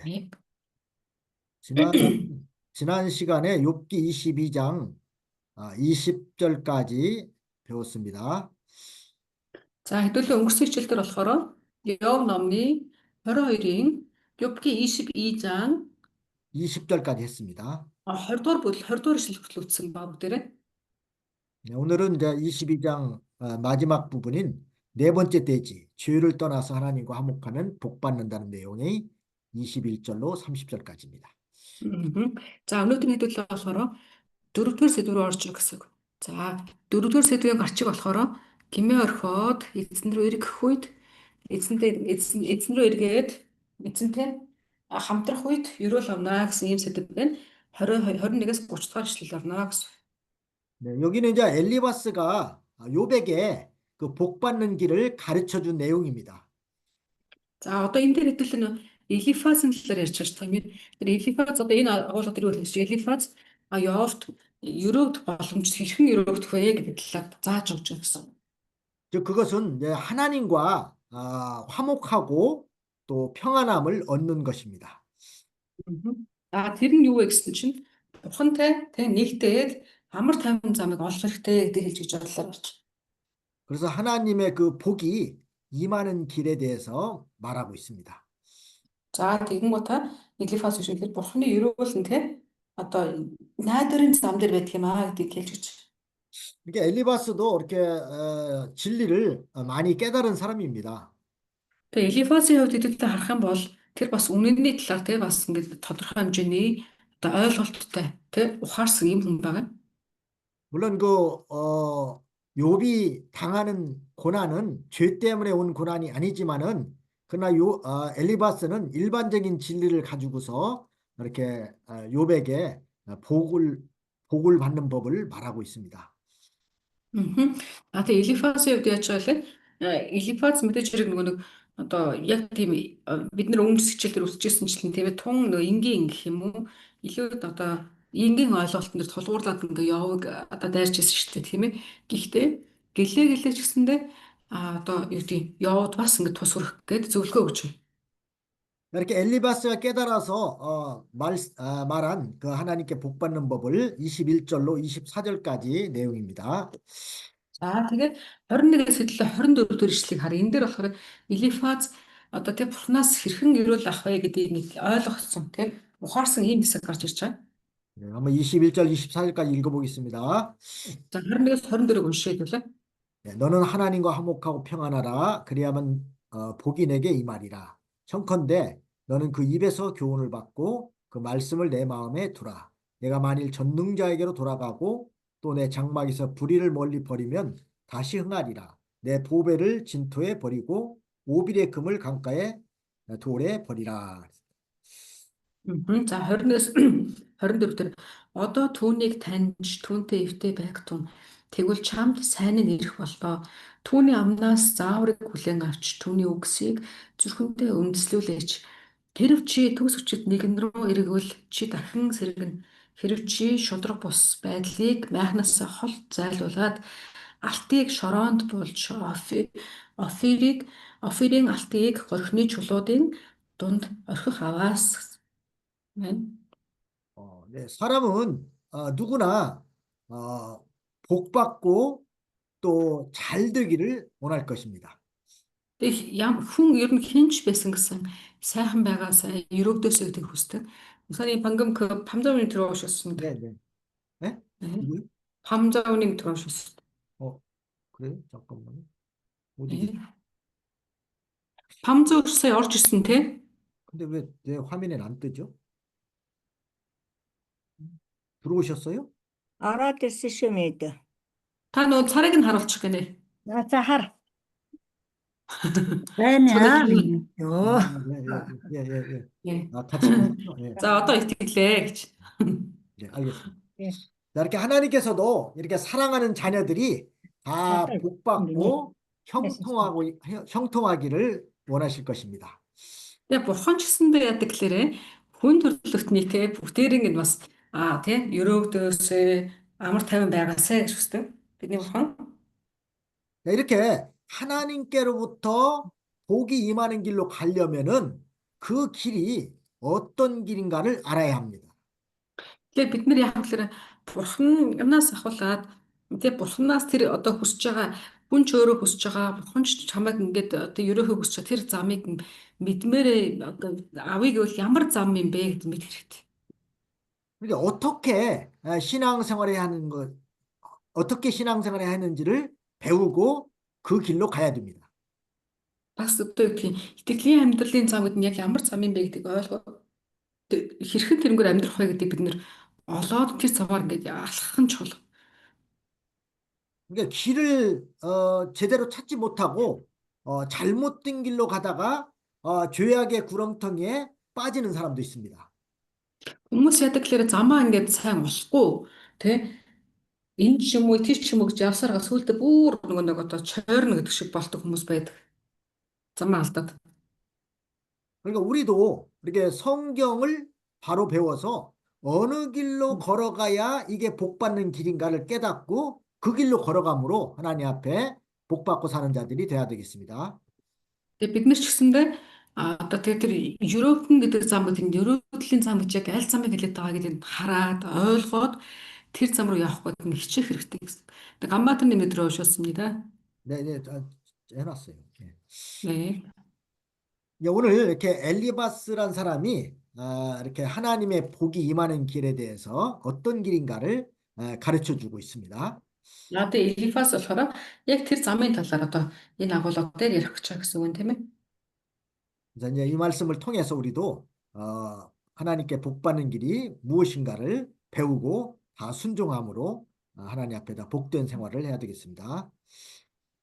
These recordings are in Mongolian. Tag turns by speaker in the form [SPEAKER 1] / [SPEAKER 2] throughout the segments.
[SPEAKER 1] 네.
[SPEAKER 2] 지난, 지난 시간에 욥기 22장 20절까지 배웠습니다.
[SPEAKER 1] За хэдүүлээ өнгөрсөн хичээлдэр болохоор Йов номны 22-ийн 욥기 22 장
[SPEAKER 2] 20절까지 했습니다.
[SPEAKER 1] 20 дугаар 20 дугаар ишлэл хүртэл үтсэн ба бүгдээрээ.
[SPEAKER 2] 네, 오늘은 이제 22장 마지막 부분인 네 번째 돼지, 죄를 떠나서 하나님과 화목하면 복 받는다는 내용이 21절로 30절까지입니다.
[SPEAKER 1] За өнөөдрийн хэдүүлээ болохоор 4-р сэдв рүү орж ирэх гэсэн үг. За 4-р сэдвийн гарчиг болохоор гимээ орхиод эзэн рүү эргэх үед эзэн рүү эргээд эзэнтэй хамтрах үед ерөөл авнаа гэсэн ийм сэдв байна. 21-с 30 дугаар ишлэл орно гэсэн.
[SPEAKER 2] 네, 여기는 이제 엘리바스가 욥에게 그 복 받는 길을 가르쳐 준 내용입니다.
[SPEAKER 1] За одоо энэ дээр хэдүүлээ нөө Элифазын талаар ярьж байгаа юм байна. Тэр Элифаз одоо энэ агуулга дээр үлдсэн Элифаз Йовт өрөөд боломж хэрхэн өрөөгдөх вэ гэдэг талаар зааж өгч байгаа гэсэн.
[SPEAKER 2] 즉 그것은 이제 하나님과 화목하고 또 평안함을 얻는 것입니다.
[SPEAKER 1] За тэр нь юу вэ гэсэн чинь Бурхантай нэгдээд амар тайван замыг олох хэрэгтэй гэдэг хэлж өгч байгаа байна.
[SPEAKER 2] 그래서 하나님의 그 복이 임하는 길에 대해서 말하고 있습니다.
[SPEAKER 1] За тэгэнгүүт Элифаз шиг Бурханы өрөөл нь те одоо найдварын зам дээр байдаг юм аа гэдгийг хэлж өгч.
[SPEAKER 2] 그러니까 엘리바스도 이렇게 진리를 많이 깨달은 사람입니다.
[SPEAKER 1] Тэгээ Элифазын хувьд хэдүүлээ харах юм бол тэр бас үнэнний талаар те бас ингээд тодорхой хэмжээний одоо ойлголттой те ухаарсан юм хүн байгаа.
[SPEAKER 2] 물론 욥이 당하는 고난은 죄 때문에 온 고난이 아니지만은 그러나 엘리바스는 일반적인 진리를 가지고서 이렇게 욥에게 복을 받는 법을 말하고 있습니다.
[SPEAKER 1] Тэгээ Элифазын хувьд яаж байгаа вэ? Элифаз мэдээж хэрэг нөгөө нэг одоо яг тийм бид нар өмнө сэжэлтэр үсчихсэн тийм тун нөгөө энгийн гэх юм уу? Илүү одоо энгийн ойлголтын дээр тулгуурлаад ингээ яваг одоо дайрч ирсэн шүү дээ тийм ээ. Гэхдээ гэлээ ч гэсэндээ одоо юу гэдэг явд бас ингээ тус хүрэх гээд зөвлөгөө өгч байна.
[SPEAKER 2] 이렇게 엘리바스가 깨달아서 말한 그 하나님께 복 받는 법을 21절로 24절까지 내용입니다.
[SPEAKER 1] За тэгээд 21-ээс хэдлээ 24 дэх ишлэгийг харъя. Энэ дээр болохоор Элифаз одоо тэг Бурханаас хэрхэн өрөөл авах вэ гэдгийг нэг ойлгосон тэг ухаарсан ийм хэсэг гарч ирж байгаа.
[SPEAKER 2] 네, 한번 21절, 24절까지 읽어보겠습니다.
[SPEAKER 1] За 21-ээс 24-ыг уншийе гэлээ.
[SPEAKER 2] 네, 너는 하나님과 화목하고 평안하라. 그리하면 복이 내게 임하리라. 청컨대 너는 그 입에서 교훈을 받고 그 말씀을 내 마음에 두라. 내가 만일 전능자에게로 돌아가고 또 내 장막에서 불의를 멀리 버리면 다시 흥하리라. 내 보배를 진토에 버리고 오빌의 금을 강가에 돌에 버리라.
[SPEAKER 1] За 20-ээс 24 дээр одоо түүнийг таньж түүнтэй эвтэй байх тун тэгвэл чамд сайн нь ирэх болоо. Түүний амнаас зааврыг хүлээн авч түүний үгсийг зүрхэндээ үндэслүүлээч. Хэрв чи төгс өчид нэгэн рүү эргвэл чи дахин сэргэнэ. Хэрв чи шудраг бус байдлыг майхнаас хол зайлуулад алтыг шороонд буулж офирийн алтыг горхины чулуудын дунд орхих аваас.
[SPEAKER 2] 네, 사람은 누구나 복 받고 또 잘 되기를 원할 것입니다.
[SPEAKER 1] Хүн ер нь хинч байсан гэсэн сайхан байгаасаа өрөөдөөсөө гэдэг хүсдэг. Усаны 방금 그 밤자우님 들어오셨습니다.
[SPEAKER 2] 네, 네. 네? 누구요?
[SPEAKER 1] 밤자우님 들어오셨습니다.
[SPEAKER 2] 그래요? 잠깐만요.
[SPEAKER 1] 네. 밤자우 сая орж ирсэн те?
[SPEAKER 2] 근데 왜 내 화면에 안 뜨죠? 들어오셨어요?
[SPEAKER 3] Ороод ирсэн шүү мэд.
[SPEAKER 1] Та нөгөө царайг нь харуулчих гинэ.
[SPEAKER 3] За хар. байна. Йоо.
[SPEAKER 2] 예. 같이 보시죠. 예.
[SPEAKER 1] За одоо итгэлээ гэж.
[SPEAKER 2] 네, 알겠습니다.
[SPEAKER 3] 예.
[SPEAKER 2] 자, 이렇게 하나님께서도 이렇게 사랑하는 자녀들이 다 복받고 형통하기를 원하실 것입니다.
[SPEAKER 1] Тэгээ бурхан ч гэсэндээ яадаг гэхлээрээ хүн төрлөختний те бүгдээрийн нь бас те өрөөгдөөсөө амар тайван байгаасаа гэж хүсдэг. Бидний бурхан.
[SPEAKER 2] 이렇게 하나님께로부터 복이 임하는 길로 가려면은 그 길이 어떤 길인가를 알아야 합니다.
[SPEAKER 1] Тэгэхээр бид нар яах вэ гэхээр бурханаас ахуулаад тэгээ бурханаас тэр одоо хүсэж байгаа хүн ч өөрөө хүсэж байгаа бурхан ч чамайг ингээд одоо ерөөхөө хүсэж байгаа тэр замыг мэдмээрээ одоо авъя гэвэл ямар зам юм бэ гэж мэд хэрэгтэй.
[SPEAKER 2] 그러니까 어떻게 신앙생활을 하는 것, 어떻게 신앙생활을 하는지를 배우고 그 길로 가야 됩니다.
[SPEAKER 1] Бас одоо юу гэдгийг итгэлийн амьдралын зам гэдэг нь яг ямар зам юм бэ гэдгийг ойлгоод хэрхэн тэрнгээр амьдрах вэ гэдэг бид нэр олоод тэр замаар ингээд алхах нь чухал.
[SPEAKER 2] 그러니까 길을 제대로 찾지 못하고 잘못된 길로 가다가 죄악의 구렁텅이에 빠지는 사람도 있습니다.
[SPEAKER 1] Хүмүүс яадаг гэхээр замаа ингээд сайн олохгүй тий энэ ч юм уу тэр ч юм уу гэж явсараа сүултээ бүр нэг одоо чойрно гэдэг шиг болдог хүмүүс байдаг. Замаа алдаад.
[SPEAKER 2] 그러니까 우리도 이렇게 성경을 바로 배워서 어느 길로 걸어가야 이게 복받는 길인가를 깨닫고 그 길로 걸어감으로 하나님 앞에 복받고 사는 자들이 돼야 되겠습니다.
[SPEAKER 1] Тэгээ бид нар ч гэсэндээ одоо тэгээ тэр Европын гэдэг зам гэдэг нь Европын зам гэж яг аль замыг хэлээд байгаа гэдгийг хараад ойлгоод тэр зам руу явах гэдэг нь хичээх хэрэгтэй гэсэн. Тэгээ Гамбатны мэдрээ уушаас습니다.
[SPEAKER 2] 네, 네, 해놨어요. 네.
[SPEAKER 1] 네.
[SPEAKER 2] 오늘 이렇게 엘리바스란 사람이 이렇게 하나님의 복이 임하는 길에 대해서 어떤 길인가를 가르쳐 주고 있습니다.
[SPEAKER 1] Одоо Элифас болохоор яг тэр замын талаар одоо энэ агуулга дээр ярих гэж байгаа гэсэн үг юм тийм ээ.
[SPEAKER 2] 그래서 이제 이 말씀을 통해서 우리도 하나님께 복받는 길이 무엇인가를 배우고 다 순종함으로 하나님 앞에다 복된 생활을 해야 되겠습니다.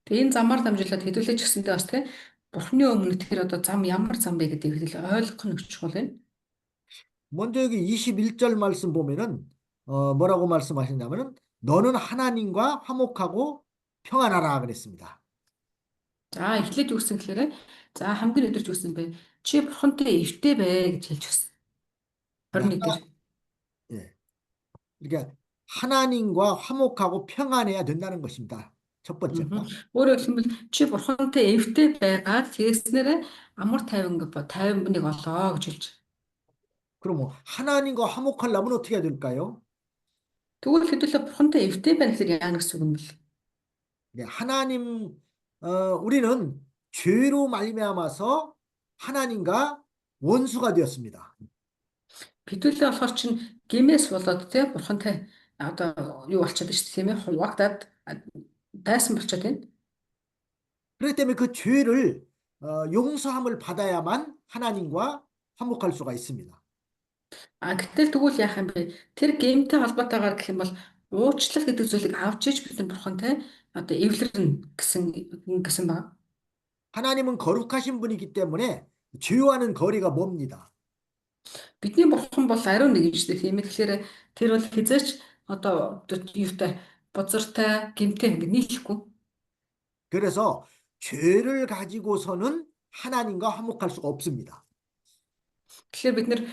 [SPEAKER 1] Тэгээ энэ замаар дамжуулаад хэдүүлээ ч гэсэндээ бас тийм Бурхны өмнө тэр одоо зам ямар зам бэ гэдгийг хэл ойлгох нь чухал байна.
[SPEAKER 2] 먼저 여기 21절 말씀 보면은 뭐라고 말씀하시냐면은 너는 하나님과 화목하고 평안하라 그랬습니다.
[SPEAKER 1] За эхлээд юу гэсэн гэхээр за хамгийн өдөрч үсэн бэ. Чи бурхантай эвтэй бай гэж хэлж өгсөн. 21 дээр.
[SPEAKER 2] 예. 그러니까 하나님과 화목하고 평안해야 된다는 것입니다. 첫 번째가.
[SPEAKER 1] Өөрөөр хэлбэл чи бурхантай эвтэй байгаад тэгснээрээ амар тайвныг олоо гэж хэлж.
[SPEAKER 2] 그럼 뭐 하나님과 화목하려면 어떻게 해야 될까요?
[SPEAKER 1] Тэгвэл хэдүүлээ бурхантай эвтэй байх хэрэг яана гэсэн үг юм бэл.
[SPEAKER 2] 네, 하나님 우리는 죄로 말미암아서 하나님과 원수가 되었습니다.
[SPEAKER 1] Хэдүүлээ болохоор чин гимээс болоод те бурхантай одоо юу болчиход шүү дээ тийм ээ хуваагдаад дайсан болчиход байна.
[SPEAKER 2] 그렇기 때문에 그 죄를 용서함을 받아야만 하나님과 화목할 수가 있습니다.
[SPEAKER 1] Гэтэл тэгвэл яах юм бэ? Тэр геймтэй холбоотойгоор гэх юм бол уучлал гэдэг зүйлийг авч иж бид нар бурхантай одоо эвлэрнэ гэсэн баг.
[SPEAKER 2] 하나님은 거룩하신 분이기 때문에 죄와는 거리가 멉니다.
[SPEAKER 1] Бидний бурхан бол ариун нэг юм шүү дээ тийм ээ. Тэгэхээр тэр бол хизээч одоо юутай бузартай гэмтэй ингэ нийлэхгүй.
[SPEAKER 2] 그래서 죄를 가지고서는 하나님과 화목할 수가 없습니다.
[SPEAKER 1] Тэгэхээр бид нар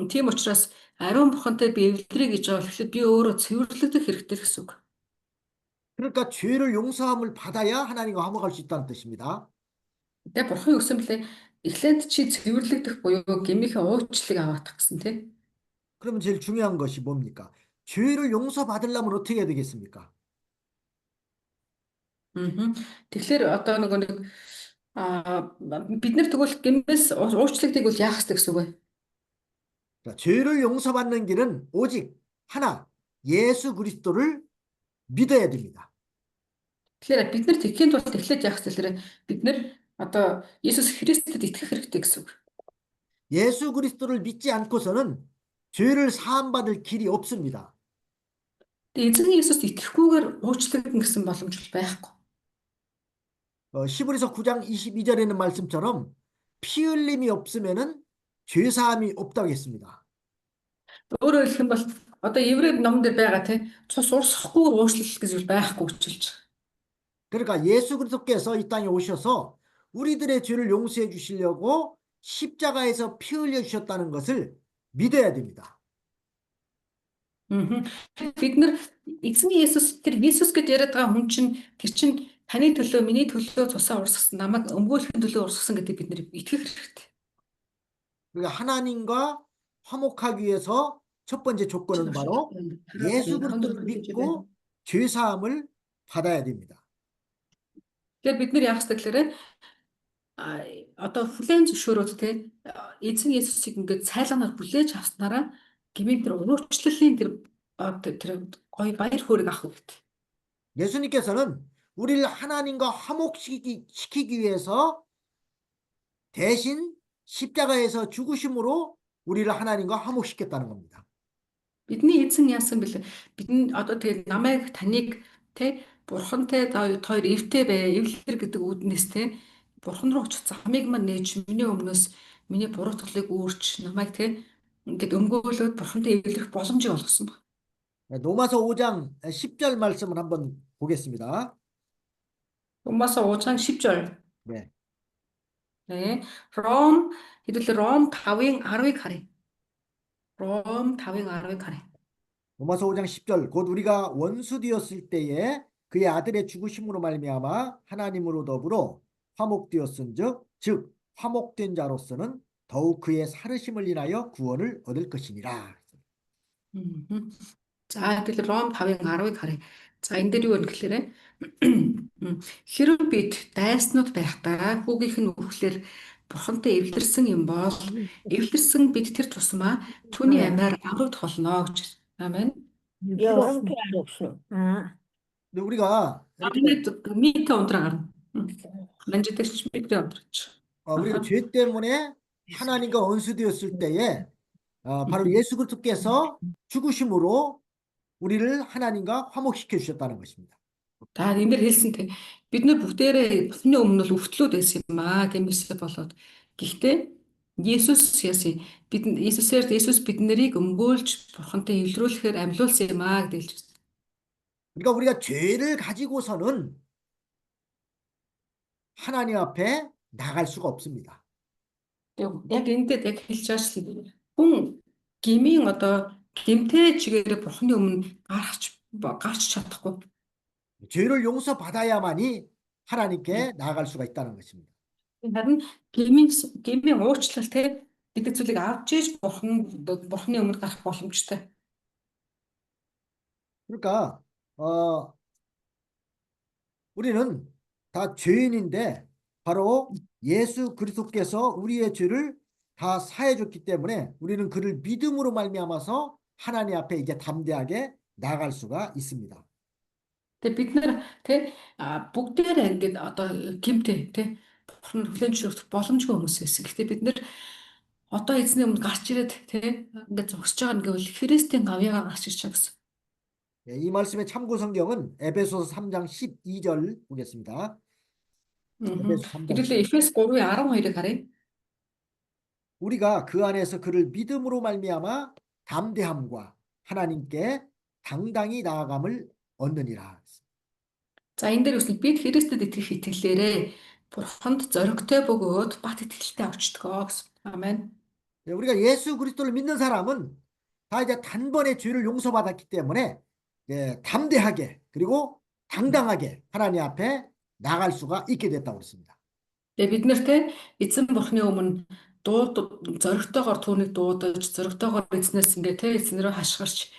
[SPEAKER 1] тийм учраас ариун бурхантай би эвлэрэ гэж байгаа тэгэхээр би өөрөө цэвэрлэгдэх хэрэгтэй гэсэн үг.
[SPEAKER 2] 그러니까 죄를 용서함을 받아야 하나님과 화목할 수 있다는 뜻입니다.
[SPEAKER 1] Тэгээ бурхан юу гэсэн блэ? Эхлээд чи цэвэрлэгдэх буюу гэмийнхээ уучлалыг аваадах гэсэн тийм.
[SPEAKER 2] 그러면 제일 중요한 것이 뭡니까? 죄를 용서받으려면 어떻게 해야 되겠습니까?
[SPEAKER 1] Тэгэхээр одоо нэг бид нар тэгвэл гэмээс уучлагдгийг бол яах хэрэгтэй гэсэн үг вэ?
[SPEAKER 2] 죄를 용서받는 길은 오직 하나, 예수 그리스도를 믿어야 됩니다.
[SPEAKER 1] Тэгэхээр бид нар тэгхийн тулд эхлээд яах хэрэгтэй бид нар одоо Иесус Христэд итгэх хэрэгтэй гэсэн үг.
[SPEAKER 2] 예수 그리스도를 믿지 않고서는 죄를 사함받을 길이 없습니다.
[SPEAKER 1] Тэгээ эзэн Иесуст итгэхгүйгээр уучлагдана гэсэн боломж байхгүй.
[SPEAKER 2] 히브리서 9장 22절에 있는 말씀처럼 피 흘림이 없으면은 죄 사함이 없다고 했습니다.
[SPEAKER 1] Өөрөөр хэлэх юм бол одоо Еврей номон дээр байгаа тий цус урсахгүй уучлал гэж байхгүй гэж хэлж байгаа.
[SPEAKER 2] 그러니까 예수 그리스도께서 이 땅에 오셔서 우리들의 죄를 용서해 주시려고 십자가에서 피 흘려 주셨다는 것을 믿어야 됩니다.
[SPEAKER 1] Бид нар эзэн Иесус тэр Иесус гэж яриад байгаа хүн чинь тэр чинь таны төлөө миний төлөө цусаа урсгасан намайг өмгөөлөхин төлөө урсгасан гэдэг бид нар итгэх хэрэгтэй.
[SPEAKER 2] 그러니까 하나님과 화목하기 위해서 첫 번째 조건은 바로 예수 그리스도를 믿고 죄 사함을 받아야 됩니다.
[SPEAKER 1] Тэгэхээр бид нар яах ёстой гэхээр одоо хүлээн зөвшөөрөөд те эзэн Есүсийг ингээд цайлганаар хүлээж авснараа гмийн тэр уурчлалын тэр гоё баяр хөөргийг авах хэрэгтэй.
[SPEAKER 2] 예수님께서는 우리를 하나님과 화목시키기 위해서 대신 십자가에서 죽으심으로 우리를 하나님과 화목시켰다는 겁니다.
[SPEAKER 1] Бидний эзэн яасан бэлээ? Бидний одоо тэгээд намайг таныг те бурхантай хоёр эвтэй бай, эвлэр гэдэг үднэс те бурхан руу очих замыг маань нээж миний өмнөөс миний буруутгалыг үүрч намайг те ингээд өмгөөлөд бурхантай эвлэрэх боломжийг олгосон баг.
[SPEAKER 2] 로마서 5장 10절 말씀을 한번 보겠습니다.
[SPEAKER 1] Умаасаа уужаан 10절.
[SPEAKER 2] 네.
[SPEAKER 1] 네. хэдүүлээ Ром 5-ын 10-ыг харъя. Ром 5-ын 10-ыг харъя.
[SPEAKER 2] 로마서 5장 10절 곧 우리가 원수 되었을 때에 그의 아들의 죽으심으로 말미암아 하나님으로 더불어 화목되었은즉 즉 화목된 자로서는 더욱 그의 살으심을 인하여 구원을 얻을 것이니라.
[SPEAKER 1] За тэгэл Ром 5-ын 10-ыг харъя. За энэ дээр юу вэ гэхээр хэрэв бид дайснууд байхдаа хүүгийнх нь үхлээр бурхантай эвлэрсэн юм бол эвлэрсэн бид тэр тусмаа түүний амиар аврагдах болно гэж. Амен.
[SPEAKER 3] Яа, 함께 알았어.
[SPEAKER 2] 근데 우리가
[SPEAKER 1] 미터 온트라 만지듯이 미터 온트라죠.
[SPEAKER 2] 우리가 죄 때문에 하나님과 원수되었을 때에 바로 예수 그리스도께서 죽으심으로 우리를 하나님과 화목시켜 주셨다는 것입니다.
[SPEAKER 1] Та энэ дэр хэлсэнтэй бид нар бүгдээрээ бүхний өмнө л өвтлүүд байсан юм аа гэмээсээ болоод гэхдээ Есүс бид нарыг өмгөөлж бурхантай эвлэрүүлэхээр амьлуулсан юм аа гэж хэлж байна.
[SPEAKER 2] 그러니까 우리가 죄를 가지고서는 하나님 앞에 나갈 수가 없습니다.
[SPEAKER 1] Яг энэ дээр яг хэлж байгаа шүү дээ. Хүн гмийн одоо гэмтэй чигээрээ бурхны өмнө гарч чадахгүй.
[SPEAKER 2] 죄를 용서받아야만이 하나님께 나아갈 수가 있다는 것입니다.
[SPEAKER 1] харин гмийн уучлал те гэдэг зүйлийг авч иж бурхны өмнө гарах боломжтой.
[SPEAKER 2] 그러니까 우리는 다 죄인인데 바로 예수 그리스도께서 우리의 죄를 다 사해 줬기 때문에 우리는 그를 믿음으로 말미암아서 하나님 앞에 이제 담대하게 나아갈 수가 있습니다.
[SPEAKER 1] Тэгээ бид нар те бүгдээрээ ингээд одоо гэмтэй те бурхан хүлээн зөвшөөрөх боломжгүй хүмүүс байсан. Гэхдээ бид нар одоо эзний өмнө гарч ирээд те ингээд зогсож байгаа нь гэвэл Христийн гавьяагаар гарч ирж байгаа гэсэн.
[SPEAKER 2] 이 말씀의 참고 성경은 에베소서 3장 12절 보겠습니다.
[SPEAKER 1] 이렇게 Эфес 3-의 12-ыг харъя.
[SPEAKER 2] 우리가 그 안에서 그를 믿음으로 말미암아 담대함과 하나님께 당당히 나아감을 얻느니라.
[SPEAKER 1] За энэ дээр үсэл бид Христэд итгэх итгэлээрээ бурханд зоригтой бөгөөд бат итгэлтэй авчдгоо гэсэн. 아멘.
[SPEAKER 2] 우리가 예수 그리스도를 믿는 사람은 다 이제 단번에 죄를 용서받았기 때문에 담대하게 그리고 당당하게 하나님 앞에 나갈 수가 있게 됐다고 그랬습니다.
[SPEAKER 1] Бид нарт эзэн бурхны өмнө зоригтойгоор түүнийг дуудаж зоригтойгоор эзнээс ингээ те эзнэрөө хашгирч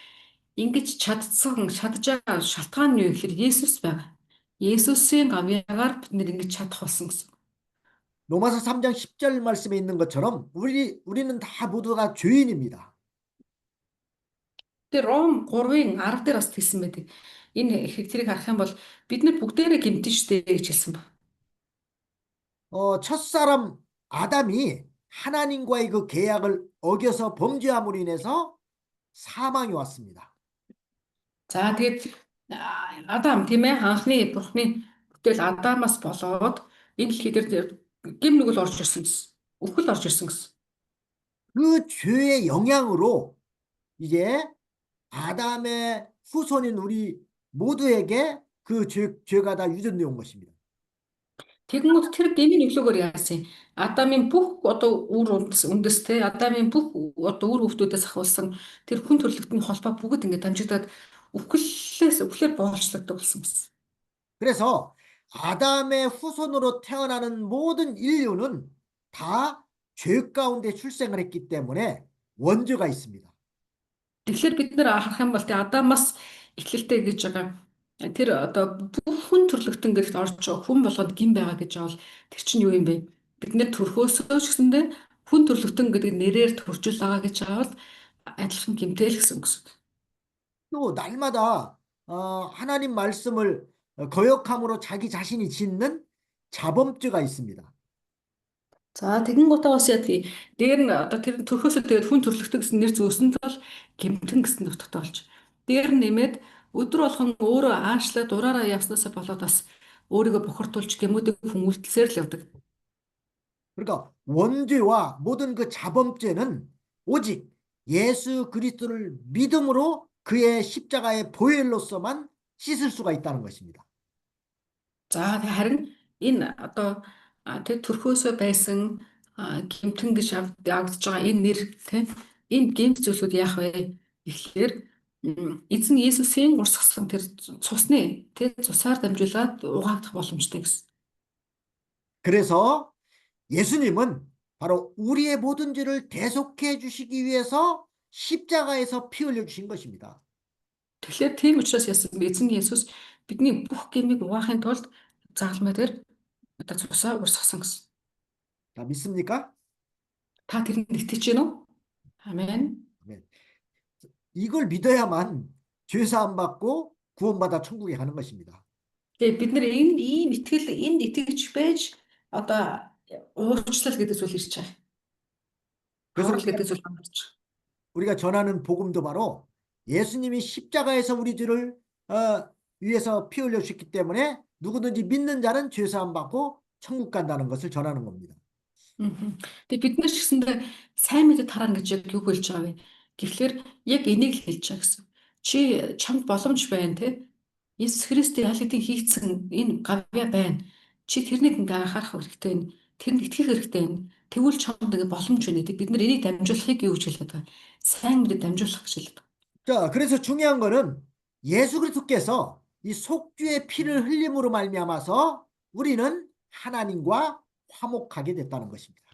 [SPEAKER 1] ингэж чадж байгаа шалтгаан нь юу гэхээр Есүс байгаа. Есүсийн гавьяагаар бид нэр ингэж чадах болсон гэсэн.
[SPEAKER 2] 로마서 3장 10절 말씀에 있는 것처럼 우리는 다 모두가 죄인입니다.
[SPEAKER 1] Тэр Ром 3-ын 10 дээр бас хэлсэн байдаг. Энэ тэрийг харах юм бол бид нар бүгдээрээ гэмтэн штэ гэж хэлсэн ба.
[SPEAKER 2] 첫사람 아담이 하나님과의 그 계약을 어겨서 범죄함으로 인해서 사망이 왔습니다.
[SPEAKER 1] За тэгээд Адам тийм ээ анхны бурхны бүтээл Адамаас болоод энэ дэлхий дээр гэм нүгэл орж ирсэн гэсэн. Үхэл орж ирсэн гэсэн.
[SPEAKER 2] 그 죄의 영향으로 이제 아담의 후손인 우리 모두에게 그 죄가 다 유전되어 온 것입니다.
[SPEAKER 1] Тэгэнгүүт тэр гмийн өглөөгөр яасан. Адамын бүх одоо үр үндэстэй Адамын бүх одоо үр хөвгтүүдээс ахуулсан тэр хүн төрлөختний холбоо бүгд ингэ дамжигдаад үхлээр боолчлогддог болсон гэсэн.
[SPEAKER 2] 그래서 아담의 후손으로 태어나는 모든 인류는 다 죄 가운데 출생을 했기 때문에 원죄가 있습니다.
[SPEAKER 1] Тэгэхээр бид нэр харах юм бол Адамаас эхлэлтэй гэж байгаа тэр одоо бүх хүн төрлөختөн гэдэгт орж байгаа хүн болгонд гин байгаа гэж байгаа бол тэр чинь юу юм бэ? Бид нэр төрхөөсөө ч гэсэндээ хүн төрлөختөн гэдэг нэрээр төржил байгаа гэж байгаа бол адилхан гимтэй л гэсэн үг.
[SPEAKER 2] 또 날마다 하나님 말씀을 거역함으로 자기 자신이 짓는 자범죄가 있습니다.
[SPEAKER 1] За тэгэн гутаа бас яа тий дээр нь одоо тэр төрхөөсөө тэгээд хүн төрлөختөг гэсэн нэр зөөсөнд бол гэмтэн гэсэн нутагтай болж. Дээр нь нэмээд өдөр болгон өөрөө аашлаад ураараа явснасаа болоод бас өөрийгөө бохирдуулж гэмүүдийг хүн үйлдэлсээр л явдаг.
[SPEAKER 2] 그러니까 원죄와 모든 그 자범죄는 오직 예수 그리스도를 믿음으로 그의 십자가의 보혈로서만 씻을 수가 있다는 것입니다.
[SPEAKER 1] За харин энэ одоо тэг төрхөөсөө байсан гэмтэн гэж явагдаж байгаа энэ нэр тийм энэ гэмт зүйлсүүд яах вэ? Тэгэхээр эзэн Иесусийн урсгасан тэр цусны тэр цусаар дамжуулаад угаагдах боломжтой гэсэн.
[SPEAKER 2] 그래서 예수님은 바로 우리의 모든 죄를 대속해 주시기 위해서 십자가에서 피 흘려 주신 것입니다.
[SPEAKER 1] Тэгэхээр тийм учраас эзэн Иесус бидний бүх гэмийг угаахын тулд загалмай дээр одоо цусаа урсгасан гэсэн.
[SPEAKER 2] 자, 믿습니까?
[SPEAKER 1] Та тэрэнд итгэж байна уу? Амен.
[SPEAKER 2] 아멘. 이걸 믿어야만 죄 사함 받고 구원받아 천국에 가는 것입니다.
[SPEAKER 1] Тэгээ бид нар энэ ийм итгэл энд итгэж байж одоо уучлал гэдэг зүйл ирж байгаа.
[SPEAKER 2] 그래서
[SPEAKER 1] Аврал гэдэг зүйл хамаарч байгаа.
[SPEAKER 2] 우리가 전하는 복음도 바로 예수님이 십자가에서 우리 죄를 위해서 피 흘려 주셨기 때문에 누구든지 믿는 자는 죄 사함 받고 천국 간다는 것을 전하는 겁니다.
[SPEAKER 1] Тэгээ бид нар ч гэсэндээ сайн мэдээ тараа гэж яг юу хэлж байгаа вэ? Гэхдээ яг энийг л хэлж байгаа гэсэн. Чи чамд боломж байна те. Иесус Христийн аль хэдийн хийгдсэн энэ гавья байна. Чи тэрнийг ингээ анхаарах хэрэгтэй байна. Тэрэнд итгэх хэрэгтэй байна. Тэгвэл чамд ингээ боломж байна гэдэг. Бид нар энийг дамжуулахыг юу гэж хэлээд байгаа? Сайн мэдээ дамжуулах гэж хэлээд байгаа.
[SPEAKER 2] 자, 그래서 중요한 거는 예수 그리스도께서 이 속죄의 피를 흘림으로 말미암아서 우리는 하나님과 화목하게 됐다는 것입니다.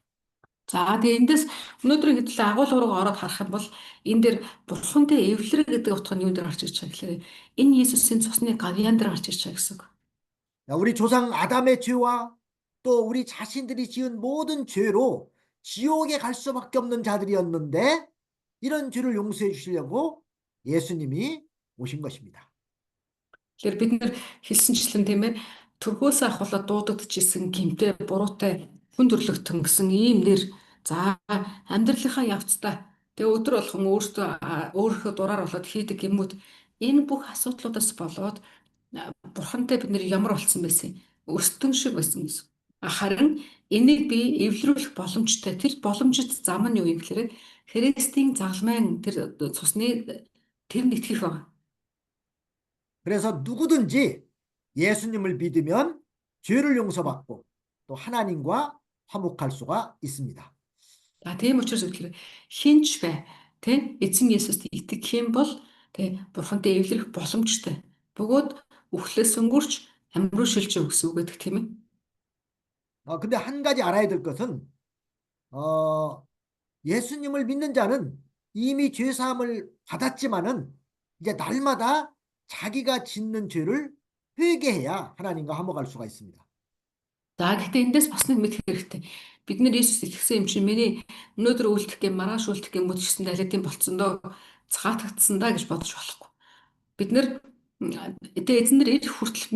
[SPEAKER 1] За тэгээ эндээс өнөөдрийн хэдлээ агуулгаараа ороод харах юм бол энэ дээр бурхантай эвлэр гэдэг утга нь юу дээр гарч ирж байгаа гэхээр энэ Иесусийн цусны гавьяан дээр гарч ирж байгаа гэсэн үг.
[SPEAKER 2] 자, 우리 조상 아담의 죄와 또 우리 자신들이 지은 모든 죄로 지옥에 갈 수밖에 없는 자들이었는데 이런 죄를 용서해 주시려고 예수님이 오신 것입니다.
[SPEAKER 1] Тэгэхээр бид нэр хэлсэнчлэн тийм ээ төрхөөсөө ахуулаад дуудагдчихсэн гимтэй буруутай хүн төрлөختөн гэсэн ийм нэр за амьдралынхаа явцдаа тэгээ өдөр болгон өөрийнхөө дураар болоод хийдэг юмуд энэ бүх асуудлуудаас болоод бурхантай бид нэр ямар болсон байсан өстөн шиг байсан гэсэн. Харин энийг би эвлэрүүлэх боломжтой тэр боломжит зам нь юу юм гэхээр Христийн загалмайн тэр цусны тэрэнд итгэх байна.
[SPEAKER 2] 그래서 누구든지 예수님을 믿으면 죄를 용서받고 또 하나님과 화목할 수가 있습니다.
[SPEAKER 1] За тийм учраас үгээр хинч бай. Тэ эзэн Есүст итгэх юм бол тэ бурхантай эвлэрэх боломжтой. Бөгөөд үхлээс өнгөрч амьруу шилжиж өгсөн үг гэдэг тийм ээ.
[SPEAKER 2] 근데 한 가지 알아야 될 것은 예수님을 믿는 자는 이미 죄 사함을 받았지만은 이제 날마다 자기가 짓는 죄를 회개해야 하나님과 화목할 수가 있습니다.
[SPEAKER 1] За гэхдээ эндээс бас нэг мэдэх хэрэгтэй. Бид нэр Иесус итгэсэн юм чинь миний өнөөдөр үлдэх гэм маргааш үлдэх гэм мэт гэсэн далидын болцсон доо цаатагдсан да гэж бодож болохгүй. Бид нэр тэгээ эзэн нэр ирэх хүртэл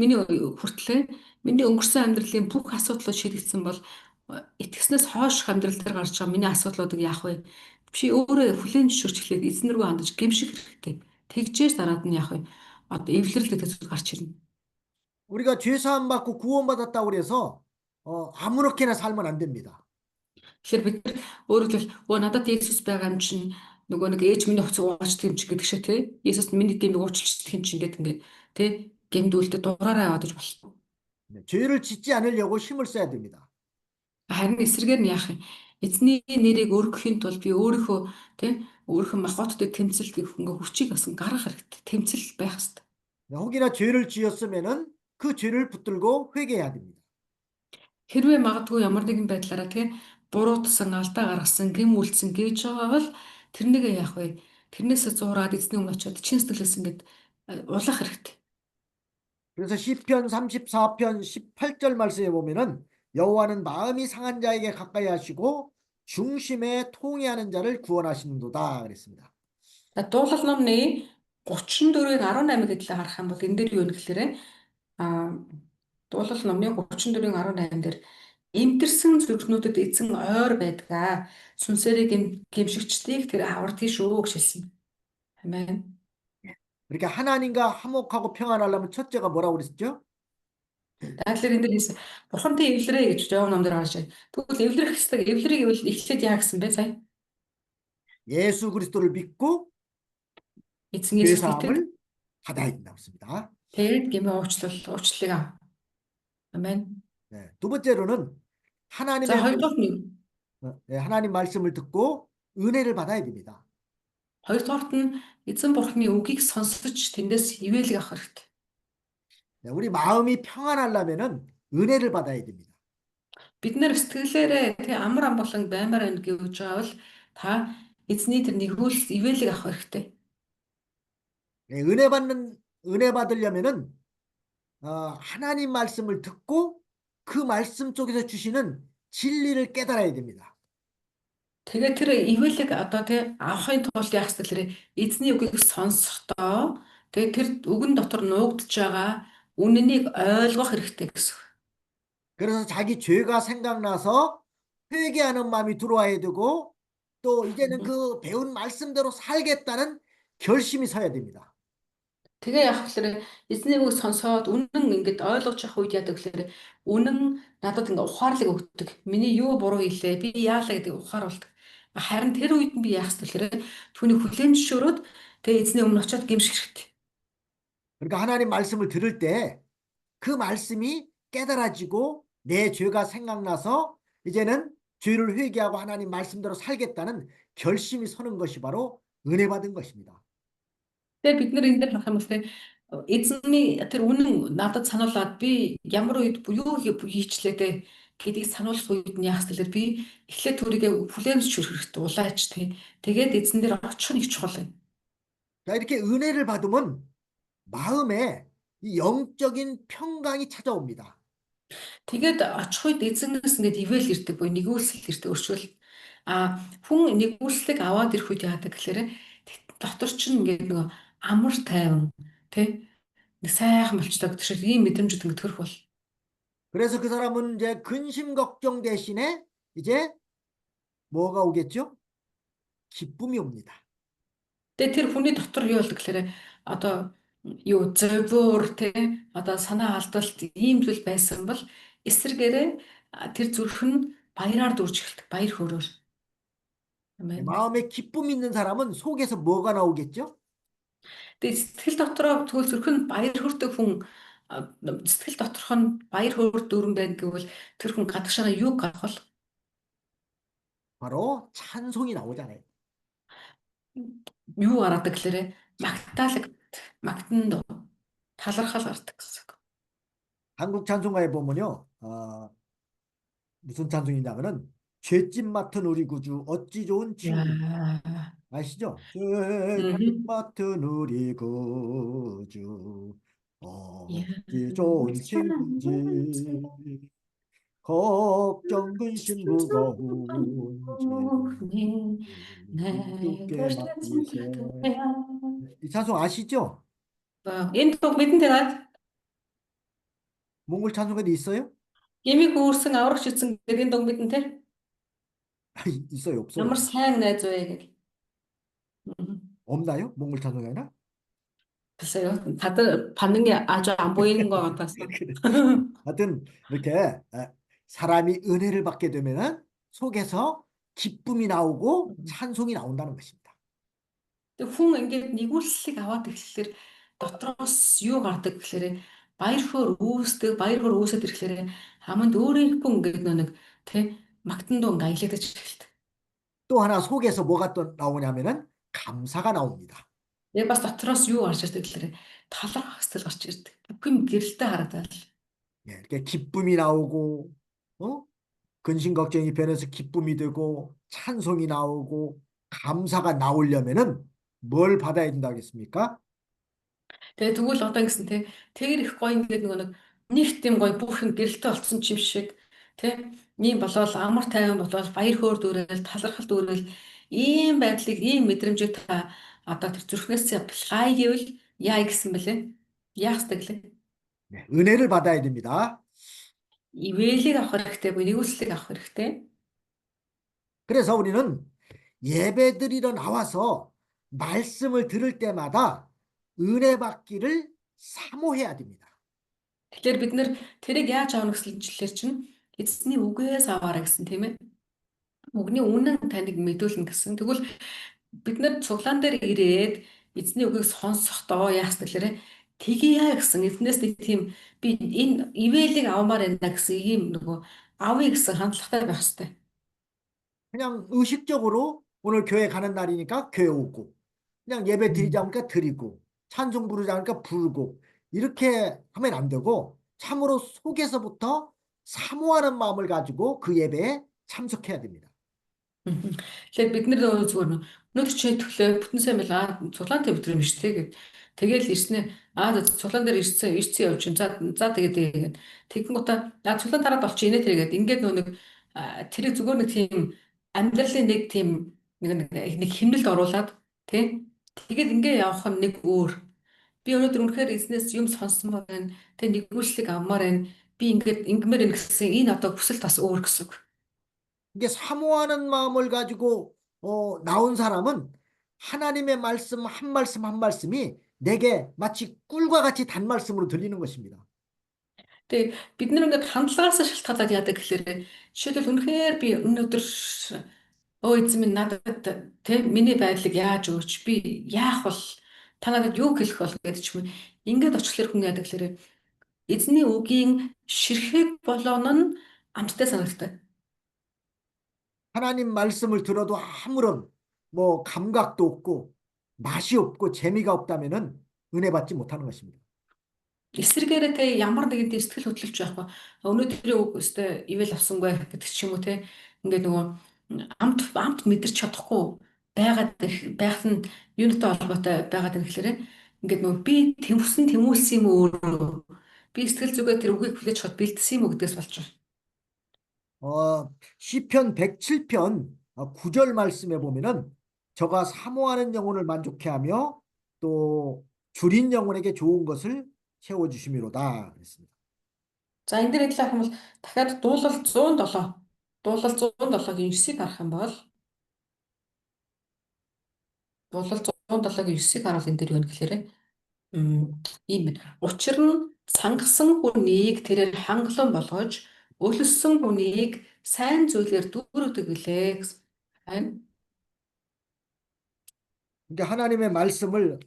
[SPEAKER 1] миний өнгөрсөн амьдралын бүх асуудлууд шийдэгдсэн бол итгэснээс хойш амьдрал дээр гарч байгаа миний асуудлуудыг яах вэ? Би өөрөө хүлээн зөвшөөрч эхлээд эзэн рүү хандаж гэмших хэрэгтэй. Тэгжээс дараад нь яах вэ? Одоо эвлэрэл гэдэг зүйл гарч ирнэ.
[SPEAKER 2] 우리가 죄 사함 받고 구원받았다고 그래서 아무렇게나 살면 안 됩니다.
[SPEAKER 1] Тэгэхээр бид нар өөрөлдөл надад Иесус байгаа юм чинь нөгөө нэг ээж миний хувцас угаачдаг юм чи гэдэг шиг тий. Иесус миний гэмийг уучлалцдаг юм чи ингээд тий гэмдүүлдэг дураараа яваад гэж болохгүй.
[SPEAKER 2] 죄를 짓지 않으려고 힘을 써야 됩니다.
[SPEAKER 1] Харин эсрэгээр нь яах юм? Эзний нэрийг өргөхийн тулд би өөрийнхөө тий өөрийнхөө махбодтой тэмцэлт ингээ хүчийг басан гаргах хэрэгтэй. Тэмцэл байх хэрэгтэй.
[SPEAKER 2] 혹이나 죄를 지었으면은 그 죄를 붙들고 회개해야 됩니다.
[SPEAKER 1] Хэрвээ магадгүй ямар нэгэн байдлаараа тий буруутсан, алдаа гаргасан, гэм үлдсэн гэж байгаа бол тэрнийг яах вэ? Тэрнээсээ зуураад эзний өмнө очиод чин сэтгэлээс ингээд улах хэрэгтэй.
[SPEAKER 2] 그래서 시편 34편 18절 말씀에 보면은 여호와는 마음이 상한 자에게 가까이 하시고 중심에 통회하는 자를 구원하시는도다 그랬습니다.
[SPEAKER 1] За дуулал номны 34-ийн 18 гэдлээ харах юм бол энэ дээр юу вэ гэхээр дуулал номны 34-ийн 18 дээр эмтэрсэн зүрхнүүдэд эзэн ойр байдгаа. Сүнсээрээ гэмшигчдийг тэр авардгийг шүү гэж хэлсэн. Амен.
[SPEAKER 2] 그러니까 하나님과 화목하고 평안하려면 첫째가 뭐라고 그랬죠?
[SPEAKER 1] Тэгэхээр энэ дээр хэлсэн бурхантай эвлэрээ гэж Жовын ном дээр хаашаа. Тэгвэл эвлэрэх хэвээр эвлэрийг гэвэл эхлээд яа гэсэн бэ сая?
[SPEAKER 2] 예수 그리스도를 믿고
[SPEAKER 1] Эзэн
[SPEAKER 2] 죄
[SPEAKER 1] Есүс итгэдэг.
[SPEAKER 2] 사함을 받아야 된다고 했습니다.
[SPEAKER 1] Тэгээд гэмээ уучлалыг ав. Амен.
[SPEAKER 2] 네, 두 번째로는
[SPEAKER 1] За
[SPEAKER 2] 하나님의
[SPEAKER 1] хоёрдугаар нь
[SPEAKER 2] 네, 하나님 말씀을 듣고 은혜를 받아야 됩니다.
[SPEAKER 1] хоёрдугаарт нь эзэн бурхны үгийг сонсож тэндээс ивэлэг авах хэрэгтэй.
[SPEAKER 2] 네, 우리 마음이 평안하려면은 은혜를 받아야 됩니다.
[SPEAKER 1] Бид нэр сэтгэлээрээ тэг амар амгалан баймаар байна гэж байгаа бол та эзний тэр нэгүүлс ивэлэг авах хэрэгтэй.
[SPEAKER 2] 네, 은혜 받으려면은 하나님 말씀을 듣고 그 말씀 속에서 주시는 진리를 깨달아야 됩니다.
[SPEAKER 1] Тэгээд тэр ивэлэг одоо тэг авахын тулд яах гэхээр эзний үгийг сонсохдоо тэгээд тэр үгэн дотор нуугдж байгаа үнэнийг ойлгох хэрэгтэй гэсэн.
[SPEAKER 2] 그래서 자기 죄가 생각나서 회개하는 마음이 들어와야 되고 또 이제는 그 배운 말씀대로 살겠다는 결심이 서야 됩니다.
[SPEAKER 1] Тэгээ яах гэхээр эзний үг сонсоод үнэн ингээд ойлгож явах үед яадаг гэхээр үнэн надад ингээд ухаарлыг өгдөг. Миний юу буруу хийлээ, би яалаа гэдэг ухаар болдог. Харин тэр үед нь би яах гэхээр түүний хүлээн зөвшөөрөөд тэгээ эзний өмнө очиод гэмших хэрэгтэй.
[SPEAKER 2] 그러니까 하나님 말씀을 들을 때 그 말씀이 깨달아지고 내 죄가 생각나서 이제는 죄를 회개하고 하나님 말씀대로 살겠다는 결심이 서는 것이 바로 은혜 받은 것입니다.
[SPEAKER 1] Тэгээ бид нэр энэ дээр харах юм бол эзний тэр үнэн надад сануулад би ямар үед юу хийчлээ те гэдгийг сануулах үед нь яах гэхээр би эхлээд түрийгээ хүлээмж зөвшөөрөх хэрэгтэй улаач те. Тэгээд эзэн дээр очих нь их чухал байна.
[SPEAKER 2] 자, 이렇게 은혜를 받으면 마음에 이 영적인 평강이 찾아옵니다.
[SPEAKER 1] Тэгээд очих үед эзэнээс ингээд ивэл ирдэг буюу нэгүүлсэл ирдэг өршөөл. Хүн нэгүүлслийг аваад ирэх үед яадаг гэхээр дотор чинь ингээд нөгөө амар тайван тий нэг сайхан болчдаг тэр шиг ийм мэдрэмжүүд ингээд төрөх бол.
[SPEAKER 2] 그래서 그 사람은 이제 근심 걱정 대신에 이제 뭐가 오겠죠? 기쁨이 옵니다.
[SPEAKER 1] Тэгээд тэр хүний дотор юу болдог гэхээр одоо юу зөвөр тий одоо санаа алдалт ийм зүйл байсан бол эсрэгээрээ тэр зүрх нь баяраар дүүрж эхэлдэг. Баяр хөөрөөр. Амен.
[SPEAKER 2] 마음에 기쁨이 있는 사람은 속에서 뭐가 나오겠죠?
[SPEAKER 1] Тэгээд сэтгэл дотроо тэгвэл зүрх нь баяр хөөртэй хүн сэтгэл доторх нь баяр хөөр дүүрэн байна гэвэл тэр хүн гадагшаа юу гарах бол
[SPEAKER 2] 바로 찬송이 나오잖아요.
[SPEAKER 1] юу гаргадаг гэхээр магтан дуу талархал гардаг гэсэн.
[SPEAKER 2] 한국 찬송가에 보면요. 무슨 찬송이냐면은 죄짓 맡은 우리 구주 어찌 좋은 친구.
[SPEAKER 1] Яа.
[SPEAKER 2] 아시죠? 죄짓 맡은 우리 구주 어찌 좋은 친구지. 걱정 근심 무거운 죄 주께 맡기세. 이 찬송 아시죠?
[SPEAKER 1] Энэ дуу мэдэн тэгээд
[SPEAKER 2] 몽골 찬송가도 있어요?
[SPEAKER 1] гэмиг өөрсөн аврагч эзэн гэдэг энэ дуу мэдэн те
[SPEAKER 2] 있어요, 없어요?
[SPEAKER 1] ямар сайн найз вэ гэх.
[SPEAKER 2] 없나요? 몽골 찬송가나?
[SPEAKER 1] 글쎄요. 다들 반응이 아주 안 보이는 것 같아서.
[SPEAKER 2] 하여튼 이렇게 사람이 은혜를 받게 되면은 속에서 기쁨이 나오고 찬송이 나온다는 것입니다.
[SPEAKER 1] Хүн ингээд нэгүүлслийг аваад ирэхлээр дотроос юу гардаг гэхээр баяр хөөр үүсэд ирэхлээр хаманд өөрийнхөө ингээд нэг тий магтан дуу ингээд аялагдаж эхэлдэг.
[SPEAKER 2] 또 하나 속에서 뭐가 또 나오냐면은 감사가 나옵니다.
[SPEAKER 1] Яг бас дотроос юу гарч ирдэг гэхээр талархах сэтгэл гарч ирдэг. Бүхэн гэрэлтэй харагдаад.
[SPEAKER 2] 예, 이렇게 기쁨이 나오고 근심 걱정이 변해서 기쁨이 되고 찬송이 나오고 감사가 나오려면은 뭘 받아야 된다겠습니까?
[SPEAKER 1] Тэгээ тэгвэл одоо ингэсэн те тэгэр их гоё ингээд нэг тийм гоё бүх юм гэрэлтэй болцсон ч юм шиг те ийм болоод амар тайван болоод баяр хөөр дүүрэл талархал дүүрэл ийм байдлыг ийм мэдрэмжийг та одоо тэр зүрхнээс авлаа гэвэл яа гэсэн бэлээ? Яах ёстой гэлээ?
[SPEAKER 2] 네, 은혜를 받아야 됩니다.
[SPEAKER 1] Ивэлийг авах хэрэгтэй буюу нэгүслийг авах хэрэгтэй.
[SPEAKER 2] 그래서 우리는 예배드리러 나와서 말씀을 들을 때마다 은혜 받기를 사모해야 됩니다.
[SPEAKER 1] Тэгэхээр бид нэр тэрийг яаж авах гэсэлчлэр чинь эзний үгээс аваарай гэсэн тийм ээ. Үгний үнэн таныг мэдүүлнэ гэсэн. Тэгвэл бид нар цуглаан дээр ирээд эзний үгийг сонсохдоо яах гэхээр тгийе гэсэн эзнээс нэг тийм би энэ ивэлийг авмаар байна гэсэн ийм нөгөө авъя гэсэн хандлагатай байх хэрэгтэй.
[SPEAKER 2] 그냥 의식적으로 오늘 교회 가는 날이니까 교회 오고, 그냥 예배 드리자니까 드리고, 찬송 부르자니까 부르고, 이렇게 하면 안 되고, 참으로 속에서부터 사모하는 마음을 가지고 그 예배에 참석해야 됩니다.
[SPEAKER 1] Тэгэхээр бид нар нөгөө зүгээр өнөөдөр чи төглөө бүтэн сайн байла цуглаантай өдөр юм шүү дээ гэд. Тэгээл ирснээ цуглаан дээр ирсэн явж чинь за тэгээд тэгэн гутаа цуглаан дараад болчих инээ тэргээд ингээд нөгөө тэрийг зүгээр нэг тийм амьдралын нэг тийм нэг хэмнэлд оруулаад тий тэгээд ингээ явах нь нэг өөр. Би өнөөдөр үнэхээр эзнээс юм сонссон байна. Тэг нэгүслийг авмаар байна. Би ингээд ингэмээр энэ гэсэн энэ одоо хүсэл бас өөр гэсэн үг.
[SPEAKER 2] 이게 사모하는 마음을 가지고 나온 사람은 하나님의 말씀 한 말씀 한 말씀이 내게 마치 꿀과 같이 단 말씀으로 들리는 것입니다.
[SPEAKER 1] Тэгээ бид нар ингээд хандлагаас шалтгаалаад яадаг гэхээр жишээлбэл үнэхээр би өнөөдөр өө эзэн минь надад тэ миний байдлыг яаж өгч би яах бол та надад юу хэлэх бол гэдэг ч юм. Ингээд очихлоор хүн яадаг гэхээр эзний үгийн ширхэг болоон нь амттай санагддаг.
[SPEAKER 2] 하나님 말씀을 들어도 아무런 뭐 감각도 없고 맛이 없고 재미가 없다면은 은혜 받지 못하는 것입니다.
[SPEAKER 1] Эсвэргээрээ тэ ямар нэгэн тийм сэтгэл хөдлөлч байхгүй. Өнөөдрийн үг өстэй ивэл авсангүй гэдэг ч юм уу те. Ингээд нөгөө амт мэдэрч чадахгүй байх нь юутай холбоотой байгаад байна гэхээр ингээд нөгөө би тэмүүлсэн юм өөрөө. Би сэтгэл зүгээ тэр үгийг хүлээж чад бэлдсэн юм уу гэдгээс болж байна.
[SPEAKER 2] 시편 107편 9절 말씀에 보면은 저가 사모하는 영혼을 만족해 하며 또 줄인 영혼에게 좋은 것을 채워 주심이로다 그랬습니다.
[SPEAKER 1] За энэ дээр хэлэх юм бол дахиад дуулал 107-гийн 9-ийг харах юм бол дуулал 107-гийн 9-ийг харуул энэ дээр юу вэ гэхээр ийм байна. Учир нь сангасан хүнийг тэрээр хангалан болгож өлссөн хүнийг сайн зүйлээр дүүргэдэг гэлээ гэсэн. байна.
[SPEAKER 2] 그러니까 하나님의 말씀을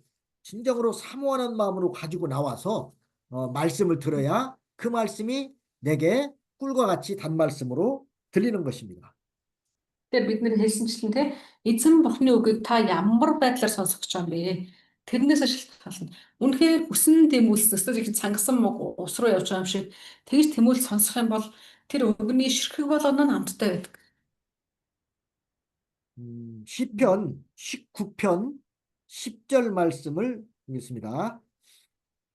[SPEAKER 2] 진정으로 사모하는 마음으로 가지고 나와서 말씀을 들어야 그 말씀이 내게 꿀과 같이 단 말씀으로 들리는 것입니다.
[SPEAKER 1] Тэгэхээр бид нэр хэлсэнчлэн те эзэн бурхны үгийг та ямар байдлаар сонсох гэж байгаа юм бэ? Тэрнээс шалтгаална. Үнэхээр хүсэн тэмүүлсэн өстөж их цангасан ус руу явж байгаа юм шиг тэгж тэмүүлж сонсох юм бол тэр үгний ширхэг болгоно нь амттай байдаг.
[SPEAKER 2] 시편 19편 10절 말씀을 보겠습니다.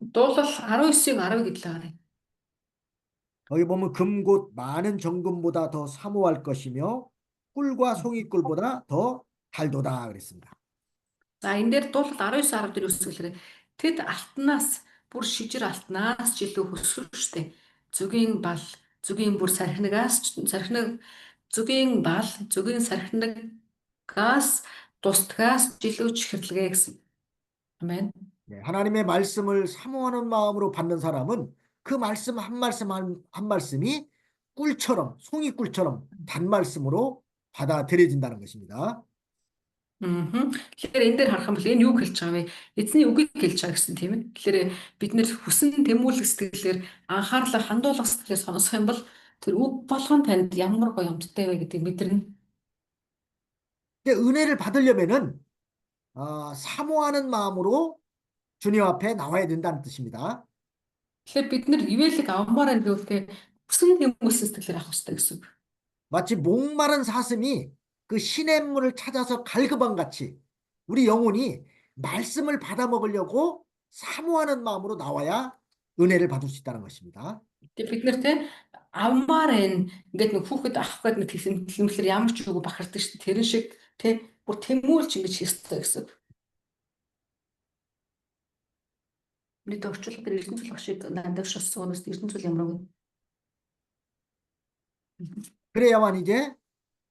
[SPEAKER 1] Дуулал 19-ийг 10 гэдэл байгаа.
[SPEAKER 2] 여기 보면 금곧 많은 정금보다 더 사모할 것이며 꿀과 송이꿀보다 더 달도다 그랬습니다.
[SPEAKER 1] За энэ дээр дуулал 19-10 дээр үсгэлээ. Тэд алтнаас бүр шижир алтнаас ч илүү хөсгөх штэ. Зүгийн бал, зүгийн бүр зүгийн сархинагаас тусдгаас ч илүү чихэрлэгээ гэсэн. 아멘.
[SPEAKER 2] 네, 하나님의 말씀을 사모하는 마음으로 받는 사람은 그 말씀 한 말씀 한 말씀이 꿀처럼 송이꿀처럼 단 말씀으로 받아들여진다는 것입니다.
[SPEAKER 1] Тэгэхээр энэ дээр харах юм бол энэ юу хэлж байгаа вэ? Эзний үгийг хэлж байгаа гэсэн тийм ээ. Тэгэхээр бид нэр хүсэн тэмүүлэх сэтгэлээр анхаарлаа хандуулах сэтгэлээр сонсох юм бол тэр үг болгон танд ямар гоё юмтай вэ гэдгийг мэдэрнэ.
[SPEAKER 2] 은혜를 받으려면은 사모하는 마음으로 주님 앞에 나와야 된다는 뜻입니다.
[SPEAKER 1] Тэгэхээр бид нэр ивэлэг авмаар байх гэвэл хүсэн тэмүүлсэн сэтгэлээр авах хэрэгтэй гэсэн үг.
[SPEAKER 2] 마치 목마른 사슴이 그 시냇물을 찾아서 갈급한 같이 우리 영혼이 말씀을 받아 먹으려고 사모하는 마음으로 나와야 은혜를 받을 수 있다는 것입니다.
[SPEAKER 1] Тэгээ бид нэр те авмаар энэ ингээд нэг хүүхэд авах гэдэг нэг тэмцлэр ямар ч үгүй бахардаг шүү дээ. Тэрэн шиг те бүр тэмүүлж ингэж хийх ёстой гэсэн. Бид орчлог дээр ертөнцийн багш шиг надад шоссон өнөөс ертөнцийн ямар вэ?
[SPEAKER 2] 그래야만 이제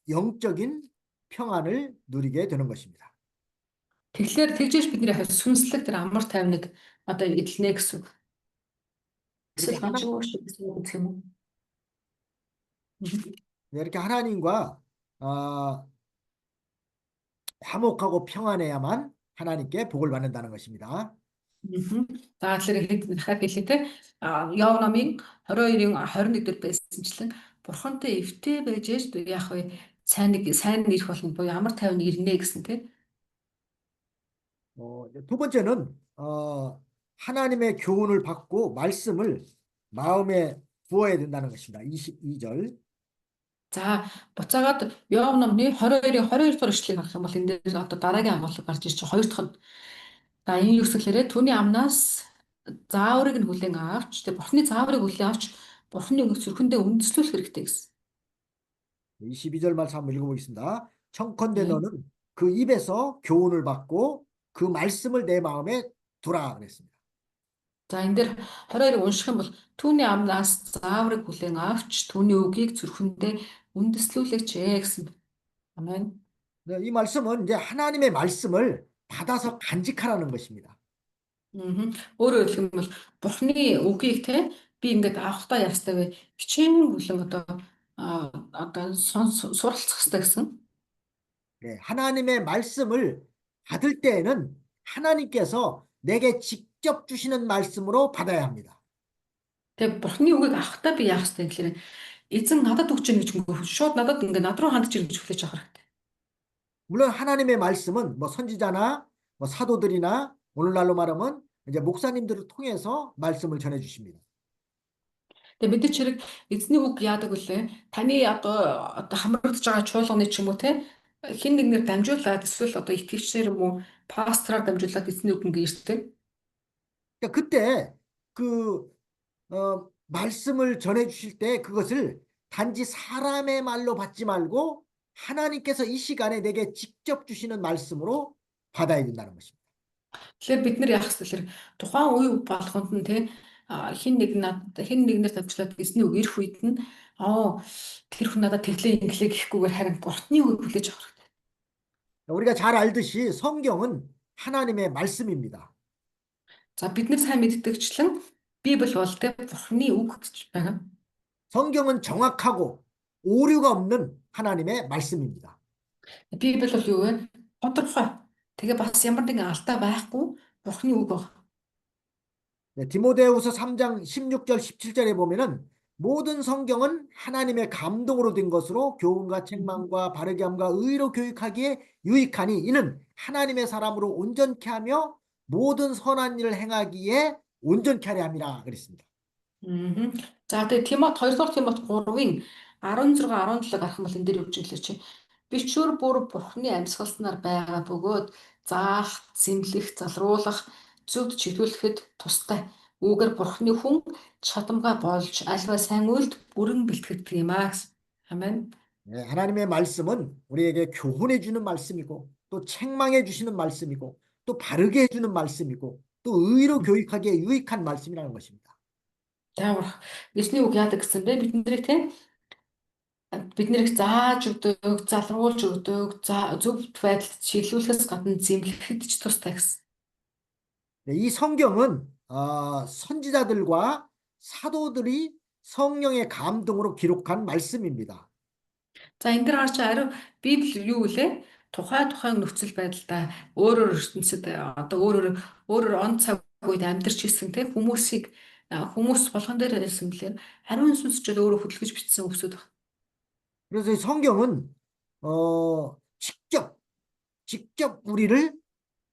[SPEAKER 2] 영적인 평안을 누리게 되는 것입니다.
[SPEAKER 1] Тэгэхээр тэгжээж бидний хавь сүнслэг тэр амар тайвныг одоо эдэлнэ гэсэн. Эсвэл ханчгүй шиг гэсэн үг юм уу?
[SPEAKER 2] 이렇게 하나님과 화목하고 평안해야만 하나님께 복을 받는다는 것입니다.
[SPEAKER 1] За тэгэхээр дахиад хэлээ те. Яв намын 22-ын 21 дээр байсанчлан бурхантай эвтэй байж яах вэ? Сайн ирэх болно буюу амар тайван ирнэ гэсэн те.
[SPEAKER 2] 두 번째는 하나님의 교훈을 받고 말씀을 마음에 부어야 된다는 것입니다. 22절.
[SPEAKER 1] За буцаагаад Яв намны 22-ийн 22 дугаар эшлэгийг харах юм бол энэ дээр одоо дараагийн агуулга гарч ирж байгаа. Хоёр дахь нь. За энэ юу гэсэхээр түүний амнаас зааврыг нь хүлээн авч тэг бурхны зааврыг хүлээн авч бурхны үг зүрхэндээ үндэслүүлэх хэрэгтэй гэсэн.
[SPEAKER 2] 22절 말씀 한번 읽어보겠습니다. 청컨대 너는 그 입에서 교훈을 받고 그 말씀을 내 마음에 두라 그랬습니다.
[SPEAKER 1] За энэ дээр 22-ыг унших юм бол түүний амнаас зааврыг хүлээн авч түүний үгийг зүрхэндээ үндэслүүлээч гэсэн. 아멘.
[SPEAKER 2] 네, 이 말씀은 이제 하나님의 말씀을 받아서 간직하라는 것입니다.
[SPEAKER 1] Өөрөөр хэлэх юм бол бурхны үгийг те би ингээд авахтаа ястай вэ? Бичээний бүлэн одоо суралцах хэрэгтэй гэсэн.
[SPEAKER 2] 네, 하나님의 말씀을 받을 때에는 하나님께서 내게 직접 주시는 말씀으로 받아야 합니다.
[SPEAKER 1] Тэгээ бурхны үгийг авахтаа би яах хэрэгтэй гэхээр эзэн надад өгч ийн гэж шууд надад ингээд над руу хандж ийн гэж хүлээж авах хэрэгтэй.
[SPEAKER 2] 물론 하나님의 말씀은 뭐 선지자나 뭐 사도들이나 오늘날로 말하면 이제 목사님들을 통해서 말씀을 전해 주십니다.
[SPEAKER 1] Тэгээ бид ч хэрэг эзний үг яадаг вүлээ? Таны одоо хамрагдж байгаа чуулганы ч юм уу те хин нэгнээр дамжуулаад эсвэл одоо итгэгчнэр юм уу пастораар дамжуулаад эзний үг ингээ ирдэг.
[SPEAKER 2] 그러니까 그때 그 말씀을 전해 주실 때 그것을 단지 사람의 말로 받지 말고 하나님께서 이 시간에 내게 직접 주시는 말씀으로 받아야 된다는 것입니다.
[SPEAKER 1] Тэгэхээр бид нар яах вэ? Тухайн үе болгонд нь те хин нэгнээр дамжуулаад эзний үг ирэх үед нь тэр хүн надад тэглээ инглээ гэхгүйгээр харин бурхны үг хүлээж авах хэрэгтэй.
[SPEAKER 2] 우리가 잘 알듯이 성경은 하나님의 말씀입니다.
[SPEAKER 1] За бид нар сайн мэддэгчлэн Библи бол те бурхны үг гэж байгаа.
[SPEAKER 2] 성경은 정확하고 오류가 없는 하나님의 말씀입니다.
[SPEAKER 1] Библи бол юу вэ? Тодорхой. Тэгээ бас ямар нэгэн алдаа байхгүй бурхны үг байна.
[SPEAKER 2] 네, 디모데후서 3장 16절 17절에 보면은 모든 성경은 하나님의 감동으로 된 것으로 교훈과 책망과 바르게 함과 의로 교육하기에 유익하니 이는 하나님의 사람으로 온전케 하며 모든 선한 일을 행하기에 온전케 하려 함이라 그랬습니다.
[SPEAKER 1] За тэгээ Тимот 2 дугаар Тимот 3-ын 16 17 гарах юм бол энэ дээр юу гэж хэлж чи бичвэр бүр бурхны амьсгалснаар байгаа бөгөөд заах, зэмлэх, залруулах, зөвд чиглүүлэхэд тустай. Үүгээр бурхны хүн чадамгаа болж альва сайн үйлд бүрэн бэлтгэдэг юм аа. 아멘.
[SPEAKER 2] 네, 하나님의 말씀은 우리에게 교훈해 주는 말씀이고 또 책망해 주시는 말씀이고 또 바르게 해주는 말씀이고 또 의로 교육하기에 유익한 말씀이라는 것입니다.
[SPEAKER 1] Таавар эзний үг яадаг гэсэн бэ? Бид нарыг зааж өгдөг, залруулж өгдөг, зөв байдалд чиглүүлэхээс гадна зэмлэхэд ч тустай гэсэн.
[SPEAKER 2] 네, 이 성경은 선지자들과 사도들이 성령의 감동으로 기록한 말씀입니다.
[SPEAKER 1] За энэ дээр гарч ариу Библи юу вэ? Тухайн нөхцөл байдлаа өөрөөр ертөнцид одоо өөрөөр он цаг үед амьдарч ирсэн те хүмүүс болгон дээр ирсэн блэр ариун сүнс ч өөрөө хөдөлгөж бичсэн үгсүүд байна.
[SPEAKER 2] 그래서 이 성경은 직접 우리를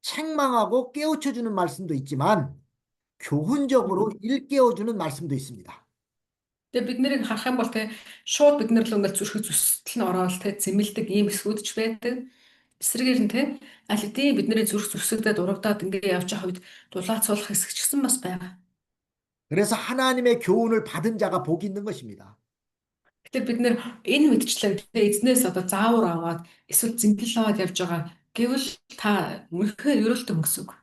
[SPEAKER 2] 책망하고 깨우쳐 주는 말씀도 있지만 교훈적으로 일깨워 주는 말씀도 있습니다.
[SPEAKER 1] Тэгээ бид нарыг харах юм бол те шууд бид нар л ингээл зүрх зүстэл нь ороод те зэмлдэг ийм эсвүүдч байдаг. Эсрэгээр нь те аль хэдийн бидний зүрх зүсэгдээд урагадаад ингээ явж байгаа үед дулаацуулах хэсэг ч гэсэн бас байгаа.
[SPEAKER 2] 그래서 하나님의 교훈을 받은 자가 복이 있는 것입니다.
[SPEAKER 1] Тэгэхээр бид нэр энэ мэдчлэг те эзнээс одоо заавар аваад эсвэл зингэл аваад явж байгаа гэвэл та үнэхээр ерөөлтөн гэсэн үг.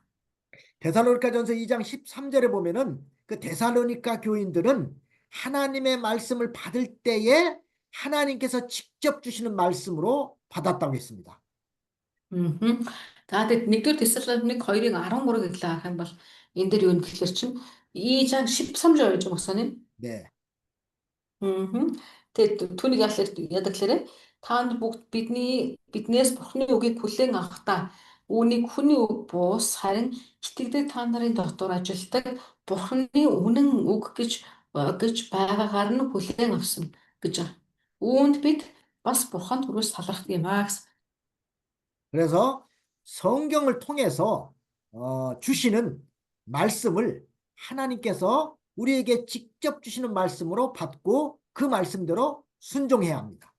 [SPEAKER 2] 데살로니가전서 2장 13절에 보면은 그 데살로니가 교인들은 하나님의 말씀을 받을 때에 하나님께서 직접 주시는 말씀으로 받았다고 했습니다.
[SPEAKER 1] За тэгэд 1-р Тесалоник 2-ын 13-ыг харах юм бол энэ дэр юу гэхэлэр чинь 이장 13절 гэж 목사님.
[SPEAKER 2] 네.
[SPEAKER 1] Тэгээд түүнийг яадаг лээрэ таанд бүгд биднээс Бурхны үгийг хүлээн авахдаа үүнийг хүний үг бус харин итгэдэг та нарын дотор ажилдаг Бурхны үнэн үг гэж байгаагаар нь хүлээн авсан гэж байна. Үүнд бид бас Бурханд хүрээс талархдаг юм аа гэсэн.
[SPEAKER 2] 그래서 성경을 통해서 주시는 말씀을 하나님께서 우리에게 직접 주시는 말씀으로 받고 그 말씀대로 순종해야 합니다.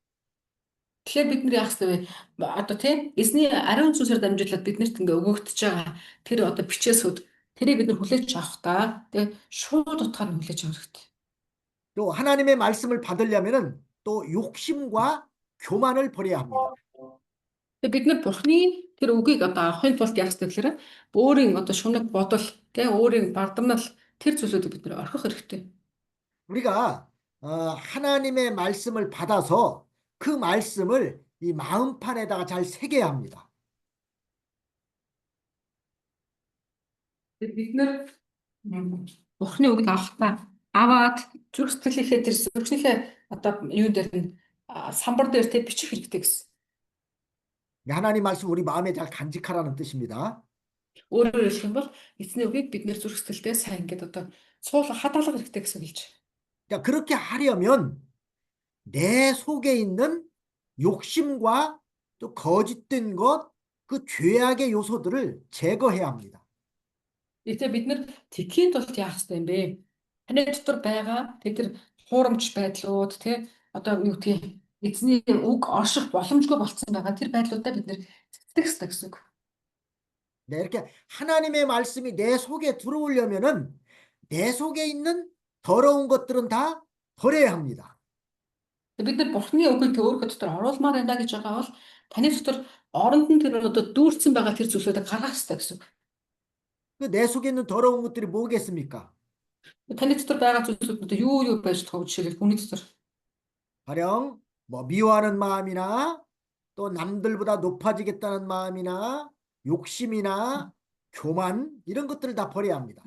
[SPEAKER 1] Тэгэхээр бид нар яах ёстой вэ? Одоо тийм эзний ариун сүнсээр дамжуулаад биднэрт ингээ өгөгдөж байгаа тэр одоо бичээсүүд тэрийг бид нар хүлээж авахдаа тэгээ шууд утгаар нь хүлээж авах хэрэгтэй.
[SPEAKER 2] 또 하나님의 말씀을 받으려면은 또 욕심과 교만을 버려야 합니다.
[SPEAKER 1] Тэгээ бид нар Бурхны тэр үгийг одоо авахын тулд яах ёстой гэхээр өөрийн одоо шунаг бодол тийм өөрийн бардамнал тэр зүйлүүдийг бид нар орхих хэрэгтэй.
[SPEAKER 2] 우리가 하나님의 말씀을 받아서 그 말씀을 이 마음판에다가 잘 새겨야 합니다.
[SPEAKER 1] Бид нар Бурхны үгийг авахдаа аваад зүрх сэтгэлийнхээ тэр зүрхнийхээ одоо юу дээр нь самбар дээр тэ бичих хэрэгтэй гэсэн.
[SPEAKER 2] 하나님 말씀 우리 마음에 잘 간직하라는 뜻입니다.
[SPEAKER 1] Өөрөөр хэлэх юм бол эзний үгийг бид нэр зүрх сэтгэлдээ сайн ингээд одоо хадгалах хэрэгтэй гэсэн хэлж.
[SPEAKER 2] 자, 그렇게 하려면 내 속에 있는 욕심과 또 거짓된 것, 그 죄악의 요소들을 제거해야 합니다.
[SPEAKER 1] Гэтэ бид нар тэхийн тулд яах хэрэгтэй юм бэ? Таны дотор байгаа тэр хуурамч байдлууд тий одоо юу гэдгийг эзний үг орших боломжгүй болцсон байгаа тэр байдлуудаа бид нэр цэцлэх хэрэгтэй гэсэн үг.
[SPEAKER 2] 네, 이렇게 하나님의 말씀이 내 속에 들어오려면은 내 속에 있는 더러운 것들은 다 버려야 합니다.
[SPEAKER 1] Бид нар Бурхны үгийг өөрийнхөө дотор оруулмаар байна гэж байгаа бол таны дотор оронд нь тэр одоо дүүрсэн байгаа тэр зүйлүүдийг гаргах хэрэгтэй гэсэн үг.
[SPEAKER 2] 내 속에 있는 더러운 것들이 뭐겠습니까?
[SPEAKER 1] Таны дотор байгаа зүйлүүд одоо юу байж тав жишээлбэл хүний дотор
[SPEAKER 2] 가령 뭐 미워하는 마음이나 또 남들보다 높아지겠다는 마음이나 욕심이나 교만 이런 것들을 다 버려야 합니다.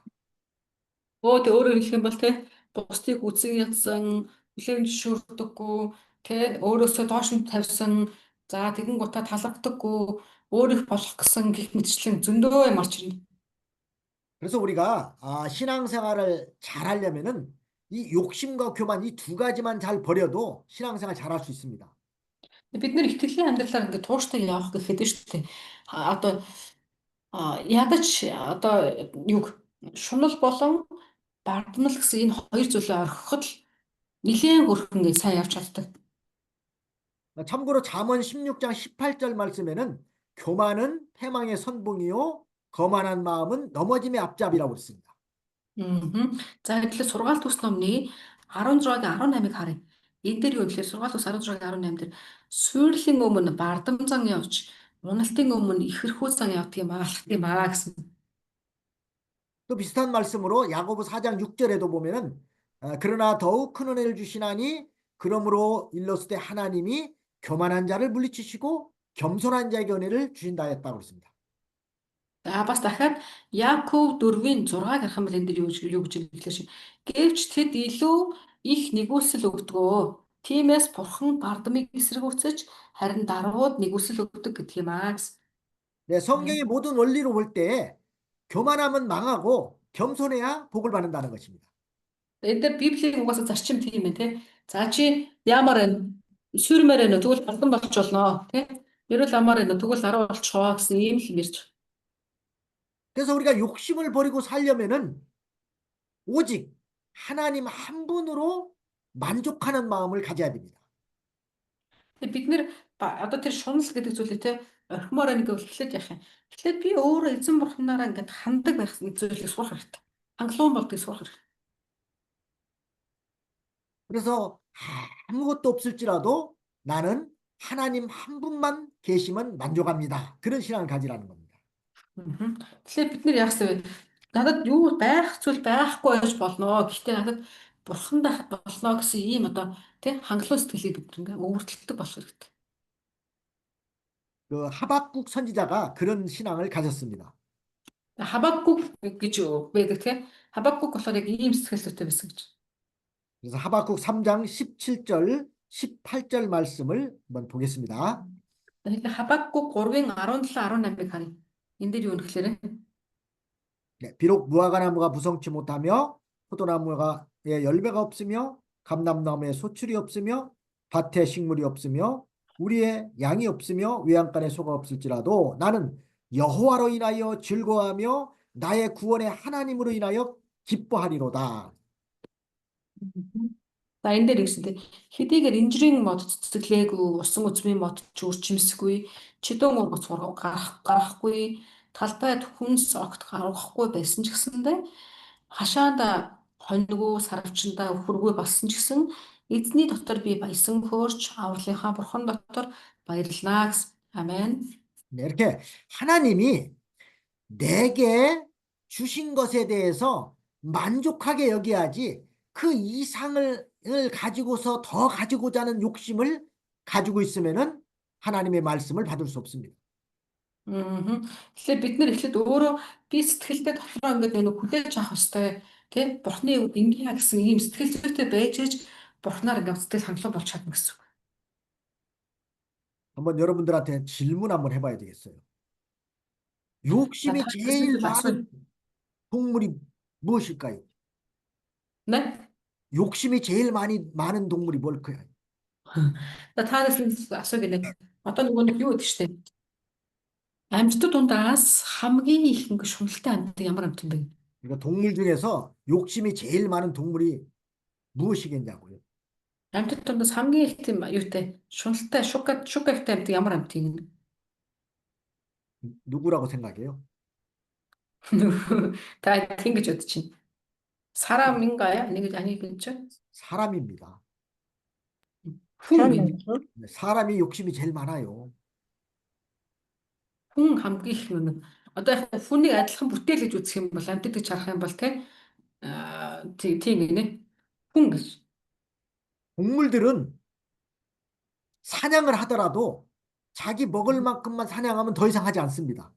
[SPEAKER 1] Тэ өөрөөр хэлэх юм бол тэ бусдыг үзэн ядсан, хүлээн зөвшөөрдөггүй, тэ өөрөөсөө доош нь тавьсан, за тэгэн гутаа талардаггүй, өөрийнх болох гэсэн гих мэтчлэн зөндөө юм орч ирнэ.
[SPEAKER 2] 그래서 우리가 신앙생활을 잘 하려면은 이 욕심과 교만 이 두 가지만 잘 버려도 신앙생활 잘 할 수 있습니다.
[SPEAKER 1] Бид нэр итгэлийн амьдралаар ингээд тууштай явах гэхэд нь шүү дээ. Одоо ядаж одоо юг шунал болон бардамнал гэсэн энэ хоёр зүйлээ орхиход л нэлээд хөрхөн сайн явж чаддаг.
[SPEAKER 2] 참고로 잠언 16장 18절 말씀에는 교만은 패망의 선봉이요 거만한 마음은 넘어짐의 앞잡이라고 했습니다.
[SPEAKER 1] За тэгэхээр сургаалт төс номны 16-гийн 18-ыг харъя. Энэ дээр юу гэхээр сургаалт төс 16-гийн 18 дээр суйрлын өмнө бардам зан явж, уналтын өмнө ихэрхүү зан явдаг юм аа гэсэн.
[SPEAKER 2] 또 비슷한 말씀으로 야고보 4장 6절에도 보면은 그러나 더욱 큰 은혜를 주시나니 그러므로 일렀을 때 하나님이 교만한 자를 물리치시고 겸손한 자에게 은혜를 주신다 했다고 했습니다.
[SPEAKER 1] За бас дахиад Яаков 4-ийн 6-ыг харах юм бол энэ дээр юу гэж хэлэх шиг. Гэвч тэд илүү их нэгүсэл өгдөгөө. Тиймээс бурхан бардамыг эсэргүүцэж харин дарууд нэгүсэл өгдөг гэдэг юм аа гэсэн.
[SPEAKER 2] 네, 성경의 모든 원리로 볼 때 교만하면 망하고 겸손해야 복을 받는다는 것입니다.
[SPEAKER 1] Энэ дээр Библийн угаасаа зарчим тийм ээ тий. За чи ямар энэ сүрмээр энэ тэгвэл бардам болч болно тий. Ерөөл амар энэ тэгвэл аруу болчихоо гэсэн ийм л ярьж.
[SPEAKER 2] 그래서 우리가 욕심을 버리고 살려면은 오직 하나님 한 분으로 만족하는 마음을 가져야 됩니다.
[SPEAKER 1] Тэгээ бид нэр одоо тэр шунал гэдэг зүйлээ те орхимоор нэг эхлээд яах юм. Эхлээд би өөрөө эзэн бурхнаараа ингээд хандаг байх зүйлийг сурах хэрэгтэй. Хангалуун болдгийг сурах хэрэгтэй.
[SPEAKER 2] 그래서 아무것도 없을지라도 나는 하나님 한 분만 계시면 만족합니다. 그런 신앙을 가지라는 겁니다.
[SPEAKER 1] Тэгэхээр бид нэр яах вэ? Надад юу байх зүйл байхгүй байж болно. Гэхдээ надад бурхан байхад болно гэсэн ийм одоо тий хангалуун сэтгэлийг бид ингээ өвөртөлдөг болох хэрэгтэй.
[SPEAKER 2] 그 하박국 선지자가 그런 신앙을 가졌습니다.
[SPEAKER 1] Хабакук гэж байдаг тий. Хабакук болохоор яг ийм сэтгэлтэй байсан гэж.
[SPEAKER 2] 그래서 하박국 3장 17절, 18절 말씀을 한번 보겠습니다.
[SPEAKER 1] Тэгэхээр Хабакук 3-ын 17, 18-ыг харъя. Энэ дээр юу нэхлээрэ?
[SPEAKER 2] 네, 비록 무화과나무가 부성치 못하며 포도나무에 열매가 없으며 감람나무에 소출이 없으며 밭에 식물이 없으며 우리의 양이 없으며 외양간에 소가 없을지라도 나는 여호와로 인하여 즐거워하며 나의 구원의 하나님으로 인하여 기뻐하리로다.
[SPEAKER 1] За энэ дээр гэсэн тий. Хэдийгээр инжирийн мод цэцэглээгүй, усан үзмийн мод ч үрчимсгүй, чидүүн ургац гарахгүй, талбайд хүнс огт гарахгүй байсан ч гэсэндэ хашаанда хоньгүй, сарвчандаа өхөргүй болсон ч гэсэн эзний дотор би баясан хөөрч авралынхаа бурхан дотор баярлнаа гэсэн. Амен.
[SPEAKER 2] 네, 이렇게 하나님이 내게 주신 것에 대해서 만족하게 여겨야지 그 이상을 가지고서 더 가지고자 하는 욕심을 가지고 있으면은 하나님의 말씀을 받을 수 없습니다.
[SPEAKER 1] Тэгэхээр бид нэр эхлээд өөрөө би сэтгэлдээ дотроо ингээд нэг хүлээж авах хэрэгтэй. Тэ бурхны ингэя гэсэн ийм сэтгэл зүйтэй байж ээж бурхнаар ингээд сэтгэл хангалуун болж чадна гэсэн үг.
[SPEAKER 2] 한번 여러분들한테 질문 한번 해봐야 되겠어요. 욕심이
[SPEAKER 1] 다
[SPEAKER 2] 제일
[SPEAKER 1] 그래서
[SPEAKER 2] 많은 동물이 무엇일까요?
[SPEAKER 1] 네?
[SPEAKER 2] 욕심이 제일 많은 동물이 뭘까요?
[SPEAKER 1] За тараас нэг асуух гинэ. Одоо нөгөө нэг юу гэдэг штеп. Амьтдад дундаас хамгийн их ингэ шуналтай амьтад ямар амьтад бэ?
[SPEAKER 2] 그러니까 동물 중에서 욕심이 제일 많은 동물이 무엇이겠냐고요?
[SPEAKER 1] Амьтад дундаас хамгийн их тийм юутай шуналтай шукагтай амьтад ямар амьтад?
[SPEAKER 2] 누구라고 생각해요?
[SPEAKER 1] Та ингэж бодож чинь. 사람인가요? 아니 그렇죠?
[SPEAKER 2] 사람입니다.
[SPEAKER 1] хүн
[SPEAKER 2] 사람이 욕심이 제일 많아요.
[SPEAKER 1] хүн хамгийн их нэг одоо яг хүнийг адилхан бүтээл гэж үзэх юм бол амьтад гэж харах юм бол тийм гинэ. хүн гэж.
[SPEAKER 2] 동물들은 사냥을 하더라도 자기 먹을 만큼만 사냥하면 더 이상 하지 않습니다.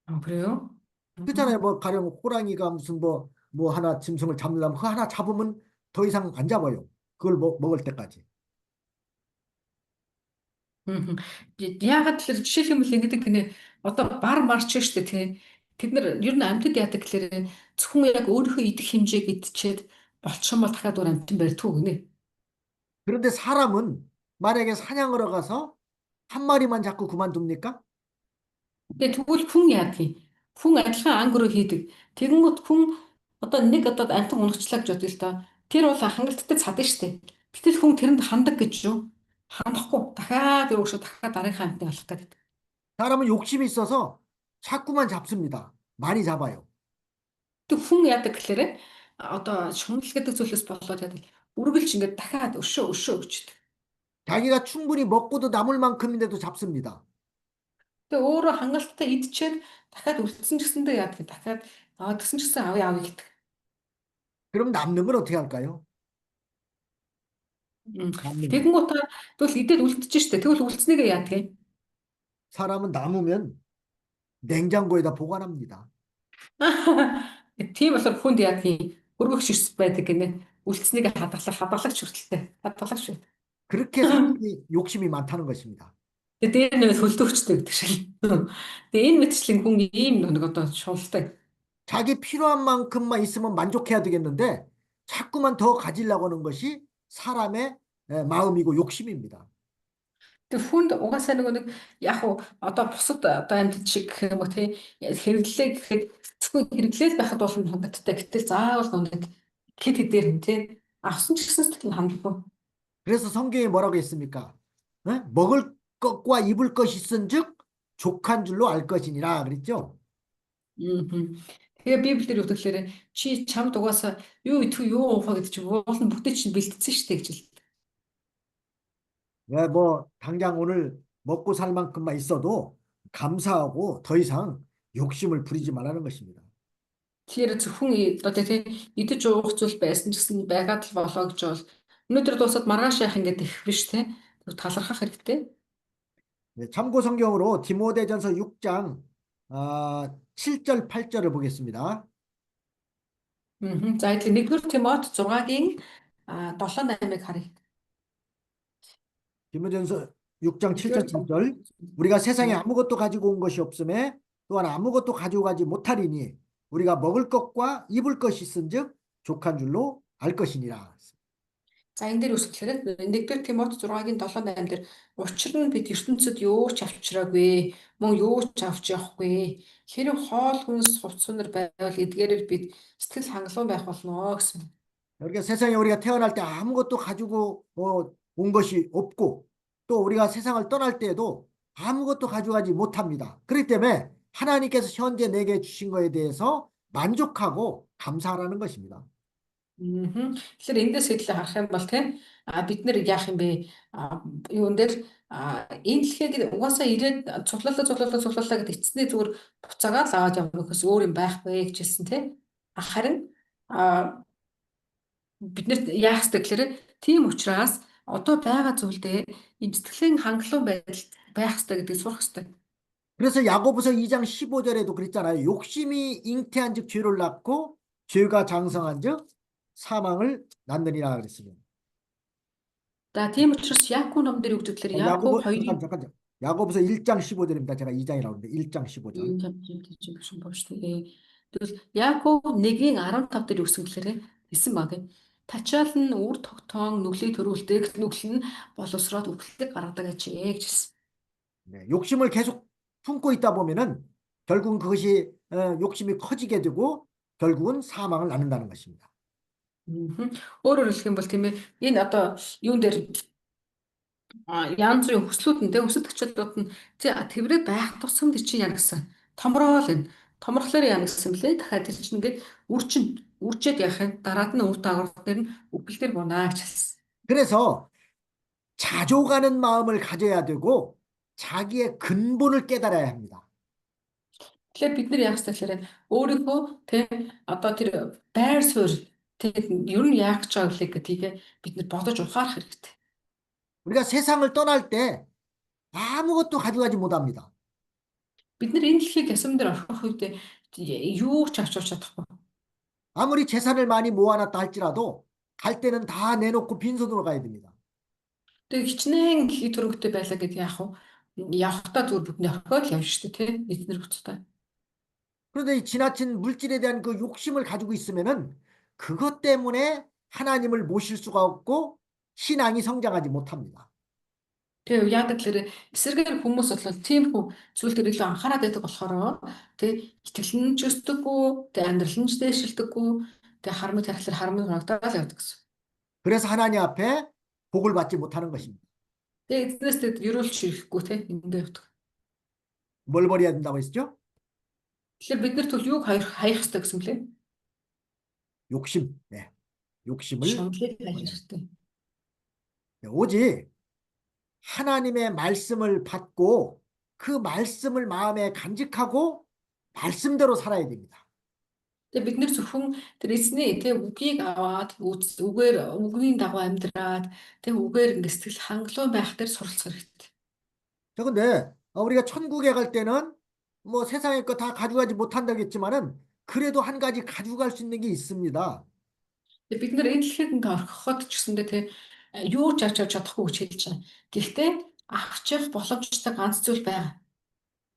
[SPEAKER 1] 아, 그래요?
[SPEAKER 2] 그렇잖아요. 뭐 가령 호랑이가 무슨 뭐 하나 짐승을 잡으려면 그 하나 잡으면 더 이상 안 잡아요. 그걸 먹을 때까지.
[SPEAKER 1] Яагаад тэгэхээр жишээлбэл ингэдэг гинэ одоо бар марч штэ тий. Тэд нар ер нь амьтад яадаг гэхээр зөвхөн яг өөрийнхөө идэх хэмжээг идчихэд болчихсон бол дахиад өөр амьтан барьдгүй гинэ.
[SPEAKER 2] 그런데 사람은 만약에 사냥하러 가서 한 마리만 잡고 그만둡니까?
[SPEAKER 1] Тэгээ тэгвэл хүн яадгийг хүн адилхан анги руу хийдэг. Тэгэнгүүт хүн одоо нэг одоо амьтан унагчлаа гэж бодъё л доо. Тэр бол хангалттай цадна штэ. Гэтэл хүн тэрэнд хандаг гэж юу? Хандахгүй. Дахиад өрөөшөө дахиад дараагийн амьтныг алах гэдэг.
[SPEAKER 2] 사람은 욕심이 있어서 자꾸만 잡습니다. 많이 잡아요.
[SPEAKER 1] Тэг хүн яадаг гэхээр одоо шунал гэдэг зүйлээс болоод яадаг. Үргэлж ингээд дахиад өшөө өгчдөг.
[SPEAKER 2] 자기가 충분히 먹고도 남을 만큼인데도 잡습니다.
[SPEAKER 1] Тэгээ өөрөө хангалттай идчихэд дахиад үлдсэн ч гэсэндээ яадаг. Дахиад тэгсэн ч гэсэн авъя гэдэг.
[SPEAKER 2] 그럼 남는 건 어떻게 할까요?
[SPEAKER 1] Тэгэнгүүт тэгвэл идээд үлдчихэж штэ. Тэгвэл үлдснийгээ яадаг.
[SPEAKER 2] 사람은 남으면 냉장고에다 보관합니다.
[SPEAKER 1] Тийм болохоор хүнд яадаг. Өргөх ширс байдаг гинэ. Үлдснийг хадгалагч хүртэлтэй. Хадгалагч шүү.
[SPEAKER 2] 그렇게 사람이 욕심이 많다는 것입니다.
[SPEAKER 1] Тэгээ дээр нэг хөлдөгчтэй гэдэг шиг. Тэгээ энэ мэтчлийн хүн ийм нэг одоо шуналтай.
[SPEAKER 2] 자기 필요한 만큼만 있으면 만족해야 되겠는데 자꾸만 더 가지려고 하는 것이 사람의 마음이고 욕심입니다.
[SPEAKER 1] Тэгээ хүнд угаасаа нэг яг одоо бусад одоо амьд шиг юм уу тий хэрэглээ гэхэд зөвхөн хэрэглээд байхад бол хангалттай. Гэтэл заавал нэг хэд хэдээр нь тий авсан ч гэсэн сэтгэл хандлагагүй.
[SPEAKER 2] 그래서 성경에 뭐라고 했습니까? 먹을 것과 입을 것이 있은즉 족한 줄로 알 것이니라 그랬죠?
[SPEAKER 1] Мгм. Тэгээ Библиэр юу гэхээр чи чамд угаасаа юу идэх юу уухаа гэдэг чинь уул нь бүтэн чинь бэлтгэсэн шүү дээ гэж хэлдэг.
[SPEAKER 2] 뭐 당장 오늘 먹고 살 만큼만 있어도 감사하고 더 이상 욕심을 부리지 말라는 것입니다.
[SPEAKER 1] Тэгэхээр зөвхөн одоо тий идэж уух зүйл байсан ч гэсэн байгаад л болоо гэж бол өнөөдөр дуусаад маргааш яах ингээд их биш тий талархах хэрэгтэй.
[SPEAKER 2] 참고 성경으로 디모데전서 6장 7절 8절을 보겠습니다.
[SPEAKER 1] За тэгэхээр 1-р Тимот 6-гийн 7-8-ыг харъя.
[SPEAKER 2] 디모데전서 6장 7절
[SPEAKER 1] 1-р
[SPEAKER 2] 8절 우리가 세상에 아무것도 가지고 온 것이 없음에 또한 아무것도 가지고 가지 못하리니 우리가 먹을 것과 입을 것이 있은즉 족한 줄로 알 것이니라.
[SPEAKER 1] За энэ дээр үсгэлэхээр 1-р Тимот 6-гийн 7-8 дээр учир нь бид ертөнцид юу ч авчраагүй, мөн юу ч авч явахгүй. Хэрэв хоол хүнс хувц сунар байвал эдгээрээр бид сэтгэл хангалуун байх болно гэсэн.
[SPEAKER 2] 그러니까 세상에 우리가 태어날 때 아무것도 가지고 온 것이 없고 또 우리가 세상을 떠날 때에도 아무것도 가져가지 못합니다. 그렇기 때문에 하나님께서 현재 내게 주신 것에 대해서 만족하고 감사하라는 것입니다.
[SPEAKER 1] Тэгэхээр эндээс хэлээ харах юм бол тийм бид нэр яах юм бэ? Юун дээр энэ дэлхийг угаасаа ирээд цуглууллаа гэд эцсний зүгээр буцаагаад л аваад явах гэхээс өөр юм байхгүй гэж хэлсэн тийм. Харин бид нарт яах ёстой гэхээр тийм учраас одоо байгаа зүйлдээ энэ сэтгэлийн хангалуун байдал байх ёстой гэдгийг сурах ёстой.
[SPEAKER 2] 그래서 야고보서 2장 15절에도 그랬잖아요. 욕심이 잉태한즉 죄를 낳고 죄가 장성한즉 사망을 낳느니라 그랬습니다.
[SPEAKER 1] За тийм учраас Яаков ном дээр юу гэдэг гэхээр Яаков 2-ын
[SPEAKER 2] 잠깐. 야고보서 1장 15절입니다. 제가 2장이라고 했는데 1장 15절.
[SPEAKER 1] Тэгвэл Яаков 1-ийн 15 дээр юу гэсэн гэхээр хэлсэн баг. Тачаал нь үр тогтоон нүглийг төрүүлдэг, нүгэл нь боловсроод үхэлтийг гаргадаг ажээ гэж хэлсэн.
[SPEAKER 2] 네, 욕심을 계속 품고 있다 보면은 결국은 그것이 욕심이 커지게 되고 결국은 사망을 낳는다는 것입니다.
[SPEAKER 1] Өөрөөр хэлэх юм бол тийм ээ энэ одоо юун дээр янз бүрийн хүслүүд нь тэг өсөлт ачааллууд нь тэрвэрэд байх тусам тэр чинь яа гэсэн томроо л энэ томрохлоор яа гэсэн блэ дахиад тэр чинь ингээд үрчээд яах юм дараад нь үр дагавар нь үгэлдэр бунаа гэж хэлсэн.
[SPEAKER 2] 그래서 자족하는 마음을 가져야 되고 자기의 근본을 깨달아야 합니다.
[SPEAKER 1] Тэгэхээр бид нар яах ёстой гэхээр өөрийнхөө тэг одоо тэр байр суурь тэг ер нь яах гэж байгаа вэ гэдгийг бид нар бодож ухаарах хэрэгтэй.
[SPEAKER 2] 우리가 세상을 떠날 때 아무것도 가져가지 못합니다.
[SPEAKER 1] бид нар энэ дэлхийг ясамдэр орох үед юу ч авч чадахгүй.
[SPEAKER 2] 아무리 재산을 많이 모아놨다 할지라도 갈 때는 다 내놓고 빈손으로 가야 됩니다.
[SPEAKER 1] Тэгээ хичнээн хий төрөнгөтэй байлаа гэдгийг яах вэ? Явахдаа зүгээр бүдний орхиод л явна шүү дээ, тийм эднэр буцтай.
[SPEAKER 2] 그런데 이 지나친 물질에 대한 그 욕심을 가지고 있으면은 그것 때문에 하나님을 모실 수가 없고 신앙이 성장하지 못합니다.
[SPEAKER 1] Тэгээ яагаад гэхээр эсэргээр хүмүүс бол тийм зүйл дээр илүү анхаарал байдаг болохоор тэг итгэл нь ч өсдөггүй, тэг амьдрал нь ч дээшилдэггүй, тэг харамд тархлаар харамд ногдоод явдаг гэсэн.
[SPEAKER 2] 그래서 하나님 앞에 복을 받지 못하는 것입니다.
[SPEAKER 1] Тэгээ эзнээс тэг ерөөлж ирэхгүй тийм эндээ явдаг.
[SPEAKER 2] 뭘 버려야 된다고 했죠?
[SPEAKER 1] Тэгэхээр бид нар түл юуг хаях ёстой гэсэн блэ?
[SPEAKER 2] 욕심. 네. 욕심을
[SPEAKER 1] Шунлыг хаях хэрэгтэй.
[SPEAKER 2] 오직 하나님의 말씀을 받고 그 말씀을 마음에 간직하고 말씀대로 살아야 됩니다.
[SPEAKER 1] Тэгээ бид нэр зөвхөн тэр эзний тэг үгийг аваад үгийн дагуу амьдраад тэг үгээр ингэ сэтгэл хангалуун байх дээр суралцах хэрэгтэй.
[SPEAKER 2] 자, 근데 우리가 천국에 갈 때는 뭐 세상의 거 다 가져가지 못한다겠지만은 그래도 한 가지 가져갈 수 있는 게 있습니다.
[SPEAKER 1] Бид нэр энэ дэлхийд ингээ орхиход ч гэсэндээ тэг юу ч авч чадахгүй гэж хэлж байна. Гэхдээ авчих боломжтой ганц зүйл байгаа.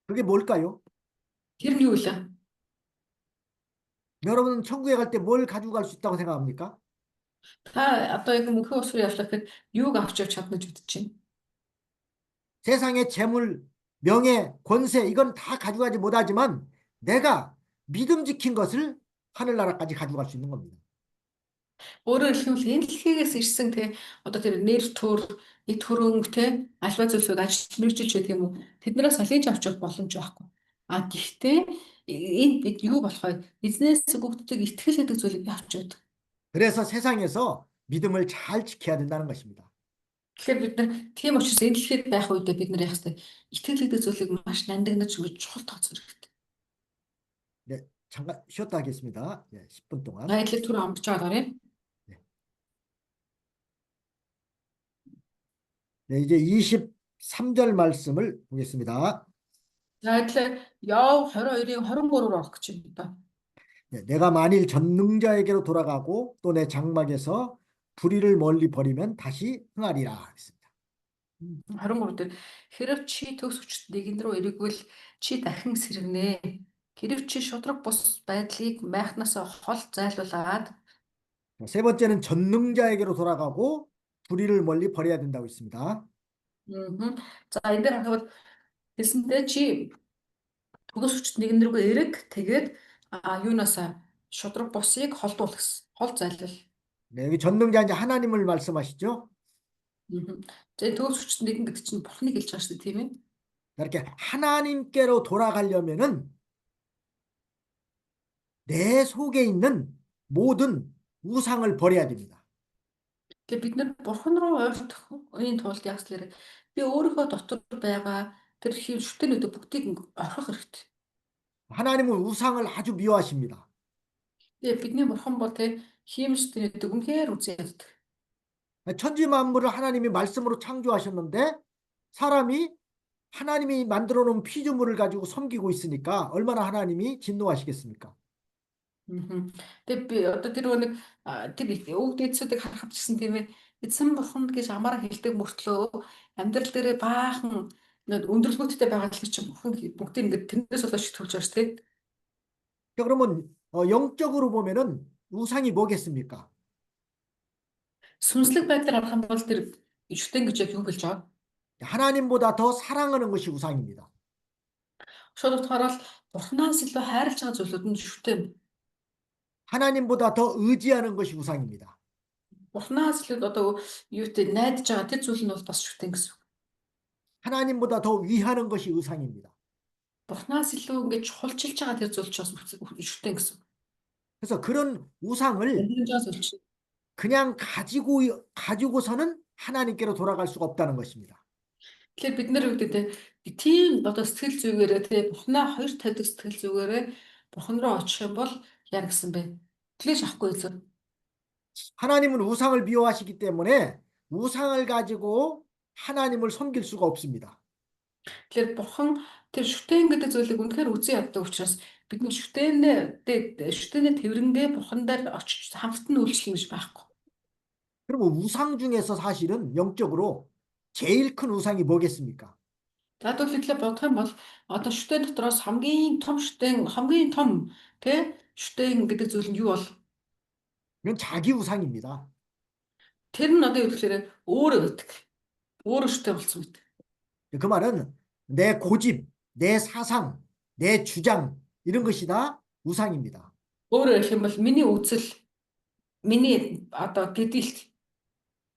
[SPEAKER 2] 그게 뭘까요?
[SPEAKER 1] Тэр нь юу вэ?
[SPEAKER 2] 여러분은 천국에 갈 때 뭘 가지고 갈 수 있다고 생각합니까?
[SPEAKER 1] Та одоо яг мөнхөө усрын явлаа гэхэд юуг авч явж чадна гэж бодож байна?
[SPEAKER 2] 세상의 재물, 명예, 권세 이건 다 가져가지 못하지만 내가 믿음 지킨 것을 하늘나라까지 가져갈 수 있는 겁니다.
[SPEAKER 1] Өөрөөр хэлбэл энэ дэлхийгээс ирсэн тэгээ одоо тэр нэр төр, эд хөрөнгө те альва зүйлсүүд ажил мэргэжилж байдаг юм уу? Тэднээс олж авч явах боломж байхгүй. А гэхдээ энд бид юу болох вэ? Бизнес бүгддэг итгэл гэдэг зүйлийг авч явдаг.
[SPEAKER 2] 그래서 세상에서 믿음을 잘 지켜야 된다는 것입니다.
[SPEAKER 1] Тэгэхээр бид нар тийм учраас энэ дэлхийд байх үедээ бид нар яах вэ? Итгэл гэдэг зүйлийг маш нандинаж ингэж чухал тооцох хэрэгтэй.
[SPEAKER 2] 네, 잠깐 쉬었다 하겠습니다. 네, 10분 동안.
[SPEAKER 1] Баярлалаа түр амжиж байгаа юм.
[SPEAKER 2] 네, 이제 23절 말씀을 보겠습니다.
[SPEAKER 1] За тэгэхээр Яов 22-ийн 23-оор орох гэж байна.
[SPEAKER 2] 네, 내가 만일 전능자에게로 돌아가고 또 내 장막에서 불의를 멀리 버리면 다시 흥하리라 했습니다.
[SPEAKER 1] 23 дээр хэрв чи төгс хүчит нэгэн рүү эргвэл чи дахин сэргэнэ. Хэрв чи шудраг бус байдлыг майхнасаа хол зайлуулад
[SPEAKER 2] 세 번째는 전능자에게로 돌아가고 불의를 멀리 버려야 된다고 했습니다.
[SPEAKER 1] За энэ дээр харахад хэлсэнтэй чи төгс хүчит нэгэн рүү эрэг тэгээд юунасаа шудраг бусыг холдуул гэсэн. Хол зайлуул.
[SPEAKER 2] 네, 여기 전능자 이제 하나님을 말씀하시죠.
[SPEAKER 1] За төгс хүчит нэгэн гэдэг чинь Бурхныг хэлж байгаа шүү дээ, тийм ээ.
[SPEAKER 2] 이렇게 하나님께로 돌아가려면은 내 속에 있는 모든 우상을 버려야 됩니다.
[SPEAKER 1] Тэгээ бид нар Бурхан руу ойртохын тулд яг л би өөрийнхөө дотор байгаа тэр шүтэнүүд бүгдийг орхих хэрэгтэй.
[SPEAKER 2] 하나님은 우상을 아주 미워하십니다.
[SPEAKER 1] Тэгээ бидний Бурхан бол тэ хиймшдэнүүд үнэхээр үзээд байдаг.
[SPEAKER 2] 천지 만물을 하나님이 말씀으로 창조하셨는데 사람이 하나님이 만들어 놓은 피조물을 가지고 섬기고 있으니까 얼마나 하나님이 진노하시겠습니까?
[SPEAKER 1] Тэгээ би одоо тэр нэг тэр үг дээдсүүдийг харахад ч гэсэн тийм ээ эзэн Бурхан гэж амаараа хэлдэг мөртлөө амьдрал дээрээ баахан өндөрлгүүдтэй байгаа л чинь Бурхан бүгдийг ингээд тэрнээс болоод шийтгүүлж байгаа шүү дээ.
[SPEAKER 2] 자, 그러면 영적으로 보면은 우상이 뭐겠습니까?
[SPEAKER 1] Сүнслэг байдлаар харах юм бол тэр шүтэн гэж яг юу хэлж байгаа?
[SPEAKER 2] 하나님보다 더 사랑하는 것이 우상입니다.
[SPEAKER 1] Шууд утгаараа л Бурханаас илүү хайрлаж байгаа зүйлүүд нь шүтэн.
[SPEAKER 2] 하나님보다 더 의지하는 것이 우상입니다.
[SPEAKER 1] Бурханаас илүү одоо юутэй найдаж байгаа тэр зүйл нь бол бас шүтэн гэсэн.
[SPEAKER 2] 하나님보다 더 위하는 것이 우상입니다.
[SPEAKER 1] Бурханаас илүү ингэж чухалчилж байгаа тэр зүйл ч бас шүтэн гэсэн.
[SPEAKER 2] 그래서 그런 우상을 그냥 가지고서는 하나님께로 돌아갈 수가 없다는 것입니다.
[SPEAKER 1] Тэгэхээр бид нар үүдээ тийм одоо сэтгэл зүгээрээ тий Бурханаа хоёр тавьдаг сэтгэл зүгээрээ Бурхан руу очих юм бол яг гэсэн бэ. Тэглэж авахгүй зөв.
[SPEAKER 2] 하나님은 우상을 미워하시기 때문에 우상을 가지고 하나님을 섬길 수가 없습니다.
[SPEAKER 1] Тэгэхээр Бурхан тэр шүтэн гэдэг зүйлийг үнэхээр үзэн яддаг учраас бид нар шүтэнэ тэрнгээ Бурхан дээр очиж хамтан үйлчлэх гэж байхгүй.
[SPEAKER 2] 그러면 우상 중에서 사실은 영적으로 제일 큰 우상이 뭐겠습니까?
[SPEAKER 1] Задвал хэлээ бодох юм бол одоо шүтэн дотроос хамгийн том тий шүтэн гэдэг зүйл нь юу бол?
[SPEAKER 2] 이건 자기 우상입니다.
[SPEAKER 1] Тэр нь одоо юу гэхээр өөрөө гэдэг. Өөрөө шүтэн болсон мэт.
[SPEAKER 2] 그 말은 내 고집, 내 사상, 내 주장 이런 것이 다 우상입니다.
[SPEAKER 1] Өөрөөр хэлэх юм бол миний үзэл, миний одоо гэдэлт.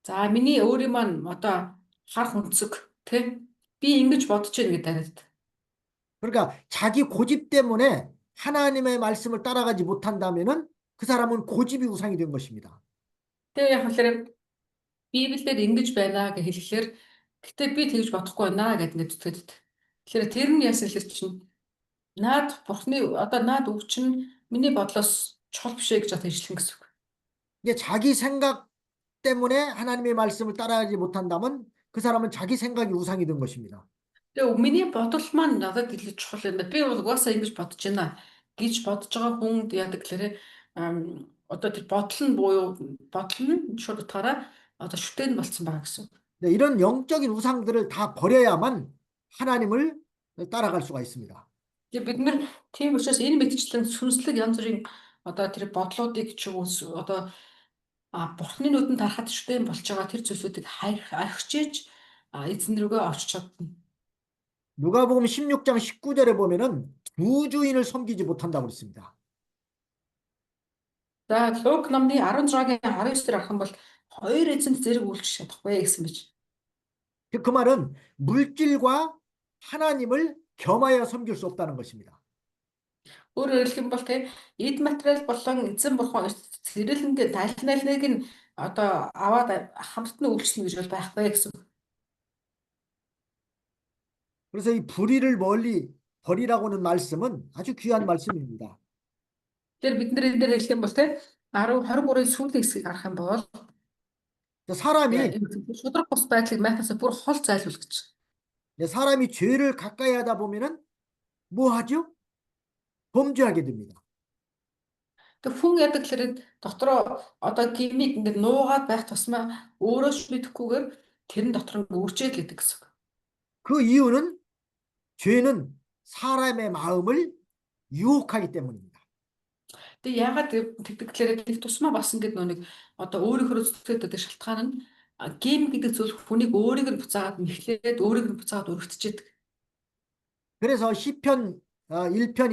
[SPEAKER 1] За миний өөрийн маань одоо харах өнцөг тий би ингэж бодож байна гэдэг хариад.
[SPEAKER 2] 그러니까 자기 고집 때문에 하나님의 말씀을 따라가지 못한다면은 그 사람은 고집이 우상이 된 것입니다.
[SPEAKER 1] Тэгээ яг хэлэхээр Библиэлд ингэж байна гэж хэлэхээр гэтээ би тэгж бодохгүй байна гэдэг ингэ зүтгэдэг. Тэгэхээр тэр нь яасан хэлэр чинь наад Бурхны одоо наад үг чинь миний бодлоос чухал биш ээ гэж бодож ажиллах гэсэн үг.
[SPEAKER 2] 이게 자기 생각 때문에 하나님의 말씀을 따라가지 못한다면 그 사람은 자기 생각이 우상이 된 것입니다.
[SPEAKER 1] Тэгээ миний бодол маань надад илүү чухал юм. Би бол угаасаа ингэж бодож байна гэж бодож байгаа хүнд яадаг гэхээр одоо тэр бодол нь шууд утгаараа одоо шүтэн болцсон байгаа гэсэн.
[SPEAKER 2] 네, 이런 영적인 우상들을 다 버려야만 하나님을 따라갈 수가 있습니다.
[SPEAKER 1] Тэгээ бид нар тийм учраас энэ мэдчлэн сүнслэг янз бүрийн одоо тэр бодлуудыг ч одоо Бурхны нүдэнд харахад шүтэн болж байгаа тэр зүйлсүүдийг архичээж эзэн рүүгээ орч чадна.
[SPEAKER 2] 누가복음 16장 19절에 보면은 두 주인을 섬기지 못한다고 그랬습니다.
[SPEAKER 1] Нуга복음 16-гийн 19 дээр харахад Иесус хэлсэн. За Лук номны 16-гийн 19 дээр арах юм бол хоёр эзэнт зэрэг үйлчлэх чадахгүй гэсэн байж.
[SPEAKER 2] 그 말은 물질과 하나님을 겸하여 섬길 수 없다는 것입니다.
[SPEAKER 1] Өөрөөр хэлэх юм бол те эд материал болон эзэн бурхан зэрэлэнд тайлбарлалыг нь одоо аваад хамт нь үйлчлэнэ гэж бол байхгүй гэсэн.
[SPEAKER 2] 그래서 이 불의를 멀리 버리라고는 말씀은 아주 귀한 말씀입니다.
[SPEAKER 1] Тэгэхээр бид нар энэ дээр хэлэх юм бол те 23-ийн сүүлийн хэсгийг харах юм бол
[SPEAKER 2] 사람이
[SPEAKER 1] шудраг бус байдлыг Матасаа бүр хол зайлуулж.
[SPEAKER 2] 사람이 죄를 가까이 하다 보면은 뭐 하죠? 범죄하게 됩니다.
[SPEAKER 1] Тэг хүн ядаг гэхээр дотроо одоо гимиг ингээд нуугаад байх тусмаа өөрөө ч мэдэхгүйгээр тэрэн дотор нь үржээд л идэг гэсэн.
[SPEAKER 2] 그 이유는 죄는 사람의 마음을 유혹하기 때문입니다.
[SPEAKER 1] Тэг ягаад тэгдэг гэхээр нэг тусмаа бас ингээд нэг одоо өөрийнхөө зүтгээд байдаг шалтгаан нь гим гэдэг зүйл хүнийг өөрийг нь буцаагаад мэхлээд өөрийг нь буцаагаад өргөтчихэд.
[SPEAKER 2] 그래서 시편 1편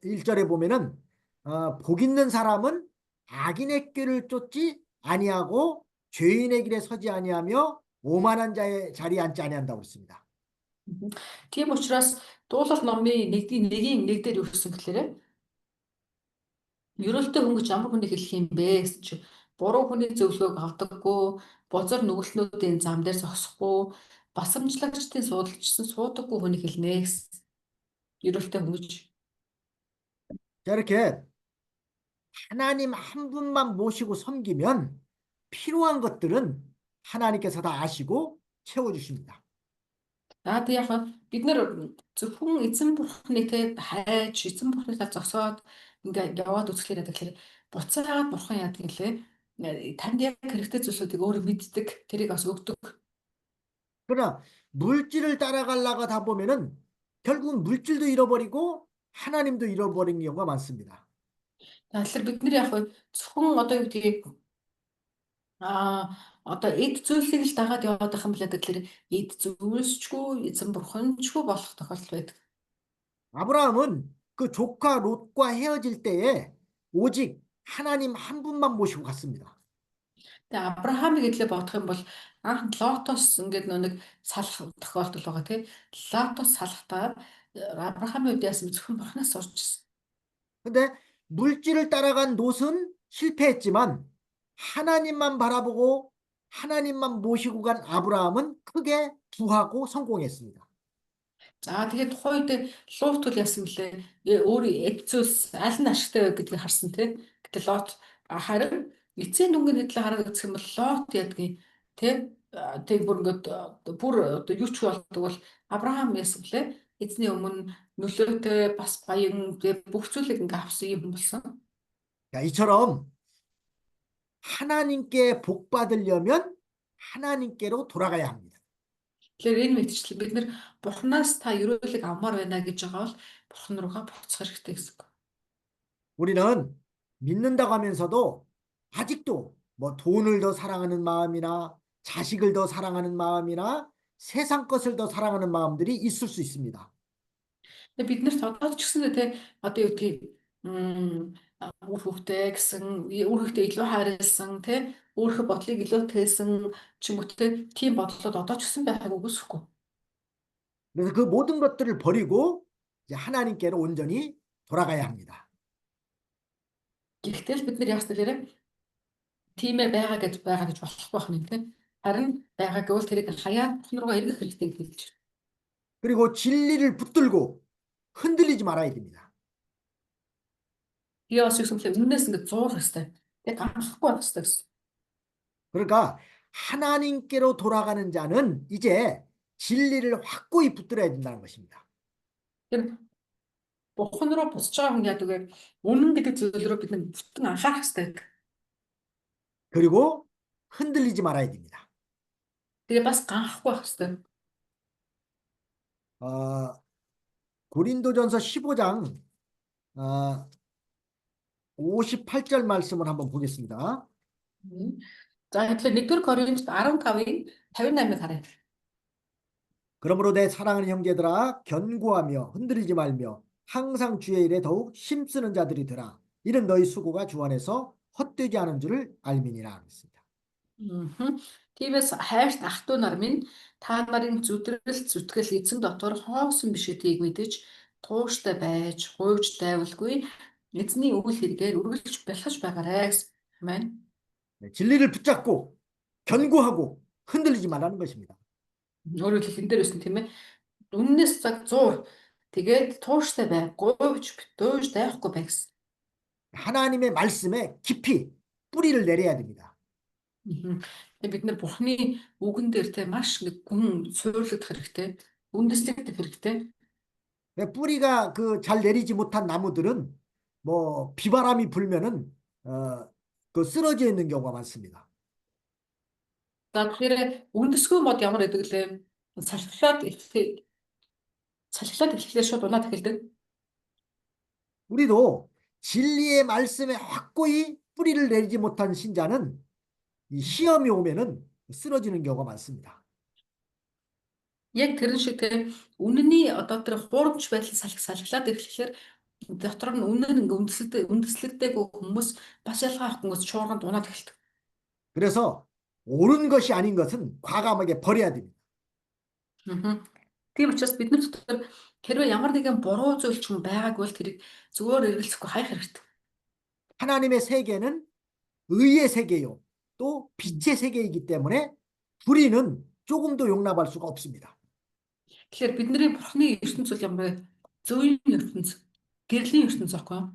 [SPEAKER 2] 1절에 보면은 복 있는 사람은 악인의 꾀를 쫓지 아니하고 죄인의 길에 서지 아니하며 오만한 자의 자리에 앉지 아니한다고 했습니다.
[SPEAKER 1] Тийм учраас дуулал номын нэгийн нэг дээр юу гэсэн гэхээр ерөөлтөй хүн гэж ямар хүнийг хэлэх юм бэ гэсэн чи буруу хүний зөвлөгөөг авдаггүй, бузар нүгэлтнүүдийн зам дээр зогсохгүй, басамжлагчдын суудалжсан суудаггүй хүнийг хэлнэ гэсэн. Ерөөлтөй хүн гэж.
[SPEAKER 2] 자, 이렇게 하나님 한 분만 모시고 섬기면 필요한 것들은 하나님께서 다 아시고 채워주십니다.
[SPEAKER 1] За тэг яг бид нар зөвхөн эзэн бурхныг те хайж эзэн бурхныг зогсоод ингээд яваад үзэхлээр яадаг гэхээр буцаагаад бурхан яадаг гэлээ танд яг хэрэгтэй зүйлсүүдийг өөрөө мэддэг тэрийг бас өгдөг.
[SPEAKER 2] 그러나 물질을 따라가려고 하다 보면은 결국 물질도 잃어버리고 하나님도 잃어버리는 경우가 많습니다.
[SPEAKER 1] Тэгэхээр бид нар яг зөвхөн одоо юу гэдгийг одоо эд зүйлсийг л дагаад яваад байх юм билээ тэгэхээр эд зүйлсчгүй эзэн бурханчгүй болох тохиолдол байдаг.
[SPEAKER 2] 아브라함은 그 조카 롯과 헤어질 때에 오직 하나님 한 분만 모시고 갔습니다.
[SPEAKER 1] Тэгээ Авраамыг гэдлээ бодох юм бол анх Лотос ингээд нэг салах тохиолдол байгаа тий. Лотос салахтаа Авраамын үед яасан зөвхөн бурхнаас сурчсан.
[SPEAKER 2] 근데 물질을 따라간 롯은 실패했지만 하나님만 바라보고 하나님만 모시고 간 아브라함은 크게 부하고 성공했습니다.
[SPEAKER 1] За тэгээд тухайн үед Лот бол яасан блэ? Өөр эд зүйлс аль нь ашигтай вэ гэдгийг харсан тий. Гэтэл Лот харин эцсийн дүнгийн хэдлээ хараад үзэх юм бол Лот ядгийн тий. Тэг бүр ингээд бүр одоо юу ч болдог бол Авраам яасан блэ? Эзний өмнө нөлөөтэй бас баян бүх зүйлийг ингээд авсан юм болсон.
[SPEAKER 2] 자, 이처럼 하나님께 복 받으려면 하나님께로 돌아가야 합니다.
[SPEAKER 1] Тэгэхээр энэ мэдчлэг бид нэр бурхнаас та ерөөлөг авмаар байна гэж байгаа бол бурхан руугаа буцах хэрэгтэй гэсэн үг.
[SPEAKER 2] 우리는 믿는다고 하면서도 아직도 뭐 돈을 더 사랑하는 마음이나 자식을 더 사랑하는 마음이나 세상 것을 더 사랑하는 마음들이 있을 수 있습니다.
[SPEAKER 1] Тэгээ бид нарт одоо ч гэсэн те одоо юу гэдгийг үр хөвгтэй гэсэн үр хөвгтэй илүү хайрлсан те өөрийнхөө бодлыг илүү тээсэн ч юм уу те тийм бодлоод одоо ч гэсэн байхыг үгүйсэхгүй.
[SPEAKER 2] 그래서 그 모든 것들을 버리고 이제 하나님께로 온전히 돌아가야 합니다.
[SPEAKER 1] Гэхдээ л бид нар яах вэ? Тиймээ байгаа гэж болохгүй байх юм те. Харин байгаа гэвэл тэрийг хаяа бурхан руугаа эргэх хэрэгтэй гэж хэлж байна.
[SPEAKER 2] 그리고 진리를 붙들고 흔들리지 말아야 됩니다.
[SPEAKER 1] Би бас юусмэлээ өмнөөс ингэ зуур хэвээр. Тэгээ ганцхгүй байх хэвээр гэсэн.
[SPEAKER 2] 그러니까 하나님께로 돌아가는 자는 이제 진리를 확고히 붙들어야 된다는 것입니다.
[SPEAKER 1] Тэр бурхан руу буцаж байгаа хүн яадаг вэ? Үнэн гэдэг зүйл рүү бид нэг бүтэн анхаарах хэрэгтэй.
[SPEAKER 2] 그리고 흔들리지 말아야 됩니다.
[SPEAKER 1] Тэгээ бас ганхахгүй байх хэрэгтэй.
[SPEAKER 2] 고린도전서 15장 58절 말씀을 한번 보겠습니다.
[SPEAKER 1] За тэгэхээр 1-р Коринт 15-ийн 58-ыг харъя.
[SPEAKER 2] 그러므로 내 사랑하는 형제들아 견고하며 흔들리지 말며 항상 주의 일에 더욱 힘쓰는 자들이 되라. 이는 너희 수고가 주 안에서 헛되지 않은 줄을 알미니라 하겠습니다.
[SPEAKER 1] Тиймээс хайрт ах トゥ нар минь та нарын зүтгэл зүтгэл эзэн дотор хоосон биш гэдгийг мэдэж тууштай байж гуйж дайвалгүй эзний үйл хэрэгээр үргэлж бэлхэж байгаарай гэсэн. Амен.
[SPEAKER 2] 네, 진리를 붙잡고 견고하고 흔들리지 말라는 것입니다.
[SPEAKER 1] Өөрөөр хэлбэл энэ дээр өсөн тийм ээ. Үннээс цаг зуур тэгээд тууштай бай, гуйж дууж дайхгүй бай гэсэн.
[SPEAKER 2] 하나님의 말씀에 깊이 뿌리를 내려야 됩니다.
[SPEAKER 1] Тэгээд бид нар Бурхны үгэн дээр те маш нэг гүн суйрлагдах хэрэгтэй, үндэслэгдэх хэрэгтэй.
[SPEAKER 2] 뿌리가 그 잘 내리지 못한 나무들은 뭐 비바람이 불면은 그 쓰러져 있는 경우가 많습니다.
[SPEAKER 1] За тэгэхээр үндэсгүй мод ямар гэдэг лээ салхилаад эхлэхээр шууд унаад эхэлдэг.
[SPEAKER 2] 우리도 진리의 말씀에 확고히 뿌리를 내리지 못한 신자는 이 시험이 오면은 쓰러지는 경우가 많습니다.
[SPEAKER 1] Яг тэрэн шиг те үнэний одоо тэр хуурамч байдал салхилаад эхлэхээр дотор нь үнэн ингээ үндэслэгдээгүй хүмүүс бас ялгаа хүмүүс шуурганд унаад эхэлдэг.
[SPEAKER 2] 그래서 옳은 것이 아닌 것은 과감하게 버려야 됩니다.
[SPEAKER 1] Тийм учраас бид нар дотор хэрвээ ямар нэгэн буруу зүйл ч юм байгаагүй бол тэрийг зүгээр эргэлзэхгүй хайх хэрэгтэй.
[SPEAKER 2] 하나님의 세계는 의의 세계요. 또 빛의 세계이기 때문에 불의는 조금도 용납할 수가 없습니다.
[SPEAKER 1] Тэгэхээр бидний Бурхны ертөнц бол ямар вэ? Зөвийн ертөнц, гэрлийн ертөнц аахгүй юу?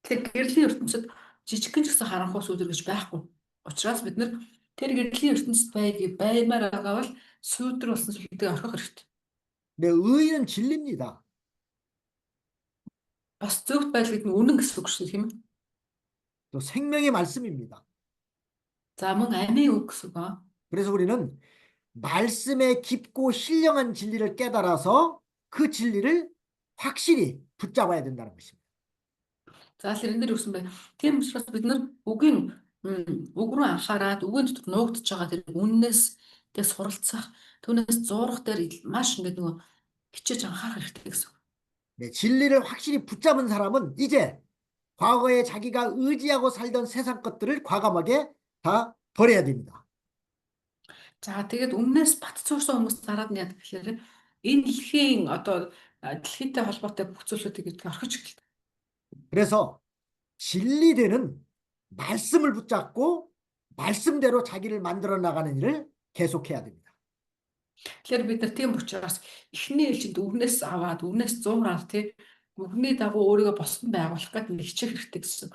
[SPEAKER 1] Тэгэхээр гэрлийн ертөнцид жижигхэн ч гэсэн харанхуй сүлэр гэж байхгүй. Учираас бид нар тэр гэрлийн ертөнцид баймаар байгаа бол сүйдэр болсон сүлдээ орхих хэрэгтэй.
[SPEAKER 2] 네, 의는 진리입니다.
[SPEAKER 1] Бас зөвхт байдал гэдэг нь үнэн гэсэн үг шүү тийм ээ.
[SPEAKER 2] 또 생명의 말씀입니다.
[SPEAKER 1] За мөн амийн үг гэсэн үг аа.
[SPEAKER 2] 그래서 우리는 말씀에 깊고 신령한 진리를 깨달아서 그 진리를 확실히 붙잡아야 된다는 것입니다.
[SPEAKER 1] За л энэ дэр өгсөн бай. Тийм учраас бид нар үгийн үг рүү анхаарад үгийн дотор нуугдж байгаа тэр үннээс тэг суралцах, түүнээс зурах дээр маш ингээд нөгөө хичээж анхаарах хэрэгтэй гэсэн.
[SPEAKER 2] 네, 진리를 확실히 붙잡은 사람은 이제 과거에 자기가 의지하고 살던 세상 것들을 과감하게 다 버려야 됩니다.
[SPEAKER 1] За тэгээд өмнөөс батцуурсан хүмүүс дараад нь яадаг гэхээр энэ дэлхийн одоо дэлхийтэй холбоотой бүх зүйлсүүдийг орхиж эхэлдэг.
[SPEAKER 2] 그래서 진리되는 말씀을 붙잡고 말씀대로 자기를 만들어 나가는 일을 계속해야 됩니다.
[SPEAKER 1] Тэгэхээр бид нар тийм учраас эхний ээлжинд өвнөөс аваад өвнөөс зуураад тий өвгний дагуу өөрийгөө босгон байгуулах гэдэг нэг хичээх хэрэгтэй гэсэн.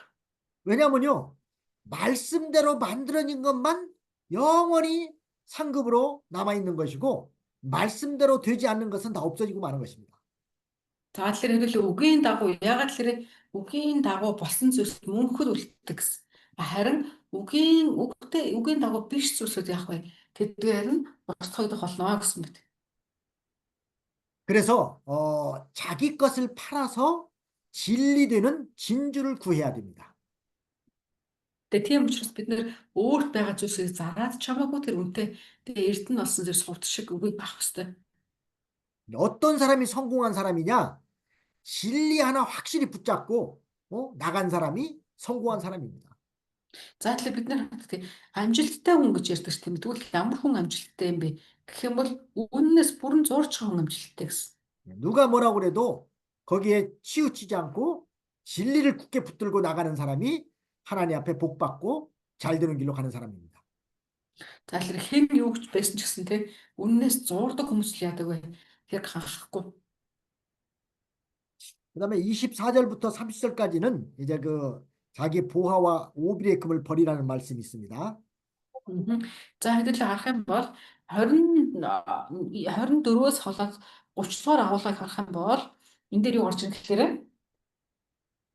[SPEAKER 2] 왜냐면요, 말씀대로 만들어진 것만 영원히 상급으로 남아있는 것이고 말씀대로 되지 않는 것은 다 없어지고 마는 것입니다.
[SPEAKER 1] За тэгэхээр хэвэл үгийн дагуу ягаад тэгэхээр үгийн дагуу болсон зүйлс мөнхөд үлддэг гэсэн. Харин үгийн дагуу биш зүйлсүүд яах вэ? Тэдгээр нь устгагдах болно гэсэн мэт.
[SPEAKER 2] 그래서 자기 것을 팔아서 진리되는 진주를 구해야 됩니다.
[SPEAKER 1] Тэгээ тийм учраас бид нэр өөрт байгаа зүйлсийг зараад чамаагүй тэр үнтэй тэгээ эрдэнэ болсон зэрэг сувд шиг үгийг авах хэрэгтэй.
[SPEAKER 2] 어떤 사람이 성공한 사람이냐? 진리 하나 확실히 붙잡고 나간 사람이 성공한 사람입니다.
[SPEAKER 1] За тэгэхээр бид нар тэгээ амжилттай хүн гэж ярьдаг ш тийм тэгвэл ямар хүн амжилттай юм бэ? Гэх юм бол үннээс бүрэн зурж байгаа хүн амжилттай гэсэн.
[SPEAKER 2] 누가 뭐라고 그래도 거기에 치우치지 않고 진리를 굳게 붙들고 나가는 사람이 하나님 앞에 복 받고 잘 되는 길로 가는 사람입니다.
[SPEAKER 1] За тэгэхээр хэн юу гэж байсан ч гэсэн те үннээс зурдаг хүмүүс л яадаг вэ? Тэгэхээр хахахгүй.
[SPEAKER 2] 그다음에 24절부터 30절까지는 이제 그 자기 보화와 오빌의 금을 버리라는 말씀이 있습니다.
[SPEAKER 1] За хэдүүлээ харах юм бол 24-өөс холоод 30 дугаар агуулгыг харах юм бол энэ дээр юу гарч ирэх гэхээр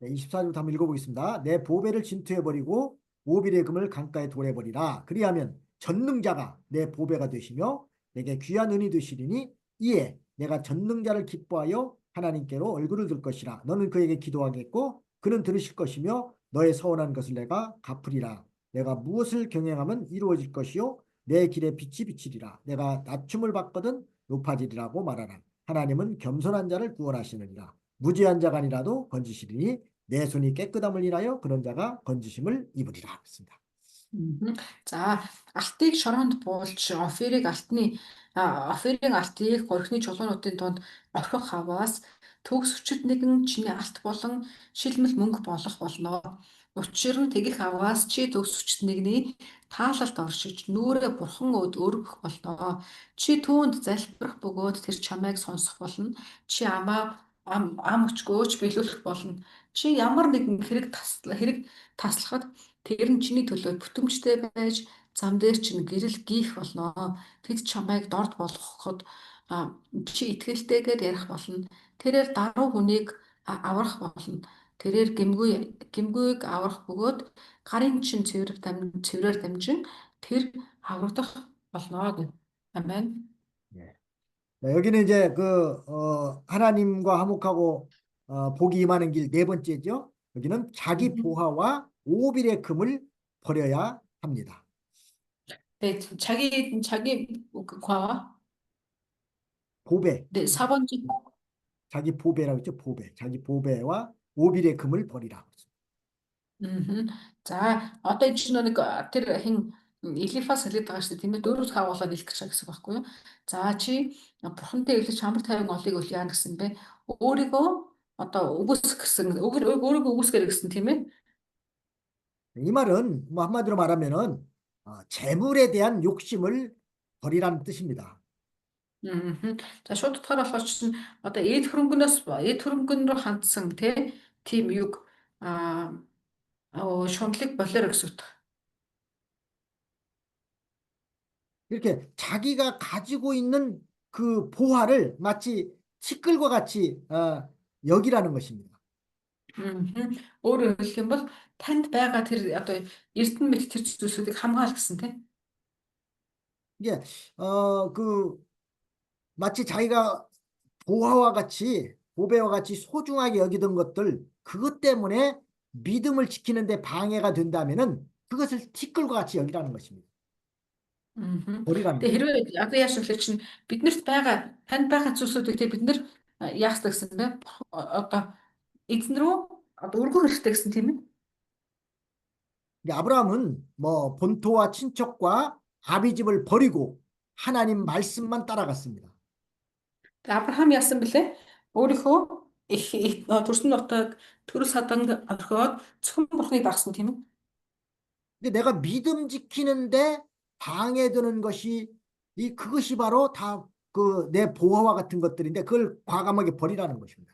[SPEAKER 2] 네, 24절부터 한번 읽어보겠습니다. 내 보배를 진투해버리고 오빌의 금을 강가에 돌해버리라. 그리하면 전능자가 내 보배가 되시며 내게 귀한 은이 되시리니 이에 내가 전능자를 기뻐하여 하나님께로 얼굴을 들 것이라. 너는 그에게 기도하겠고 그는 들으실 것이며 너의 서원한 것을 내가 갚으리라. 내가 무엇을 경영하면 이루어질 것이요 내 길에 빛이 비치리라. 내가 낮춤을 받거든 높아지리라고 말하라. 하나님은 겸손한 자를 구원하시느니라. 무죄한 자가 아니라도 건지시리니 내 손이 깨끗함을 인하여 그런 자가 건지심을 입으리라 했습니다.
[SPEAKER 1] Мгм. За алтыг шороонд буулж оферийн алтыг горхины чулуунуудын донд орхих хаваас төгс өчид нэгэн чиний алт болон шилмэл мөнгө болох болно. Учир нь тэгэх хаваас чи төгс өчид нэгний таалалд оршиж нүрээ бурхан өргөх болно. Чи түүнд залбирах бөгөөд тэр чамайг сонсох болно. Чи ам өчгөөч биелүүлэх болно. Чи ямар нэгэн хэрэг таслахад тэр нь чиний төлөө бүтэмжтэй байж зам дээр чинь гэрэл гийх болно. Тэд чамайг дорд болгоход чи итгэлтэйгээр ярих болно. Тэрээр даруй хүнийг аврах болно. Тэрээр гэмгүйг аврах бөгөөд гарын чин цэврээр дамжин тэр аврагдах болно гэв. Амен.
[SPEAKER 2] 예. 자, 여기는 이제 하나님과 화목하고 복이 임하는 길 네 번째죠. 여기는 자기 보화와 오빌의 금을 버려야 합니다.
[SPEAKER 1] 네, 자기 과와
[SPEAKER 2] 보배,
[SPEAKER 1] 네, 4번째.
[SPEAKER 2] 자기 보배라고 했죠. 보배, 자기 보배와 오빌의 금을 버리라.
[SPEAKER 1] Мгм. За одоо энэ чинь нэг тэр хин Элифас хэлээд байгаа шүү дээ тийм ээ дөрөв дэх агуулгыг хэлэх гэж байгаа гэсэн байхгүй юу. За чи бурхантай эвлэж хамар тайван олыг үл яана гэсэн бэ. Өөрийгөө одоо өөрийгөө үгүйсгэр гэсэн тийм ээ.
[SPEAKER 2] 이 말은 뭐 한마디로 말하면은 재물에 대한 욕심을 버리라는 뜻입니다.
[SPEAKER 1] Мгм. За шууд утгаар болохоор чинь одоо эд хөрөнгөн рүү хандсан тийм юг шундлыг болоорой гэсэн үг.
[SPEAKER 2] 이렇게 자기가 가지고 있는 그 보화를 마치 티끌과 같이 여기라는 것입니다.
[SPEAKER 1] Мгм. Өөрөөр хэлэх юм бол танд байгаа тэр одоо эрдэнэ мэд тэр зүйлсүүдийг хамгаал гэсэн тийм.
[SPEAKER 2] 이게 마치 자기가 보화와 같이 보배와 같이 소중하게 여기던 것들 그것 때문에 믿음을 지키는데 방해가 된다면은 그것을 티끌과 같이 여기라는 것입니다. 버리라는
[SPEAKER 1] Тэгээ
[SPEAKER 2] 거예요.
[SPEAKER 1] хэрвээ одоо яаш вэ чинь танд байгаа зүйлсүүдийг тэг бид нэр яах ёстой гэсэн бэ? Одоо эзэн рүү одоо өргөх хэрэгтэй гэсэн тийм ээ.
[SPEAKER 2] 아브라함은 뭐 본토와 친척과 아비집을 버리고 하나님 말씀만 따라갔습니다.
[SPEAKER 1] Тэгээ Авраам яасан бэлээ? Өөрийнхөө төрсөн нутаг төрөл саданг орхиод зөвхөн бурхныг дагсан тийм ээ.
[SPEAKER 2] 근데 내가 믿음 지키는데 방해되는 것이 그것이 바로 다 내 보화와 같은 것들인데 그걸 과감하게 버리라는 것입니다.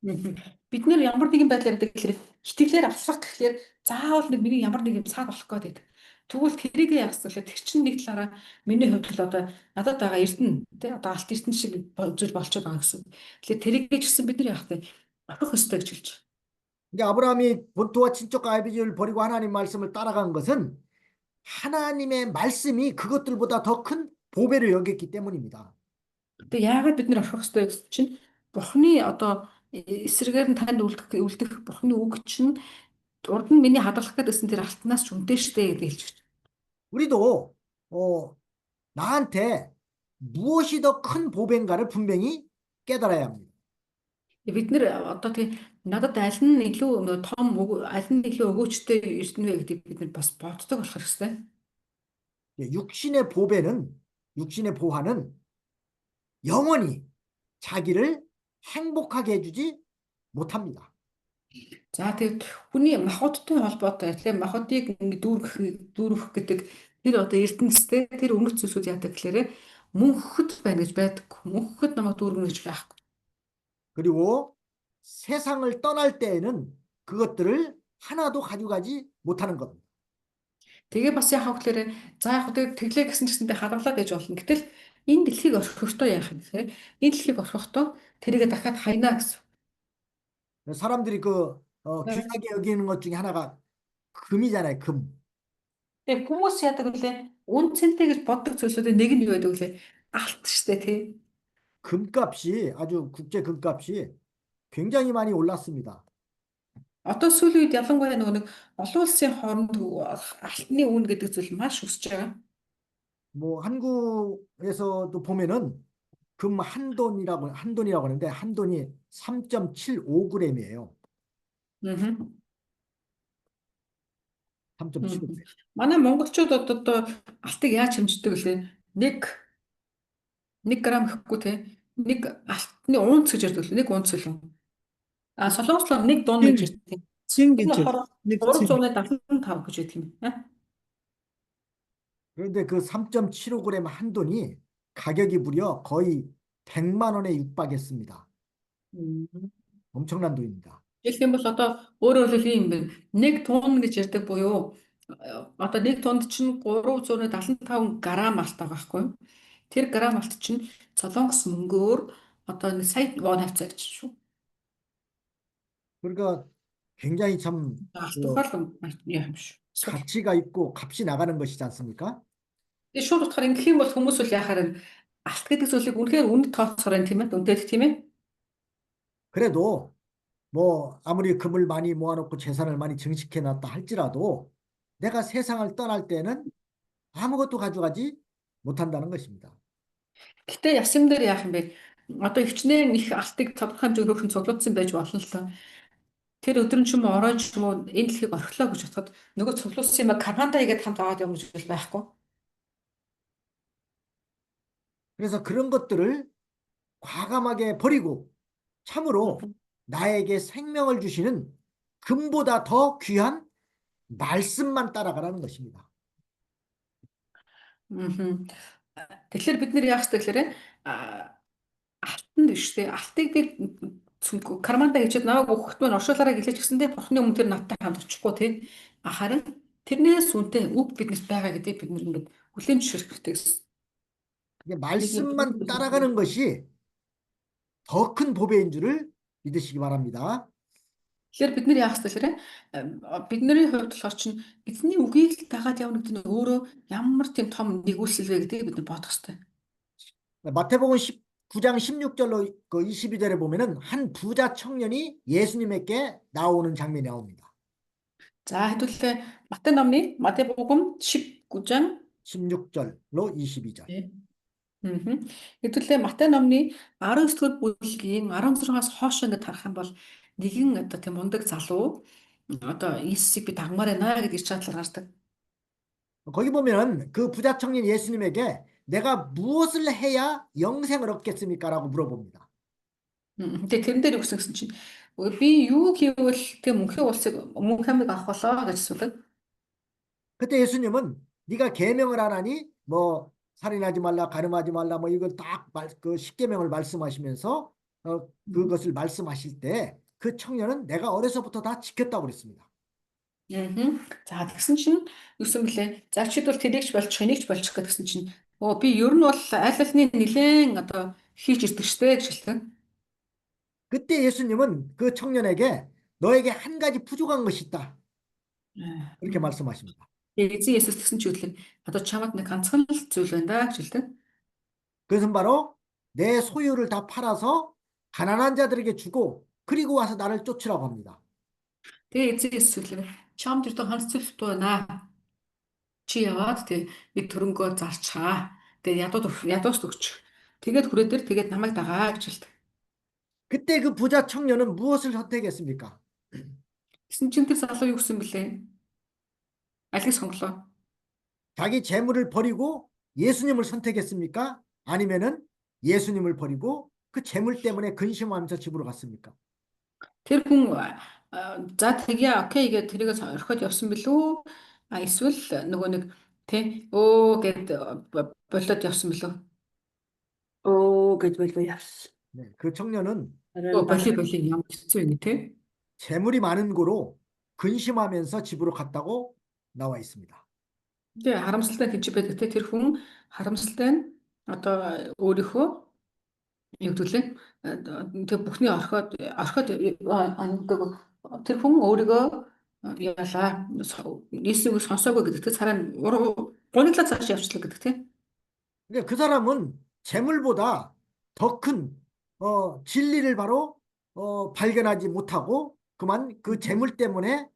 [SPEAKER 1] Мгм. Бид нэр ямар нэгэн байдлаар гэдэг гэхээр итгэлээр авах гэхээр заавал нэг миний ямар нэг юм цаг болох гээд байдаг. Тэгвэл тэрийг яасан гэхээр тэр чинь нэг талаараа миний хувьд л одоо надад байгаа эрдэнэ тий одоо алт эрдэнэ шиг зүйл болчиход байгаа гэсэн. Тэгэхээр тэрийг ч гэсэн бид нар яах вэ? Авах ёстой гэж хэлж байна.
[SPEAKER 2] 이게 아브라함이 본토와 친척과 아비집을 버리고 하나님 말씀을 따라간 것은 하나님의 말씀이 그것들보다 더 큰 보배를 여겼기 때문입니다.
[SPEAKER 1] Тэгээ яагаад бид нар орхих ёстой гэсэн чинь Бурхны одоо эсрэгээр нь танд үлдэх Бурхны үг чинь урд нь миний хадгалах гэдсэн тэр алтнаас ч үнэтэй штэ гэж хэлж байна.
[SPEAKER 2] 우리도 나한테 무엇이 더 큰 보배인가를 분명히 깨달아야 합니다.
[SPEAKER 1] Бид нэр одоо тэгээ надад аль нь илүү аль нь илүү өгөөчтэй эрдэнэ вэ гэдгийг бид нар бас боддог болох хэрэгтэй.
[SPEAKER 2] 육신의 보화는 영원히 자기를 행복하게 해주지 못합니다.
[SPEAKER 1] За тэгээд хүний махбодтой холбоотой тийм махбодыг дүүргэх гэдэг тэр одоо эрдэнэстэй тэр өмнөх зүйлсүүд яадаг гэхээр мөнхөд байна гэж байдаг. Мөнхөд намайг дүүргэнэ гэж байхгүй.
[SPEAKER 2] 그리고 세상을 떠날 때에는 그것들을 하나도 가져가지 못하는 겁니다.
[SPEAKER 1] Тэгээ бас яах вэ гэхээр за яг тэглээ гэсэн чигсэндээ хадгалаад байж болно. Гэтэл энэ дэлхийг орхихдоо яах юм гэхээр энэ дэлхийг орхихдоо тэрийгэ дахиад хайна гэсэн.
[SPEAKER 2] 사람들이 귀하게 여기는 것 중에 하나가 금이잖아요, 금.
[SPEAKER 1] Тэгээ хүмүүс яадаг вүлээ үн цэнтэй гэж боддог зүйлсүүдийн нэг нь юу байдаг вүлээ алт штэ тий.
[SPEAKER 2] 금값이 아주 국제 금값이 굉장히 많이 올랐습니다.
[SPEAKER 1] Одоо сүүлийн үед ялангуяа нэг олон улсын хооронд алтны үн гэдэг зүйл маш өсөж байгаа.
[SPEAKER 2] 뭐 한국에서도 보면은 금 한 돈이라고 하는데 한 돈이 3.75g이에요.
[SPEAKER 1] 음.
[SPEAKER 2] 3.75g.
[SPEAKER 1] Манай монголчууд одоо алтыг яаж хэмждэг вэ? Нэг грамм гэхгүй те. Нэг алтны унц гэж ярьдаг л. Нэг унц л. Солонгослоор нэг дон гэж
[SPEAKER 3] чин,
[SPEAKER 1] ярьдаг.
[SPEAKER 3] чин
[SPEAKER 1] Тэр нь
[SPEAKER 3] гэж
[SPEAKER 1] болохоор
[SPEAKER 3] нэг чин.
[SPEAKER 1] 375 гэж ярьдаг юм.
[SPEAKER 2] 그런데 그 3.75g 한 돈이 가격이 무려 거의 100만 원에 육박했습니다.
[SPEAKER 1] 음.
[SPEAKER 2] 엄청난 돈입니다.
[SPEAKER 1] Жишээлх юм бол одоо өөрөөр хэлбэл юм байна. Нэг тонн гэж ярьдаг буюу одоо нэг тонд чинь 375 грамм алт байгаа байхгүй юу? Тэр грамм алт чинь солонгос мөнгөөр одоо нэг сая вон хавцаа гэж шүү.
[SPEAKER 2] 그러니까 굉장히 참
[SPEAKER 1] Алт
[SPEAKER 2] 그
[SPEAKER 1] ухаал юм шүү. Эсвэл.
[SPEAKER 2] 가치가 있고 값이 나가는 것이지 않습니까?
[SPEAKER 1] Тэгээ шууд утгаар ингэх юм бол хүмүүс бол яхаар алт гэдэг зүйлийг үнэхээр үнэ тооцохоор юм тийм ээ. Үнэтэй тийм ээ.
[SPEAKER 2] 그래도 뭐 아무리 금을 많이 모아놓고 재산을 많이 증식해 놨다 할지라도 내가 세상을 떠날 때는 아무것도 가져가지 못한다는 것입니다.
[SPEAKER 1] Гэтэ ясам дээр яах юм бэ? Одоо ихчнээ их алтыг тодорхой хэмжээгээр хөрхөн цуглуулсан байж болно л доо. Тэр өдөр нь ч юм уу оройч ч юм уу энэ дэлхийг орхилоо гэж бодоход нөгөө цуглуулсан юм карбонда игээд хамт аваад явна гэж байхгүй.
[SPEAKER 2] 그래서 그런 것들을 과감하게 버리고 참으로 나에게 생명을 주시는 금보다 더 귀한 말씀만 따라가라는 것입니다.
[SPEAKER 1] Мгм. Тэгэхээр бид нэр яах вэ гэхээр алтан биш үү? Алтыг би карманда хийчихэд намайг өгөхт маань оршуулаарай гэлээч гэсэндээ бурхны өмнө тэр надтай хамт очихгүй тий. Харин тэрнээс үнэтэй үг биднэрт байгаа гэдгийг бид нэр ингээд хүлээн зөвшөөрөх хэрэгтэй гэсэн.
[SPEAKER 2] 이게
[SPEAKER 1] Нэг юм
[SPEAKER 2] 말씀만 따라가는 것이 더 큰 보배인 줄을 믿으시기 바랍니다.
[SPEAKER 1] Тэгэхээр бид нар яах вэ гэхээр бидний хувьд болохоор чинь эзний үгийг л дагаад явна гэдэг нь өөрөө ямар тийм том нэгүүлсэл вэ гэдгийг бид нар бодох хэрэгтэй.
[SPEAKER 2] 마태복음 19장 16절로 그 22절에 보면은 한 부자 청년이 예수님에게 나오는 장면이 나옵니다.
[SPEAKER 1] За хэдүүлээ Матай Богом 19-장
[SPEAKER 2] 16절로 22절.
[SPEAKER 1] хэдүүлээ Матай номны 19-р бүлгийн 16-аас хойш ингээд харах юм бол нэгэн одоо тийм мундаг залуу одоо Иесусыг би дагмаар байна гэдэг чадлаар гардаг.
[SPEAKER 2] 거기 보면은 그 부자 청년 예수님에게 내가 무엇을 해야 영생을 얻겠습니까? 라고 물어봅니다.
[SPEAKER 1] Тэгээ тэрэн дээр юу гэсэн чинь би юу хийвэл тэг мөнхийн амыг авах болоо гэж асуудаг.
[SPEAKER 2] 그때 예수님은 네가 계명을 안 하니 뭐 살인하지 말라, 가늠하지 말라 뭐 이걸 딱그 십계명을 말씀하시면서 그것을 말씀하실 때 그 청년은 내가 어려서부터 다 지켰다고 그랬습니다.
[SPEAKER 1] За тэгсэн чинь юусэн блэ? За чид бол тэрэгч болчих, энийгч болчих гэсэн чинь би ер нь бол аль альны нилээн одоо хийж ирдэг штэ гэж хэлдэг.
[SPEAKER 2] 그때 예수님은 그 청년에게 너에게 한 가지 부족한 것이 있다. 이렇게 말씀하십니다.
[SPEAKER 1] Эзэн Есүс гэсэн ч үлээ одоо чамд нэг ганцхан л зүйл байна да гэж хэлдэг.
[SPEAKER 2] 그것은 바로 내 소유를 다 팔아서 가난한 자들에게 주고 그리고 와서 나를 쫓으라고 합니다.
[SPEAKER 1] Тэгээ эзэн Есүс үлээ чамд тэр ганц зүйл байна. Чи яваад би төрөнгөө зарчгаа. Тэгээ ядуус өгч. Тэгээд хүрээ дээр тэгээд намайг дагаа гэж хэлдэг.
[SPEAKER 2] 그때 그 부자 청년은 무엇을 선택했습니까?
[SPEAKER 1] Гэсэн чинь тэр залуу юу гэсэн бэлээ? Алийг сонголоо.
[SPEAKER 2] 자기 재물을 버리고 예수님을 선택했습니까? 아니면은 예수님을 버리고 그 재물 때문에 근심하면서 집으로 갔습니까?
[SPEAKER 1] Тэр хүн за тэгье окей гэдэг тэрийг орхиод явсан билүү? Эсвэл нөгөө нэг тий гэд болоод явсан билүү?
[SPEAKER 3] гэж болов явсан.
[SPEAKER 2] 네, 그 청년은
[SPEAKER 1] Боли ямар хэцүү юм тий?
[SPEAKER 2] 재물이 많은 고로 근심하면서 집으로 갔다고 나와 있습니다.
[SPEAKER 1] Тэгээ харамсалтай гэж байдаг тий тэр хүн харамсалтай нь одоо өөрийнхөө юу гэдүүлээ тэг бүхний орхиод тэр хүн өөрийгөө яалаа Иесийг сонсоогүй гэдэг тий цараа гуниглаа цааш явчлаа гэдэг тий.
[SPEAKER 2] 근데 그 사람은 재물보다 더 큰 진리를 바로 발견하지 못하고 그만 그 재물 때문에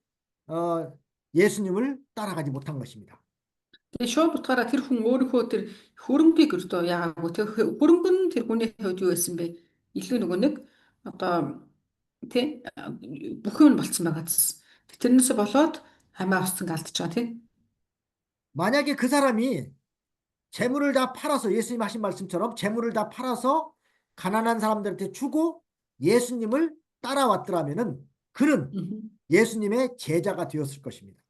[SPEAKER 2] 예수님을 따라가지 못한 것입니다.
[SPEAKER 1] Тэгээ шууд утгаараа тэр хүн өөрийнхөө тэр хөрөнгөийг өртөө яагаагүй тэр хөрөнгө нь тэр хүний хувьд юу байсан бэ? Илүү нөгөө нэг одоо Тий? Бүх юм болцсон байгаа зү. Тэрнээсээ болоод амиа авсан алдчихж байгаа тий.
[SPEAKER 2] 만약에 그 사람이 재물을 다 팔아서 예수님 하신 말씀처럼 재물을 다 팔아서 가난한 사람들한테 주고 예수님을 따라왔더라면은 그는
[SPEAKER 1] Мгм.
[SPEAKER 2] 예수님의 제자가 되었을 것입니다.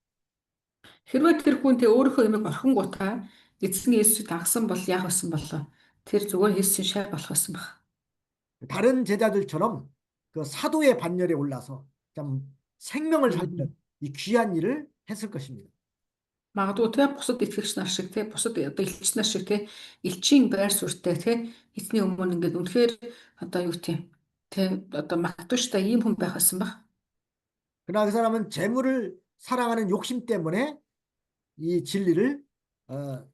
[SPEAKER 1] Хэрвээ тэр хүн тэ өөрийнхөө юмыг орхингуудаа эзэн Есүсийг дагсан бол яах байсан болоо? Тэр зүгээр Есүсийн шай болох байсан баг.
[SPEAKER 2] 다른 제자들처럼 그 사도의 반열에 올라서 참 생명을
[SPEAKER 1] Мгм.
[SPEAKER 2] 살리는 이 귀한 일을 했을 것입니다.
[SPEAKER 1] Магадгүй те бусад итгэгч нар шиг те бусад одоо элч нар шиг те элчийн байр суурьтай те эзний өмнө ингээд үнэхээр одоо юу гэх юм те одоо магтууштай ийм хүн байх байсан баг.
[SPEAKER 2] 그러나 그 사람은 재물을 사랑하는 욕심 때문에 이 진리를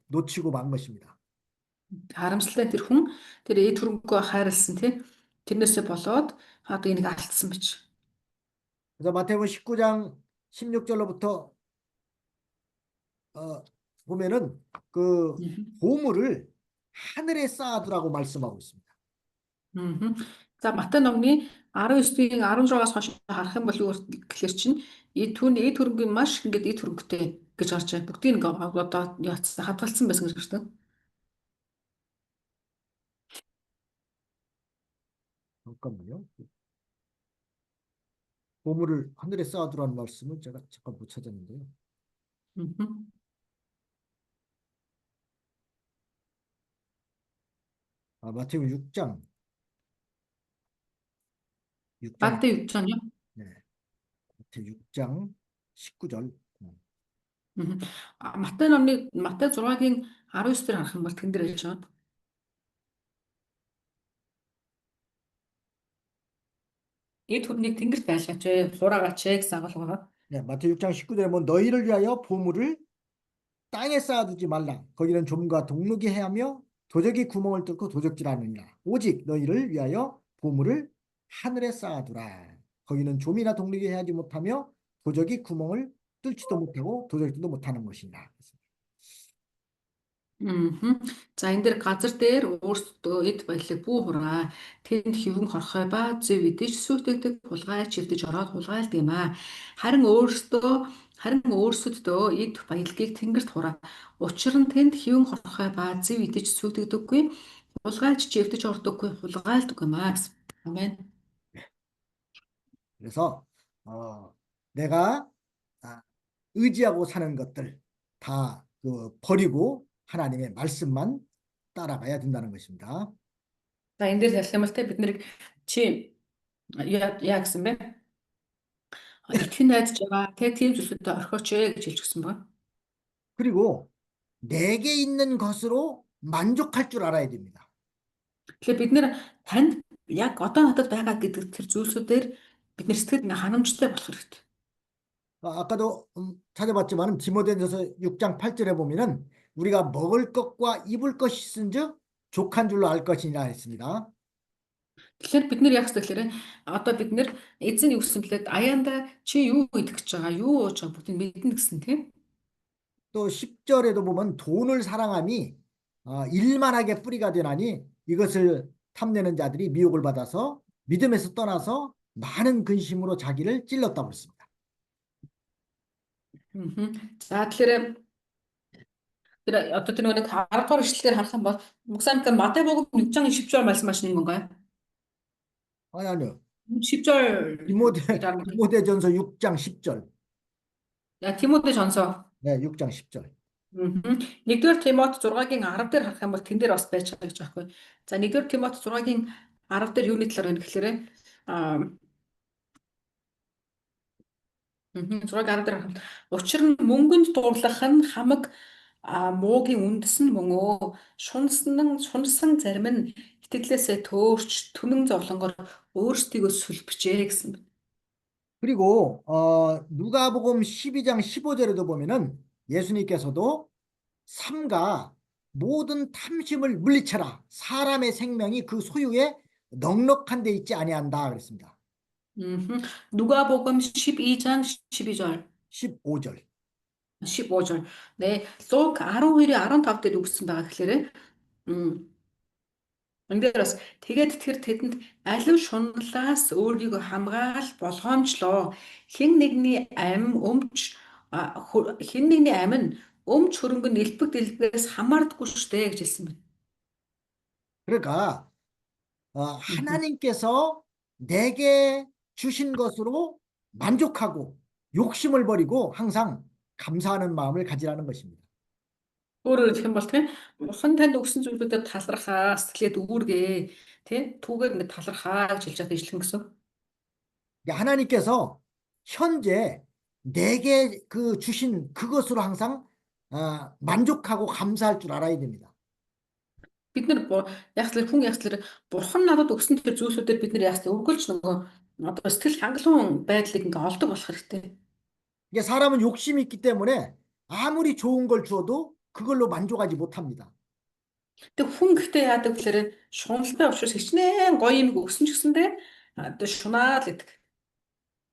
[SPEAKER 2] 놓치고 만 것입니다.
[SPEAKER 1] Харамсалтай тэр хүн тэр эд хөрөнгөө хайрлсан те тэрнээсээ болоод одоо энийг алдсан байж.
[SPEAKER 2] 그래서 마태복음 19장 16절로부터 보면은 그
[SPEAKER 1] Мгм.
[SPEAKER 2] 보물을 하늘에 쌓아두라고 말씀하고 있습니다.
[SPEAKER 1] Мгм. За Матай номны 19-ийн 16-аас хойш харах юм бол юу гэхээр чинь түүний эд хөрөнгөний маш их ингээд эд хөрөнгөтэй гэж гарч байгаа. Бүгдийг нэг одоо яатсан хадгалсан байсан гэж гарч байна.
[SPEAKER 2] 잠깐만요. 보물을 하늘에 쌓아두라는 말씀을 제가 잠깐 못 찾았는데요.
[SPEAKER 1] Мгм.
[SPEAKER 2] 마태복음 6장 6장
[SPEAKER 1] Матай 6 юу?
[SPEAKER 2] 네. 마태 6장 19절.
[SPEAKER 1] Мгм. Матай номны Матай 6-гийн 19 дээр харах юм бол тэн дээр хэлж байна. Эд хөрнийг тэнгэрт байлгаач ээ, хураагач ээ гэсэн агуулга байгаа.
[SPEAKER 2] 네, 마태 6장 19절에 뭐 너희를 위하여 보물을 땅에 쌓아두지 말라. 거기는 좀과 동룩이 해하며 도적이 구멍을 뚫고 도적질하느니라. 오직 너희를 위하여 보물을 하늘에 쌓아두라. 거기는 좀이나 동룩이 해하지 못하며 도적이 구멍을 뚫지도 못하고 도적질도 못하는 것이니라.
[SPEAKER 1] Мгм. За энэ дэр газар дээр өөрсдөө эд баялаг бүү хураа. Тэнд хэвэн хорхой ба зөв идэж сүйтгэдэг хулгай чивдэж ороод хулгайлд юм аа. Харин өөрсөддөө эд баялагийг тэнгэрт хураа. Учир нь тэнд хэвэн хорхой ба зөв идэж сүйтгэдэггүй хулгайлж чивдэж ордоггүй хулгайлдаг юм аа. Амен.
[SPEAKER 2] 그래서 내가 의지하고 사는 것들 다 버리고 하나님의 말씀만 따라가야 된다는 것입니다.
[SPEAKER 1] За энэ дээр хэлэх юм бол те бид нэр чи яа гэсэн бэ? Итгэн найдаж байгаа. Тэ тийм зүйлсүүдэд орхиоч ээ гэж хэлж гисэн байна.
[SPEAKER 2] 그리고 내게 있는 것으로 만족할 줄 알아야 됩니다.
[SPEAKER 1] Тэгэхээр бид нэр танд яг одоо надад байгаа гэдэг тэр зүйлсүүдээр бид нэр сэтгэл ханамжтай болох хэрэгтэй.
[SPEAKER 2] 아까도 찾아봤지만 디모데전서 6장 8절에 보면은 우리가 먹을 것과 입을 것이 있은즉 족한 줄로 알 것이니라 했습니다.
[SPEAKER 1] Тэгэхээр бид нэр яг сэтгэлээрээ одоо бид нэр эзэн юу гэсэн бэлээд аяанда чи юу идэх гэж байгаа, юу ууж байгаа бүгдийг мэднэ гэсэн тийм.
[SPEAKER 2] 또 10절에도 보면 돈을 사랑함이 일만하게 뿌리가 되나니 이것을 탐내는 자들이 미혹을 받아서 믿음에서 떠나서 많은 근심으로 자기를 찔렀다고 했습니다.
[SPEAKER 1] За тэгэхээр тэр одоо тэр нэг 10 дугаар ишлэлээр харах юм бол 목사님과 마태복음 6장 10절 말씀하시는 건가요?
[SPEAKER 2] 아니요.
[SPEAKER 1] 10절이라는 거.
[SPEAKER 2] 디모데전서 6장 10절.
[SPEAKER 1] 야, 디모데 전서.
[SPEAKER 2] 네, 6장 10절.
[SPEAKER 1] Нэгдүгээр Тимот 6-гийн 10 дээр харах юм бол тэн дээр бас байж байгаа гэж байхгүй. За нэгдүгээр Тимот 6-гийн 10 дээр юуны талаар байна гэхээр 6-гийн 10 дээр харах. Учир нь мөнгөнд дуурлах нь хамаг муугийн үндэс нь мөн өө. Шунсан зарим нь итгэлээсээ төөрч түнэн зовлонгоор өөрсдийгөө сүлбжээ гэсэн.
[SPEAKER 2] 그리고 누가복음 12장 15절에도 보면은 예수님께서도 삼가 모든 탐심을 물리쳐라. 사람의 생명이 그 소유에 넉넉한 데 있지 아니한다 그랬습니다.
[SPEAKER 1] 누가복음 12장 12절.
[SPEAKER 2] 15절.
[SPEAKER 1] 15절. 네. Луг 12-ийн 15 дээр үгсэн байгаа гэхээр Эндээр бас тэгээд тэр тэдэнд алив шуналаас өөрийгөө хамгаал болгоомжлоо. Хэн нэгний хэн нэгний амь нь өмч хөрөнгө нэлбэг дэлбэгээс хамаардаггүй штэ гэж хэлсэн байна.
[SPEAKER 2] 그러니까
[SPEAKER 1] Мгм.
[SPEAKER 2] 하나님께서 내게 주신 것으로 만족하고 욕심을 버리고 항상 감사하는 마음을 가지라는 것입니다.
[SPEAKER 1] Өөрөөр хэлэх юм бол тийм бурхан танд өгсөн зүйлүүдэд талархаа, сэтгэлээ дүүргээ, тийм түүгээр ингэ талархаа гэж хэлж байгаа ижлэн гэсэн.
[SPEAKER 2] 하나님께서 현재 내게 그 주신 그것으로 항상 만족하고 감사할 줄 알아야 됩니다.
[SPEAKER 1] Бид нар яг л хүн яг л бурхан надад өгсөн тэр зүйлсүүдээр бид нар яг л үргэлж нөгөө одоо сэтгэл хангалуун байдлыг ингээ олдог болох хэрэгтэй.
[SPEAKER 2] 이게 사람은 욕심이 있기 때문에 아무리 좋은 걸 주어도 그걸로 만족하지 못합니다.
[SPEAKER 1] Тэг хүн гэхдээ яадаг гэхээр шуналтай учраас хичнээн гоё юм өгсөн ч гэсэндээ одоо шунаад л идэг.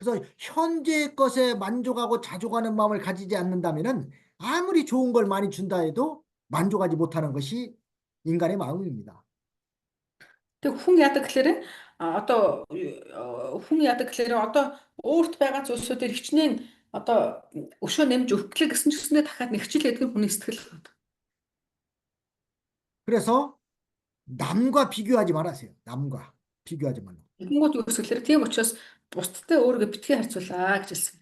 [SPEAKER 2] 그래서 현재의 것에 만족하고 자족하는 마음을 가지지 않는다면은 아무리 좋은 걸 많이 준다 해도 만족하지 못하는 것이 인간의 마음입니다.
[SPEAKER 1] Тэг хүн яадаг гэхээр одоо хүн яадаг гэхээр одоо өөрт байгаа зүйлсүүдээр хичнээн одоо өшөө нэмж өгөхлээ гэсэн ч гэсэндээ дахиад нэгчил гэдэг нь хүний сэтгэл байна.
[SPEAKER 2] 그래서 남과 비교하지 말아세요. 남과 비교하지 말라.
[SPEAKER 1] Тэгэнгүүт юу гэхээр тийм учраас бусдтай өөрийгөө битгий харьцуулаа гэж хэлсэн.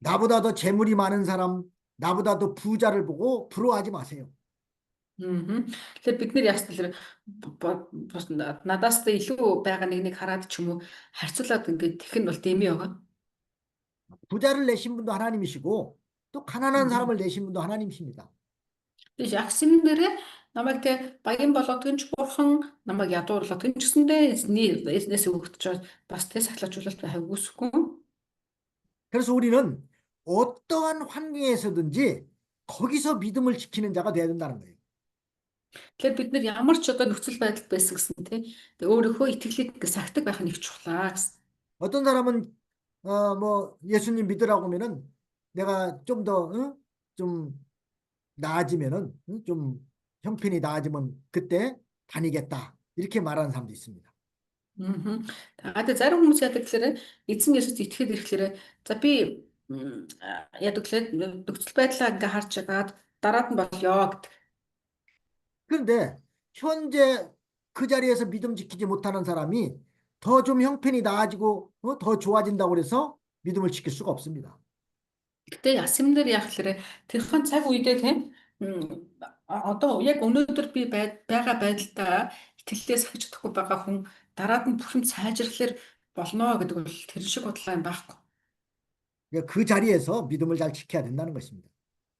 [SPEAKER 2] 나보다 더 재물이 많은 사람, 나보다 더 부자를 보고 부러워하지 마세요.
[SPEAKER 1] Тэгэхээр бид нэр яасан тэр надаас илүү байгаа нэгнийг хараад ч юм уу харьцуулаад ингээд тэгэх нь бол дэмий байгаа.
[SPEAKER 2] 부자를 내신 분도 하나님이시고 또 가난한 사람을 내신 분도 하나님이십니다.
[SPEAKER 1] Тэгээ ягсан дээрээ намайг тэ баян болгодгийн ч бурхан намайг ядуурлагдгийн ч гэсэндээ эзнээс өгдөж бас тэ сахлаачуулалт байхыг үсэхгүй.
[SPEAKER 2] 그래서 우리는 어떠한 환경에서든지 거기서 믿음을 지키는 자가 되어야 된다는 거예요.
[SPEAKER 1] Тэгэхээр бид нар ямар ч одоо нөхцөл байдалд байсан гэсэн тий. Тэгээ өөрийнхөө итгэлийг ингээд сахдаг байх нь их чухлаа гэсэн.
[SPEAKER 2] 어떤 사람은 뭐 예수님 믿으라고 하면은 내가 좀 더 좀 나아지면은 좀 형편이 나아지면 그때 다니겠다 이렇게 말하는 사람도 있습니다.
[SPEAKER 1] Тэгээд зарим хүмүүс яадаг гэхээр эзэн Есүст итгэхэд ирэхлээр за би яадаг гэхээр нөхцөл байдлаа ингээ харж агаад дараад нь болёо гэдэг.
[SPEAKER 2] 그런데 현재 그 자리에서 믿음 지키지 못하는 사람이 더 좀 형편이 나아지고 더 좋아진다고 그래서 믿음을 지킬 수가 없습니다.
[SPEAKER 1] Гэтэ ясамнэр яг гэхээр тэрхэн цаг үедээ тийм одоо яг өнөөдөр би байгаа байдалтай итгэлээ сахиж чадахгүй байгаа хүн дараад нь бүх юм сайжрахлаар болно гэдэг бол тэр шиг бодлоо юм байхгүй.
[SPEAKER 2] 그 자리에서 믿음을 잘 지켜야 된다는 것입니다.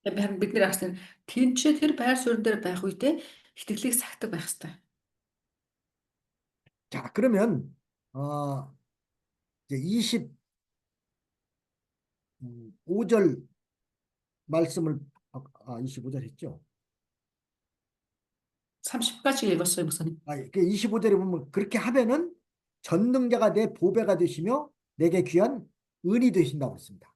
[SPEAKER 1] Харин бид нэр ахсан тэнцээ тэр байр суурин дээр байх үедээ итгэлийг сахдаг байх хэрэгтэй.
[SPEAKER 2] 자, 그러면 이제 25절 말씀을 25절 했죠.
[SPEAKER 1] 30까지 읽었어요, 목사님.
[SPEAKER 2] 그 25절에 보면 그렇게 하면은 전능자가 내 보배가 되시며 내게 귀한 은이 되신다고 했습니다.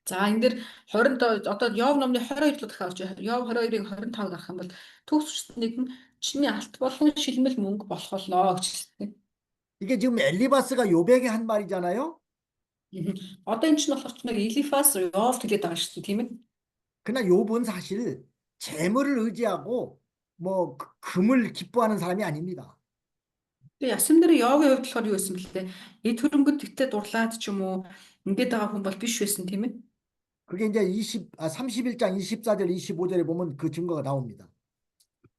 [SPEAKER 1] За энэ дэр 20 одоо Йов номны 22 дахь авч Йов 22-ыг 25 гарах юм бол төгсчнийг нь чиний алт болгон шилмэл мөнгө болох болоо гэж хэлсэн.
[SPEAKER 2] 이게 지금 엘리바스가 욥에게 한 말이잖아요.
[SPEAKER 1] Одоо энэ чинь болохоор ч нэг Элифас Йовт хэлээд байгаа шүү дээ, тийм ээ.
[SPEAKER 2] 그러나 욥은 사실 재물을 의지하고 뭐 금을 기뻐하는 사람이 아닙니다.
[SPEAKER 1] Тэгээ ясам дээр Йовгийн хувьд болохоор юу байсан бэлээ? Эд хөрөнгөд тэгтээ дурлаад ч юм уу ингээд байгаа хүн бол биш байсан, тийм ээ.
[SPEAKER 2] 그게 이제 31장 24절 25절에 보면 그 증거가 나옵니다.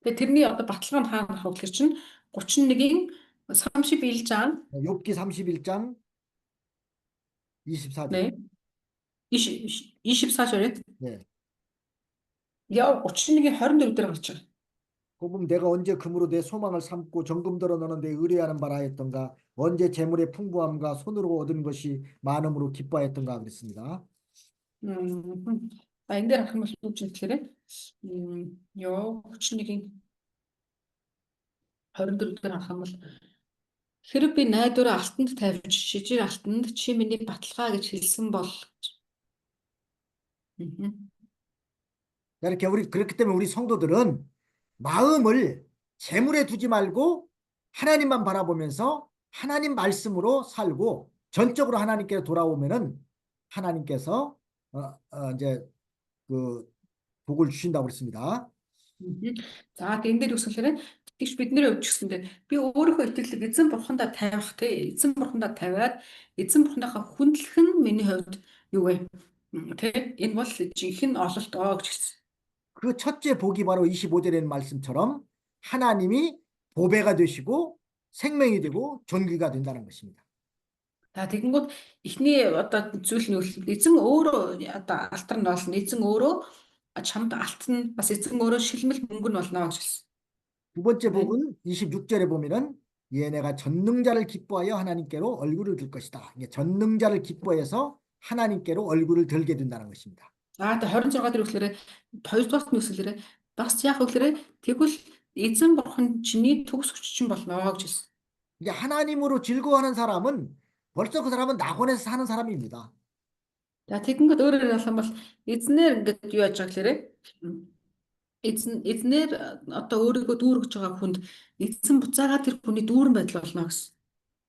[SPEAKER 1] Тэгээ тэрний одоо баталгаа нь хаана гарах вэ гэхээр чинь 31-ийн 31-장
[SPEAKER 2] 욥기 31장 24절.
[SPEAKER 1] 네. 24절에
[SPEAKER 2] 네.
[SPEAKER 1] Йов 31-ийн 24 дээр гарч байгаа.
[SPEAKER 2] 그 보면 내가 언제 금으로 내 소망을 삼고 정금들어 너는 내 의뢰하는 바라 했던가 언제 재물의 풍부함과 손으로 얻은 것이 많음으로 기뻐했던가 그랬습니다.
[SPEAKER 1] За энэ дээр харах юм бол юу ч хэлэхээр Йов 31-ийн 24 дээр харах юм бол хэрэг би найдвараа алтанд тавьж шижир алтанд чи миний баталгаа гэж хэлсэн бол
[SPEAKER 2] 이렇게 그렇기 때문에 우리 성도들은 마음을 재물에 두지 말고 하나님만 바라보면서 하나님 말씀으로 살고 전적으로 하나님께 돌아오면은 하나님께서 이제 그 복을 주신다고 그랬습니다.
[SPEAKER 1] Мгм. За энэ дээр үсгэлээрээ тэгш бидний хувьд ч гэсэндээ би өөрийнхөө итгэлийг эзэн бурхандаа тавих тий эзэн бурхандаа тавиад эзэн бурхандаа хүндлэх нь миний хувьд юу вэ? Тий энэ бол жинхэнэ ололт оо гэж хэлсэн.
[SPEAKER 2] 그 첫째 복이 바로 25절에 있는 말씀처럼 하나님이 보배가 되시고 생명이 되고 존귀가 된다는 것입니다.
[SPEAKER 1] За тэгэнгүүт эхний одоо зүйл нь юу вэ? Эзэн өөрөө одоо алтар нь болно. Эзэн өөрөө чамд алтан бас эзэн өөрөө шилмэл мөнгө нь болно гэж хэлсэн.
[SPEAKER 2] 두 번째
[SPEAKER 1] 아멘.
[SPEAKER 2] 복은 26절에 보면은 얘네가 전능자를 기뻐하여 하나님께로 얼굴을 들 것이다. 이게 전능자를 기뻐해서 하나님께로 얼굴을 들게 된다는 것입니다.
[SPEAKER 1] За тэгээ 26 дээр үгэлээрээ хоёрдугаар нь үгэлээрээ бас яг үгэлээрээ тэгвэл эзэн бурхан чиний төгс хүчин болно гэж хэлсэн.
[SPEAKER 2] 이게 하나님으로 즐거워하는 사람은 벌써 그 사람은 낙원에서 사는 사람입니다.
[SPEAKER 1] За тэгэнгүүт өөрөөр хэлэх юм бол эзнэр ингээд юу яаж байгаа гэхээр эзнэр одоо өөрийгөө дүүргэж байгаа хүнд эзэн буцаагаад тэр хүний дүүрэн байдал болно гэсэн.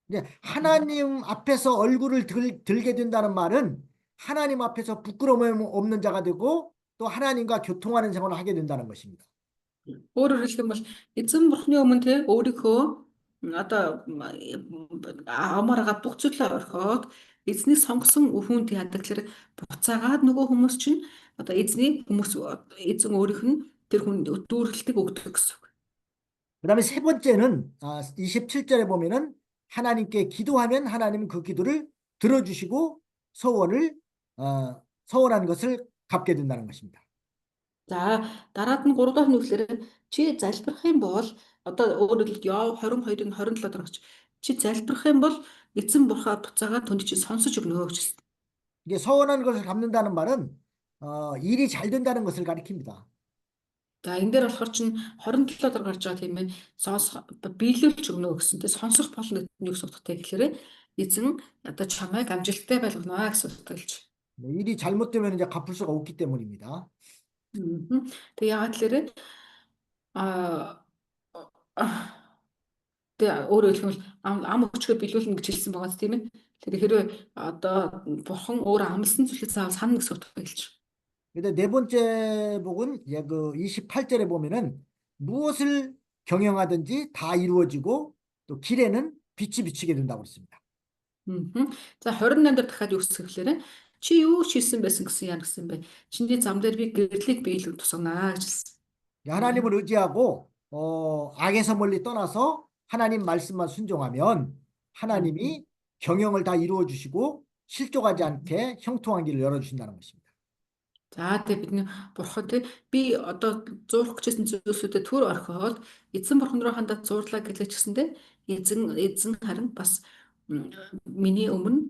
[SPEAKER 2] 이제 하나님 앞에서 얼굴을 들게 된다는 말은 하나님 앞에서 부끄러움 없는 자가 되고 또 하나님과 교통하는 생활을 하게 된다는 것입니다.
[SPEAKER 1] Өөрөөр хэлэх юм бол эзэн бурхны өмнө те өөрийнхөө одоо амаараа бүх зүйлээ орхиод эзний сонгосон хүнд яадаг гэхээр буцаагаад нөгөө хүмүүс чинь одоо эзний хүмүүс эзэн өөрийнх нь тэр хүнд дүүргэлтийг өгдөг гэсэн үг.
[SPEAKER 2] 그다음에 세 번째는 27절에 보면은 하나님께 기도하면 하나님은 그 기도를 들어주시고 서원한 것을 갚게 된다는 것입니다.
[SPEAKER 1] За дараад нь 3 дахь нь үгээр чи залбирах юм бол одоо өөрөөр хэлбэл Йов 22-ын 27 дараач чи залбирах юм бол эзэн бурхаа буцаагаад түнд чи сонсож өгнө гэж хэлсэн.
[SPEAKER 2] 이게 서원한 것을 갚는다는 말은 일이 잘 된다는 것을 가리킵니다.
[SPEAKER 1] За энэ дээр болохоор чинь 27 дараа гарч байгаа тийм ээ сонсох биелүүлж өгнө гэсэн. Тэ сонсох болно гэдэг нь юу гэсэн утгатай гэхээр эзэн одоо чамайг амжилттай байлгана гэсэн утгaalж.
[SPEAKER 2] 일이 잘못되면 이제 갚을 수가 없기 때문입니다.
[SPEAKER 1] Тэг яагаад тэлэрээ а тэг өөрөөр хэлбэл ам өчгөө биелүүлнэ гэж хэлсэн байгаа тийм ээ. Тэр хэрвээ одоо бурхан өөр амлсан зүйлээ заавал санана гэсэн утгатай хэлж.
[SPEAKER 2] 근데 네 번째 복은 그 28절에 보면은 무엇을 경영하든지 다 이루어지고 또 길에는 빛이 비치게 된다고 했습니다.
[SPEAKER 1] За 28 дээр дахиад юу гэсэн гэхээр чи юу хийсэн байсан гэсэн яа гэсэн бэ? Чиний зам дээр би гэрлийг биелүүл тусгана гэж хэлсэн.
[SPEAKER 2] 하나님을 의지하고 악에서 멀리 떠나서 하나님 말씀만 순종하면 하나님이 경영을 다 이루어 주시고 실족하지 않게 형통한 길을 열어 주신다는 것입니다.
[SPEAKER 1] За тэгээ бидний бурхан тий би одоо зурх гэжсэн зүйлсүүдэд төр орхиод эзэн бурхан руу хандаад зуурлаа гэлээ ч гэсэндээ эзэн харин бас миний өмнө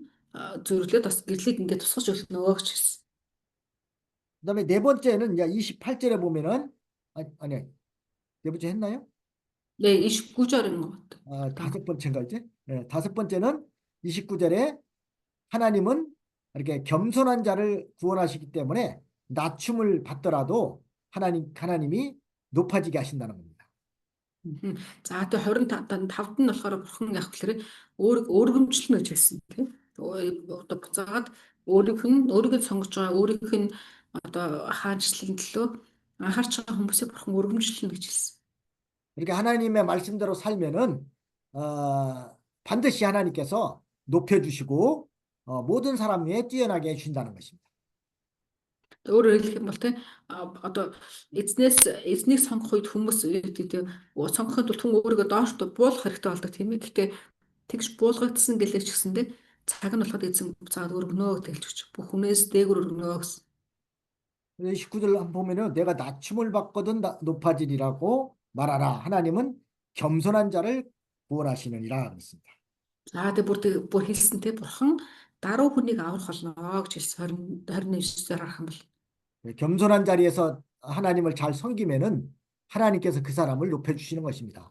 [SPEAKER 1] зөвлөд бас гэрлийг ингээд тусгаж өгнө гэж хэлсэн.
[SPEAKER 2] 그다음에 네 번째는 이제 28절에 보면은 아니 네 번째 했나요?
[SPEAKER 1] 네, 29절인 것 같아요.
[SPEAKER 2] 다섯 번째인가 이제? 네, 다섯 번째는 29절에 하나님은 이렇게 겸손한 자를 구원하시기 때문에 낮춤을 받더라도 하나님이 높아지게 하신다는 겁니다.
[SPEAKER 1] За тэгээ 25-д нь болохоор бурхан яг гэхээр өөргөмжлөн гэж хэлсэн тийм. Одоо буцаагаад өөрийгөө сонгож байгаа өөрийнх нь одоо хаанчлалын төлөө анхаарч байгаа хүмүүсийг бурхан өргөмжлөн гэж хэлсэн.
[SPEAKER 2] 이렇게 하나님의 말씀대로 살면은 반드시 하나님께서 높여주시고 모든 사람 위에 뛰어나게 해주신다는 것입니다.
[SPEAKER 1] Өөрөөр хэлэх юм бол тийм одоо эзнийг сонгох үед хүмүүс сонгохын тулд хүн өөрийгөө доош буулгах хэрэгтэй болдог тийм ээ. Гэхдээ тэгж буулгагдсан гэлээч гэсэндээ цаг нь болоход эзэн буцаад өргөнөө гэж хэлж өгч. Бүх хүнээс дээгүр өргөнөө гэсэн.
[SPEAKER 2] 19절 한번 보면은 내가 낮춤을 받거든 높아지리라고 말하라. 하나님은 겸손한 자를 구원하시느니라 그랬습니다.
[SPEAKER 1] За тэгээ бүр хэлсэн тийм бурхан даруй хүнийг аврах болно гэж хэлсэн 29-ээр харах юм бол.
[SPEAKER 2] 겸손한 자리에서 하나님을 잘 섬기면은 하나님께서 그 사람을 높여주시는 것입니다.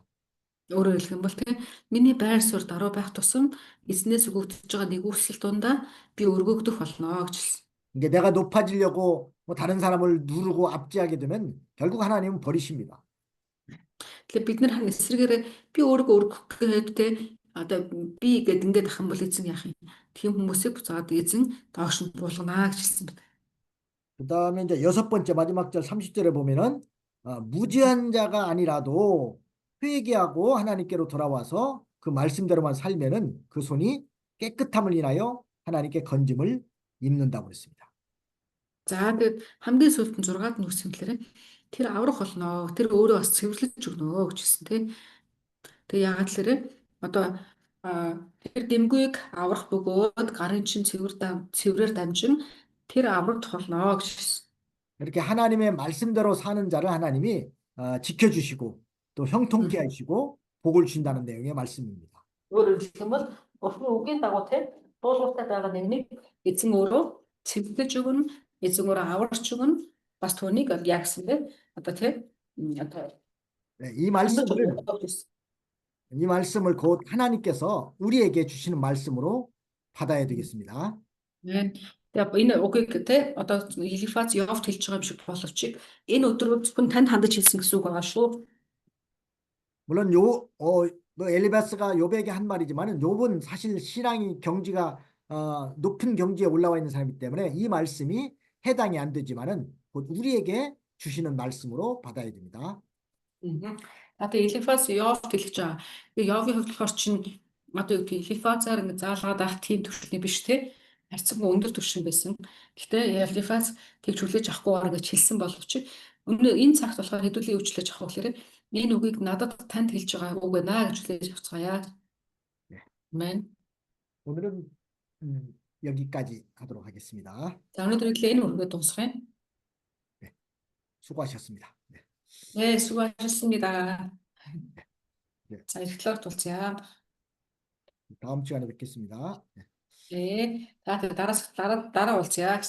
[SPEAKER 1] Өөрөөр хэлэх юм бол тийм миний байр суурь даруй байх тусам эзнээс өгөгдөж байгаа нэгүсэл дундаа би өргөгдөх болно гэж хэлсэн.
[SPEAKER 2] 이게 내가 높아지려고 다른 사람을 누르고 압제하게 되면 결국 하나님은 버리십니다.
[SPEAKER 1] Тэгэхээр бид нар харин эсрэгээрээ би өөрийгөө өргөх гээд те одоо би гэд ингээд ах юм бол эзэн яах юм. Тийм хүмүүсийг буцаад эзэн доош нь буулганаа гэж хэлсэн байна.
[SPEAKER 2] 그다음에 이제 여섯 번째 마지막 절 30절에 보면은 무지한 자가 아니라도 회개하고 하나님께로 돌아와서 그 말씀대로만 살면은 그 손이 깨끗함을 인하여 하나님께 건짐을 입는다고 그랬습니다.
[SPEAKER 1] За тэгээд хамгийн сүүлд нь 6-ад нь үгсэн гэхээр тэр аврах болно. Тэр өөрөө бас цэвэрлэж өгнө гэж хэлсэн тийм. Тэгээ яагаад тэгэхээр одоо тэр дэмгүйг аврах бөгөөд гарын чин цэврээр дамжин тэр аврагт холно гэж хэлсэн.
[SPEAKER 2] 이렇게 하나님의 말씀대로 사는 자를 하나님이 지켜주시고 또 형통케 하시고 복을 주신다는 내용의 말씀입니다.
[SPEAKER 1] Өөрөөр хэлбэл Бурхны үгийн дагуу тийм дуулууртай байгаа нэгнийг эзэн өөрөө цэвэрлэж өгнө, эзэн өөрөө аварч өгнө. Бас түүнийг яг гэсэн дээ. Одоо тийм одоо
[SPEAKER 2] 네, 이 말씀을 곧 하나님께서 우리에게 주시는 말씀으로 받아야 되겠습니다.
[SPEAKER 1] 네. Тэгээ энэ үгийг те одоо Елифаз Йовт хэлж байгаа юм шиг боловч энэ өдрүүд зөвхөн танд хандаж хэлсэн гэсэн үг байгаа шүү.
[SPEAKER 2] 물론 엘리바스가 욥에게 한 말이지만은 욥은 사실 신앙이 경지가 높은 경지에 올라와 있는 사람이기 때문에 이 말씀이 해당이 안 되지만은 곧 우리에게 주시는 말씀으로 받아야 됩니다.
[SPEAKER 1] Одоо Елифаз Йовт хэлж байгаа. Йовгийн хувьд болохоор чинь одоо юу гэх Елифазаар ингэ заалгаад авах тийм төвшний биш те. Харьцангуй өндөр түвшин байсан. Гэхдээ Елифаз тэгж хүлээж авахгүйгээр гэж хэлсэн боловч энэ цагт болохоор хэдүүлээ юу хүлээж авах вэ гэхээр энэ үгийг надад танд хэлж байгаа үг байна гэж хүлээж авцгаая. Амен.
[SPEAKER 2] 오늘은 여기까지 하도록 하겠습니다.
[SPEAKER 1] За өнөөдөр энэ үргээ дуусгая.
[SPEAKER 2] 네, 수고하셨습니다. 네.
[SPEAKER 1] 네, 수고하셨습니다.
[SPEAKER 2] 네.
[SPEAKER 1] 자, 이렇게 돌자.
[SPEAKER 2] 다음 시간에 뵙겠습니다. 네.
[SPEAKER 1] 네, 다들 따라 올자.